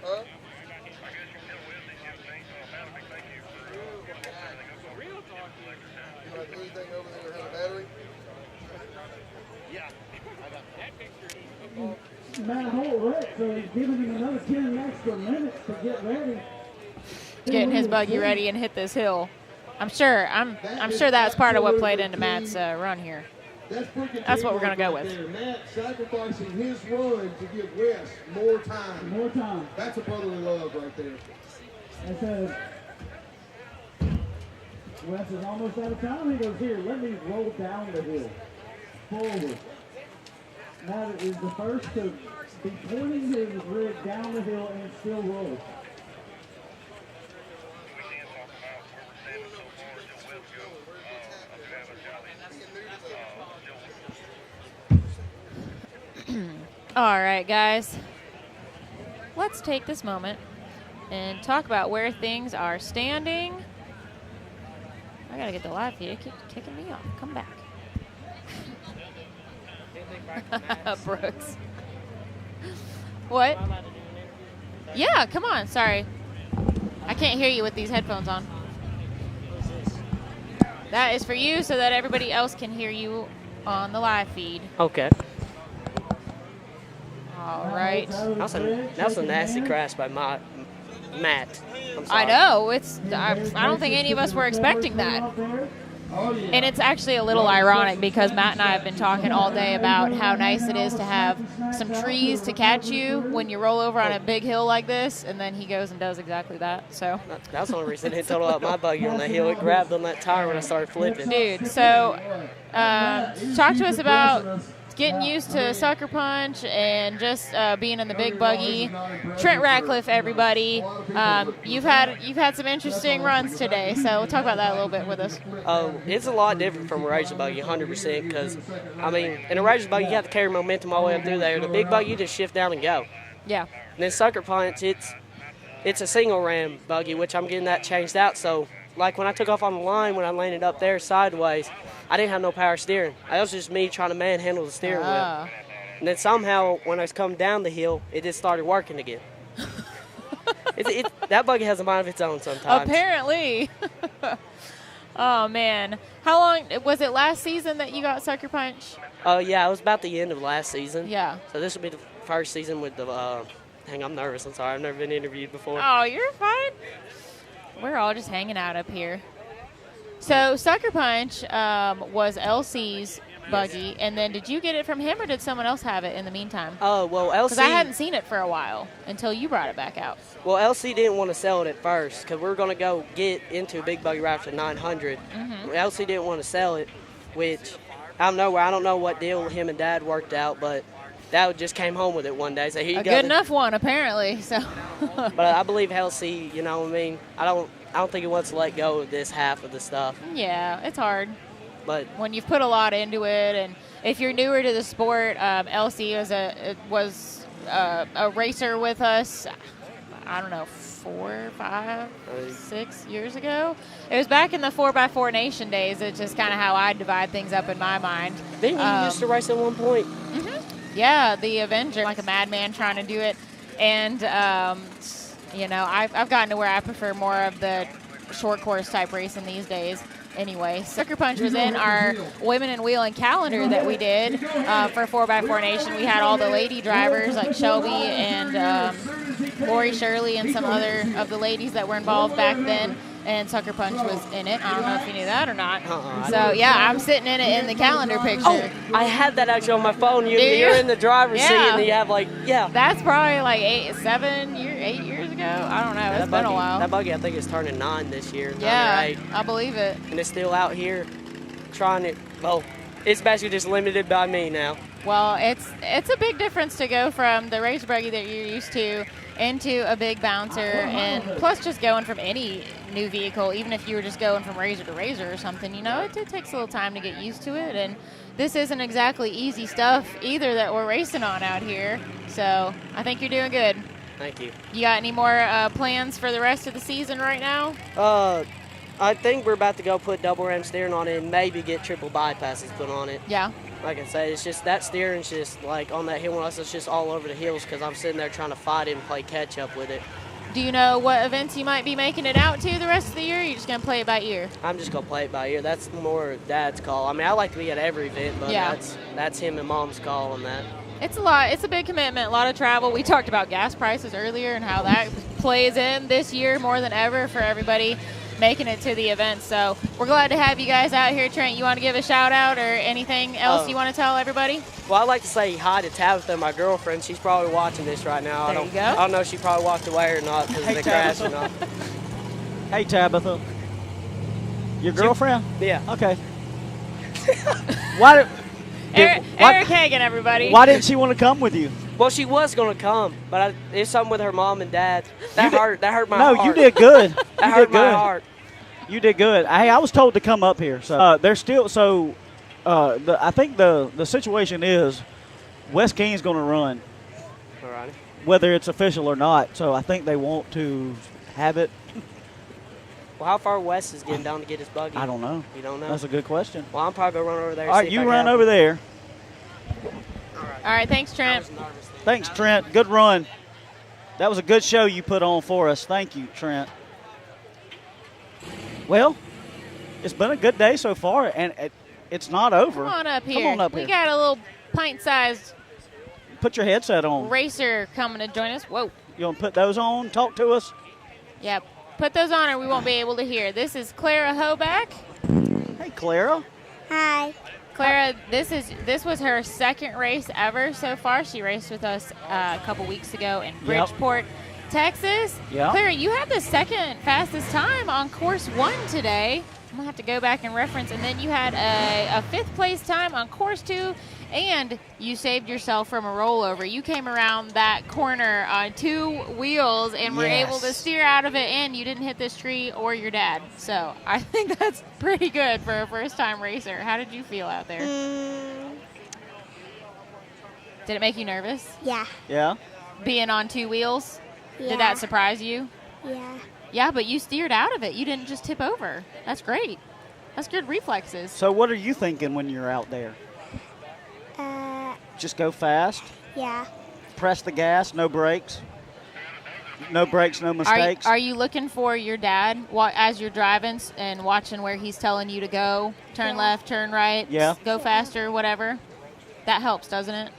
Huh? You have anything over there that has a battery? Yeah. Matt Holt wrecked, so he's giving him another 10 extra minutes to get ready. Getting his buggy ready and hit this hill. I'm sure that's part of what played into Matt's run here. That's what we're going to go with. Matt sacrificing his run to give Wes more time. More time. That's a brotherly love right there. And so Wes is almost out of time. He goes, here, let me roll down the hill. Forward. Matt is the first to be pointing his rig down the hill and still roll. All right, guys. Let's take this moment and talk about where things are standing. I got to get the live feed. It keeps kicking me off. Come back. Brooks. What? Yeah, come on. Sorry. I can't hear you with these headphones on. That is for you so that everybody else can hear you on the live feed. Okay. All right. That was a nasty crash by Matt. I know. I don't think any of us were expecting that. And it's actually a little ironic because Matt and I have been talking all day about how nice it is to have some trees to catch you when you roll over on a big hill like this, and then he goes and does exactly that. So that's the only reason it totaled out my buggy on that hill. It grabbed on that tire when I started flipping. Dude, so talk to us about getting used to Sucker Punch and just being in the big buggy. Trent Ratcliffe, everybody. You've had some interesting runs today, so we'll talk about that a little bit with us. It's a lot different from a racing buggy, 100%, because, I mean, in a racing buggy, you have to carry momentum all the way up through there. The big buggy, you just shift down and go. Yeah. And then Sucker Punch, it's a single ram buggy, which I'm getting that changed out, so like when I took off on the line, when I landed up there sideways, I didn't have no power steering. It was just me trying to manhandle the steering wheel. And then somehow, when I was coming down the hill, it just started working again. That buggy has a mind of its own sometimes. Apparently. Oh, man. How long was it last season that you got Sucker Punch? Yeah, it was about the end of last season. Yeah. So this will be the first season with the dang, I'm nervous. I'm sorry. I've never been interviewed before. Oh, you're fine. We're all just hanging out up here. So Sucker Punch was LC's buggy, and then did you get it from him, or did someone else have it in the meantime? Oh, well, LC... Because I hadn't seen it for a while until you brought it back out. Well, LC didn't want to sell it at first because we were going to go get into a big buggy right after 900. Mm-hmm. LC didn't want to sell it, which I don't know what deal him and Dad worked out, but Dad just came home with it one day. So here you A go. good enough one, apparently. So. But I believe Halsey, you know what I mean? I don't think he wants to let go of this half of the stuff. Yeah, it's hard. But when you've put a lot into it, and if you're newer to the sport, Elsie was a racer with us, I don't know, 4, 5, 6 years ago. It was back in the 4x4 Nation days. It's just kind of how I divide things up in my mind. Didn't you used to race at one point? Yeah, the Avenger, like a madman trying to do it. And, you know, I've gotten to where I prefer more of the short course type racing these days. Anyway, Sucker Punch was in our Women in Wheeling calendar that we did for 4x4 Nation. We had all the lady drivers like Shelby and Lori Shirley and some other of the ladies that were involved back then. And Sucker Punch was in it. I don't know if you knew that or not. So, yeah, I'm sitting in it in the calendar picture. Oh, I had that actually on my phone. You're in the driver's seat and you have like, That's probably like 8 years ago. I don't know. It's been a while. That buggy, I think, is turning 9 this year. Yeah, I believe it. And it's still out here trying it. Well, it's basically just limited by me now. Well, it's a big difference to go from the race buggy that you're used to into a big bouncer, and plus just going from any new vehicle, even if you were just going from razor to razor or something, you know, it takes a little time to get used to it. And this isn't exactly easy stuff either that we're racing on out here. So I think you're doing good. Thank you. You got any more plans for the rest of the season right now? I think we're about to go put double ram steering on it and maybe get triple bypasses put on it. Yeah. Like I said, it's just that steering's just like on that hill, it's just all over the hills because I'm sitting there trying to fight it and play catch up with it. Do you know what events you might be making it out to the rest of the year, or are you just going to play it by ear? I'm just going to play it by ear. That's more Dad's call. I mean, I like to be at every event, but that's him and Mom's call on that. It's a lot. It's a big commitment, a lot of travel. We talked about gas prices earlier and how that plays in this year more than ever for everybody making it to the event. So we're glad to have you guys out here. Trent, you want to give a shout out or anything else you want to tell everybody? Well, I'd like to say hi to Tabitha, my girlfriend. She's probably watching this right now. There you go. I don't know if she probably walked away or not because of the crash or not. Hey, Tabitha. Your girlfriend? Yeah. Okay. Eric Hagan, everybody. Why didn't she want to come with you? Well, she was going to come, but it's something with her mom and dad. That hurt my heart. No, you did good. That hurt my heart. You did good. Hey, I was told to come up here. So they're still I think the situation is West King's going to run, Alrighty. whether it's official or not. So I think they want to have it. Well, how far west is getting down to get his buggy? I don't know. You don't know? That's a good question. Well, I'm probably going to run over there. All right, you run over there. All right, thanks, Trent. Thanks, Trent. Good run. That was a good show you put on for us. Thank you, Trent. Well, it's been a good day so far, and it's not over. Come on up here. Come on up we here. got a little pint-sized Put your headset on. racer coming to join us. Whoa. You want to put those on? Talk to us. Yeah, put those on or we won't be able to hear. This is Clara Hoback. Hey, Clara. Hi. Clara, this was her second race ever so far. She raced with us a couple weeks ago in Bridgeport, Texas. Yep. Clara, you had the second fastest time on course 1 today. I'm going to have to go back and reference. And then you had a 5th place time on course 2, and you saved yourself from a rollover. You came around that corner on 2 wheels and were able to steer out of it, and you didn't hit this tree or your dad. So I think that's pretty good for a first-time racer. How did you feel out there? Did it make you nervous? Yeah. Yeah. Being on 2 wheels? Yeah. Did that surprise you? Yeah. Yeah, but you steered out of it. You didn't just tip over. That's great. That's good reflexes. So what are you thinking when you're out there? Just go fast? Yeah. Press the gas, no brakes? No brakes, no mistakes? Are you looking for your dad as you're driving and watching where he's telling you to go? Turn left, turn right, go faster, whatever? That helps, doesn't it?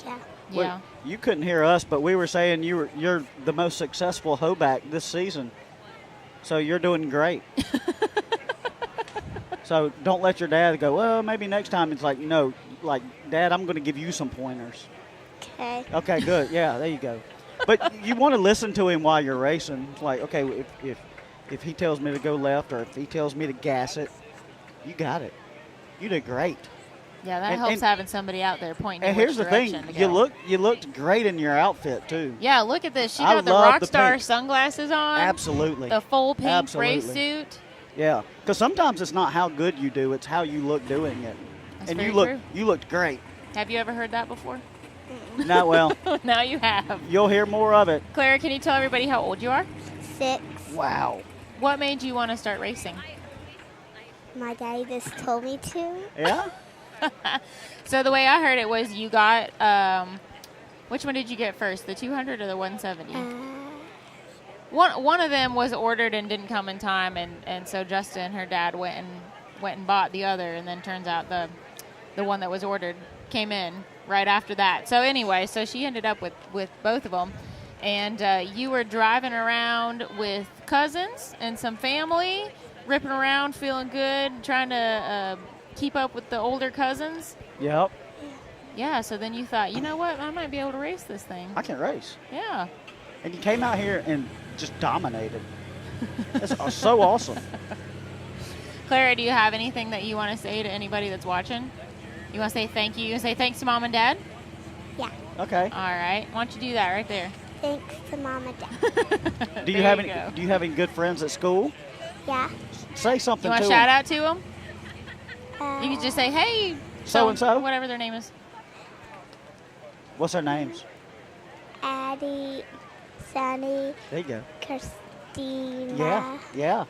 Yeah. Yeah. Well, you couldn't hear us, but we were saying you're the most successful Hoback this season. So you're doing great. So don't let your dad go, well, maybe next time. It's like, no, like, Dad, I'm going to give you some pointers. Okay. Okay, good. Yeah, there you go. But you want to listen to him while you're racing. It's like, okay, if he tells me to go left or if he tells me to gas it, you got it. You did great. Yeah, that helps having somebody out there pointing. And in here's which the thing: direction to go. you looked great in your outfit too. Yeah, look at this. She I got the love rock the star pink. sunglasses on. Absolutely. The full pink race Absolutely. suit. Yeah, because sometimes it's not how good you do; it's how you look doing it. That's and very you true. looked great. Have you ever heard that before? Not well. Now you have. You'll hear more of it. Clara, can you tell everybody how old you are? 6. Wow. What made you want to start racing? My daddy just told me to. Yeah. So the way I heard it was you got, which one did you get first, the 200 or the 170? One of them was ordered and didn't come in time, and so Justin, her dad, went and bought the other, and then turns out the one that was ordered came in right after that. So anyway, so she ended up with both of them, and you were driving around with cousins and some family, ripping around, feeling good, trying to keep up with the older cousins. Yep. Yeah, so then you thought, you know what, I might be able to race this thing. I can race. Yeah. And you came out here and just dominated. That's so awesome. Clara, do you have anything that you want to say to anybody that's watching? You want to say thank you? You want to say thanks to Mom and Dad? Yeah. Okay. All right. Why don't you do that right there? Thanks to Mom and Dad. Do you have any good friends at school? Yeah. Say something You want to to shout them. out to them? You can just say, hey, So-and-so? whatever their name is. What's their names? Addie, Sunny, There you go. Christina. Yeah.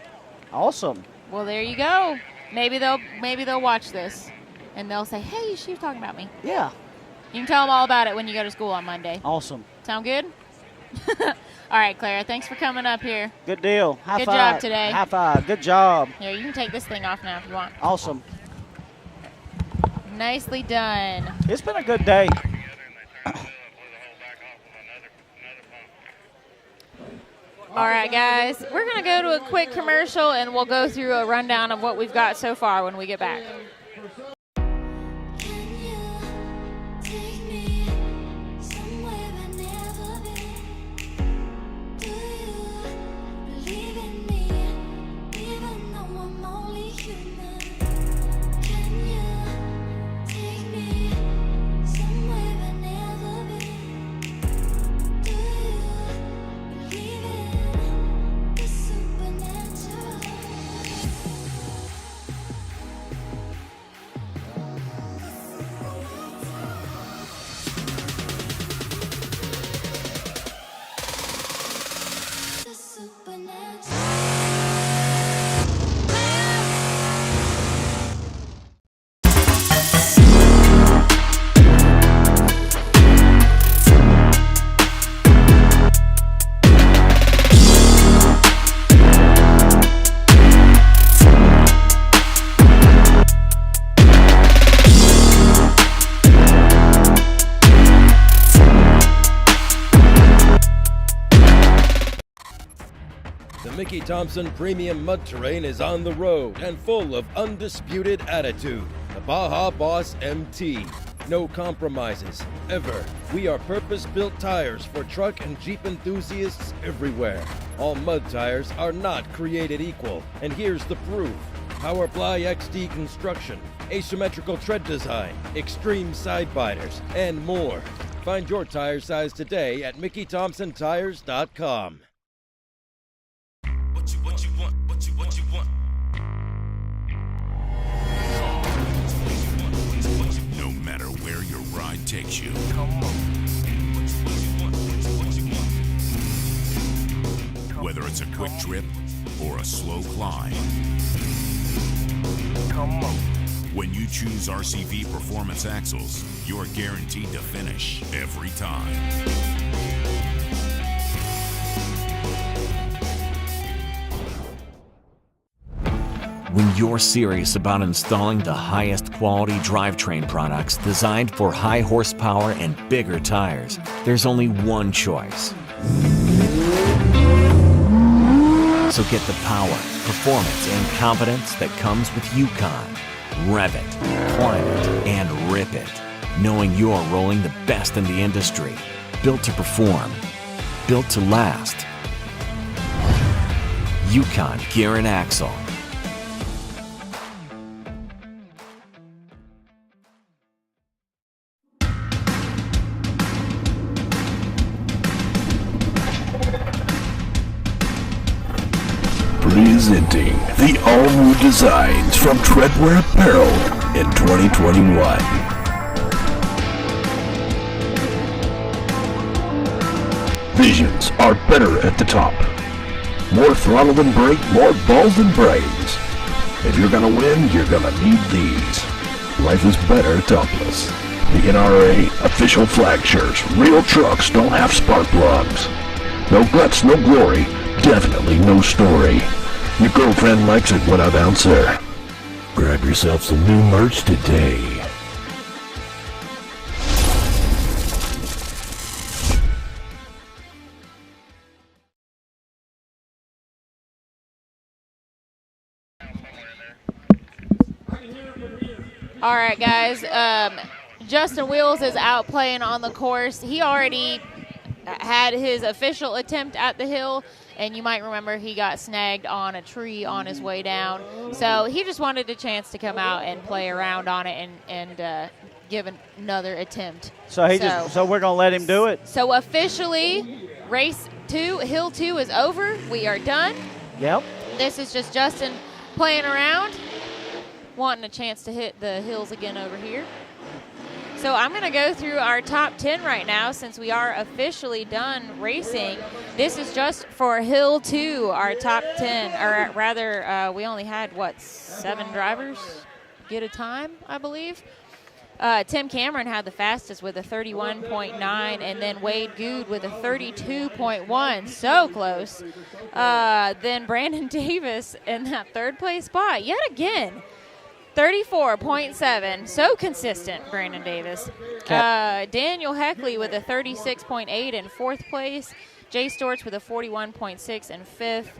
Awesome. Well, there you go. Maybe they'll watch this, and they'll say, hey, she was talking about me. Yeah. You can tell them all about it when you go to school on Monday. Awesome. Sound good? All right, Clara, thanks for coming up here. Good deal. High Good five. job today. High five. Good job. Here, you can take this thing off now if you want. Awesome. Nicely done. It's been a good day. All right, guys, we're going to go to a quick commercial, and we'll go through a rundown of what we've got so far when we get back. Mickey Thompson Premium Mud Terrain is on the road and full of undisputed attitude. The Baja Boss MT. No compromises, ever. We are purpose-built tires for truck and Jeep enthusiasts everywhere. All mud tires are not created equal, and here's the proof. Powerfly XD construction, asymmetrical tread design, extreme side biters, and more. Find your tire size today at MickeyThompsonTires.com. What you want. No matter where your ride takes you. Whether it's a quick trip or a slow climb. When you choose RCV Performance Axles, you're guaranteed to finish every time. When you're serious about installing the highest quality drivetrain products designed for high horsepower and bigger tires, there's only one choice. So get the power, performance, and confidence that comes with Yukon. Rev it, climb it, and rip it, knowing you're rolling the best in the industry. Built to perform, built to last. Yukon Gear and Axle. Presenting the all-new designs from Treadwear Apparel in 2021. Visions are better at the top. More throttle than brake, more balls than brains. If you're gonna win, you're gonna need these. Life is better topless. The NRA official flag shirts. Real trucks don't have spark plugs. No guts, no glory. Definitely no story. Your girlfriend likes it when I bounce her. Grab yourself some new merch today. All right, guys. Justin Wheels is out playing on the course. He already had his official attempt at the hill, and you might remember he got snagged on a tree on his way down. So he just wanted a chance to come out and play around on it and give another attempt. So we're gonna let him do it. So officially, race 2, hill 2 is over. We are done. Yep. This is just Justin playing around, wanting a chance to hit the hills again over here. So I'm going to go through our top 10 right now since we are officially done racing. This is just for Hill 2, our top 10, or rather we only had, 7 drivers get a time, I believe. Tim Cameron had the fastest with a 31.9, and then Wade Good with a 32.1. So close. Then Brandon Davis in that third place spot yet again. 34.7, so consistent, Brandon Davis. Daniel Heckley with a 36.8 in fourth place. Jay Storts with a 41.6 in fifth.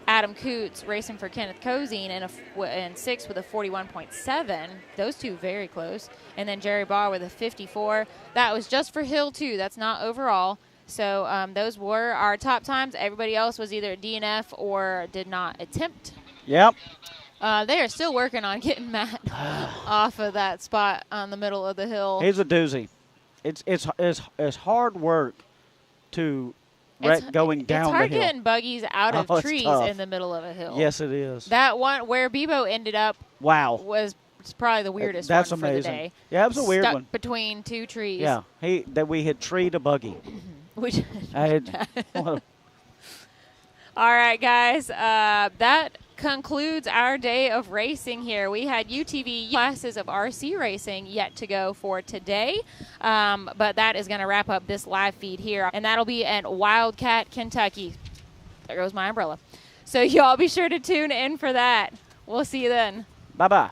Adam Coots racing for Kenneth Cozine in sixth with a 41.7. Those two very close. And then Jerry Barr with a 54. That was just for Hill 2. That's not overall. So those were our top times. Everybody else was either DNF or did not attempt. Yep. They are still working on getting Matt off of that spot on the middle of the hill. He's a doozy. It's hard work to going down the hill. It's hard getting buggies out of trees tough. In the middle of a hill. Yes, it is. That one where Bebo ended up was probably the weirdest That's one amazing. for the day. Yeah, it was a weird Stuck one. Between two trees. Yeah, that we had treed a buggy. Which All right, guys. That concludes our day of racing here. We had UTV classes of RC racing yet to go for today, but that is going to wrap up this live feed here, and that'll be at Wildcat, Kentucky. There goes my umbrella. So y'all be sure to tune in for that. We'll see you then. Bye-bye.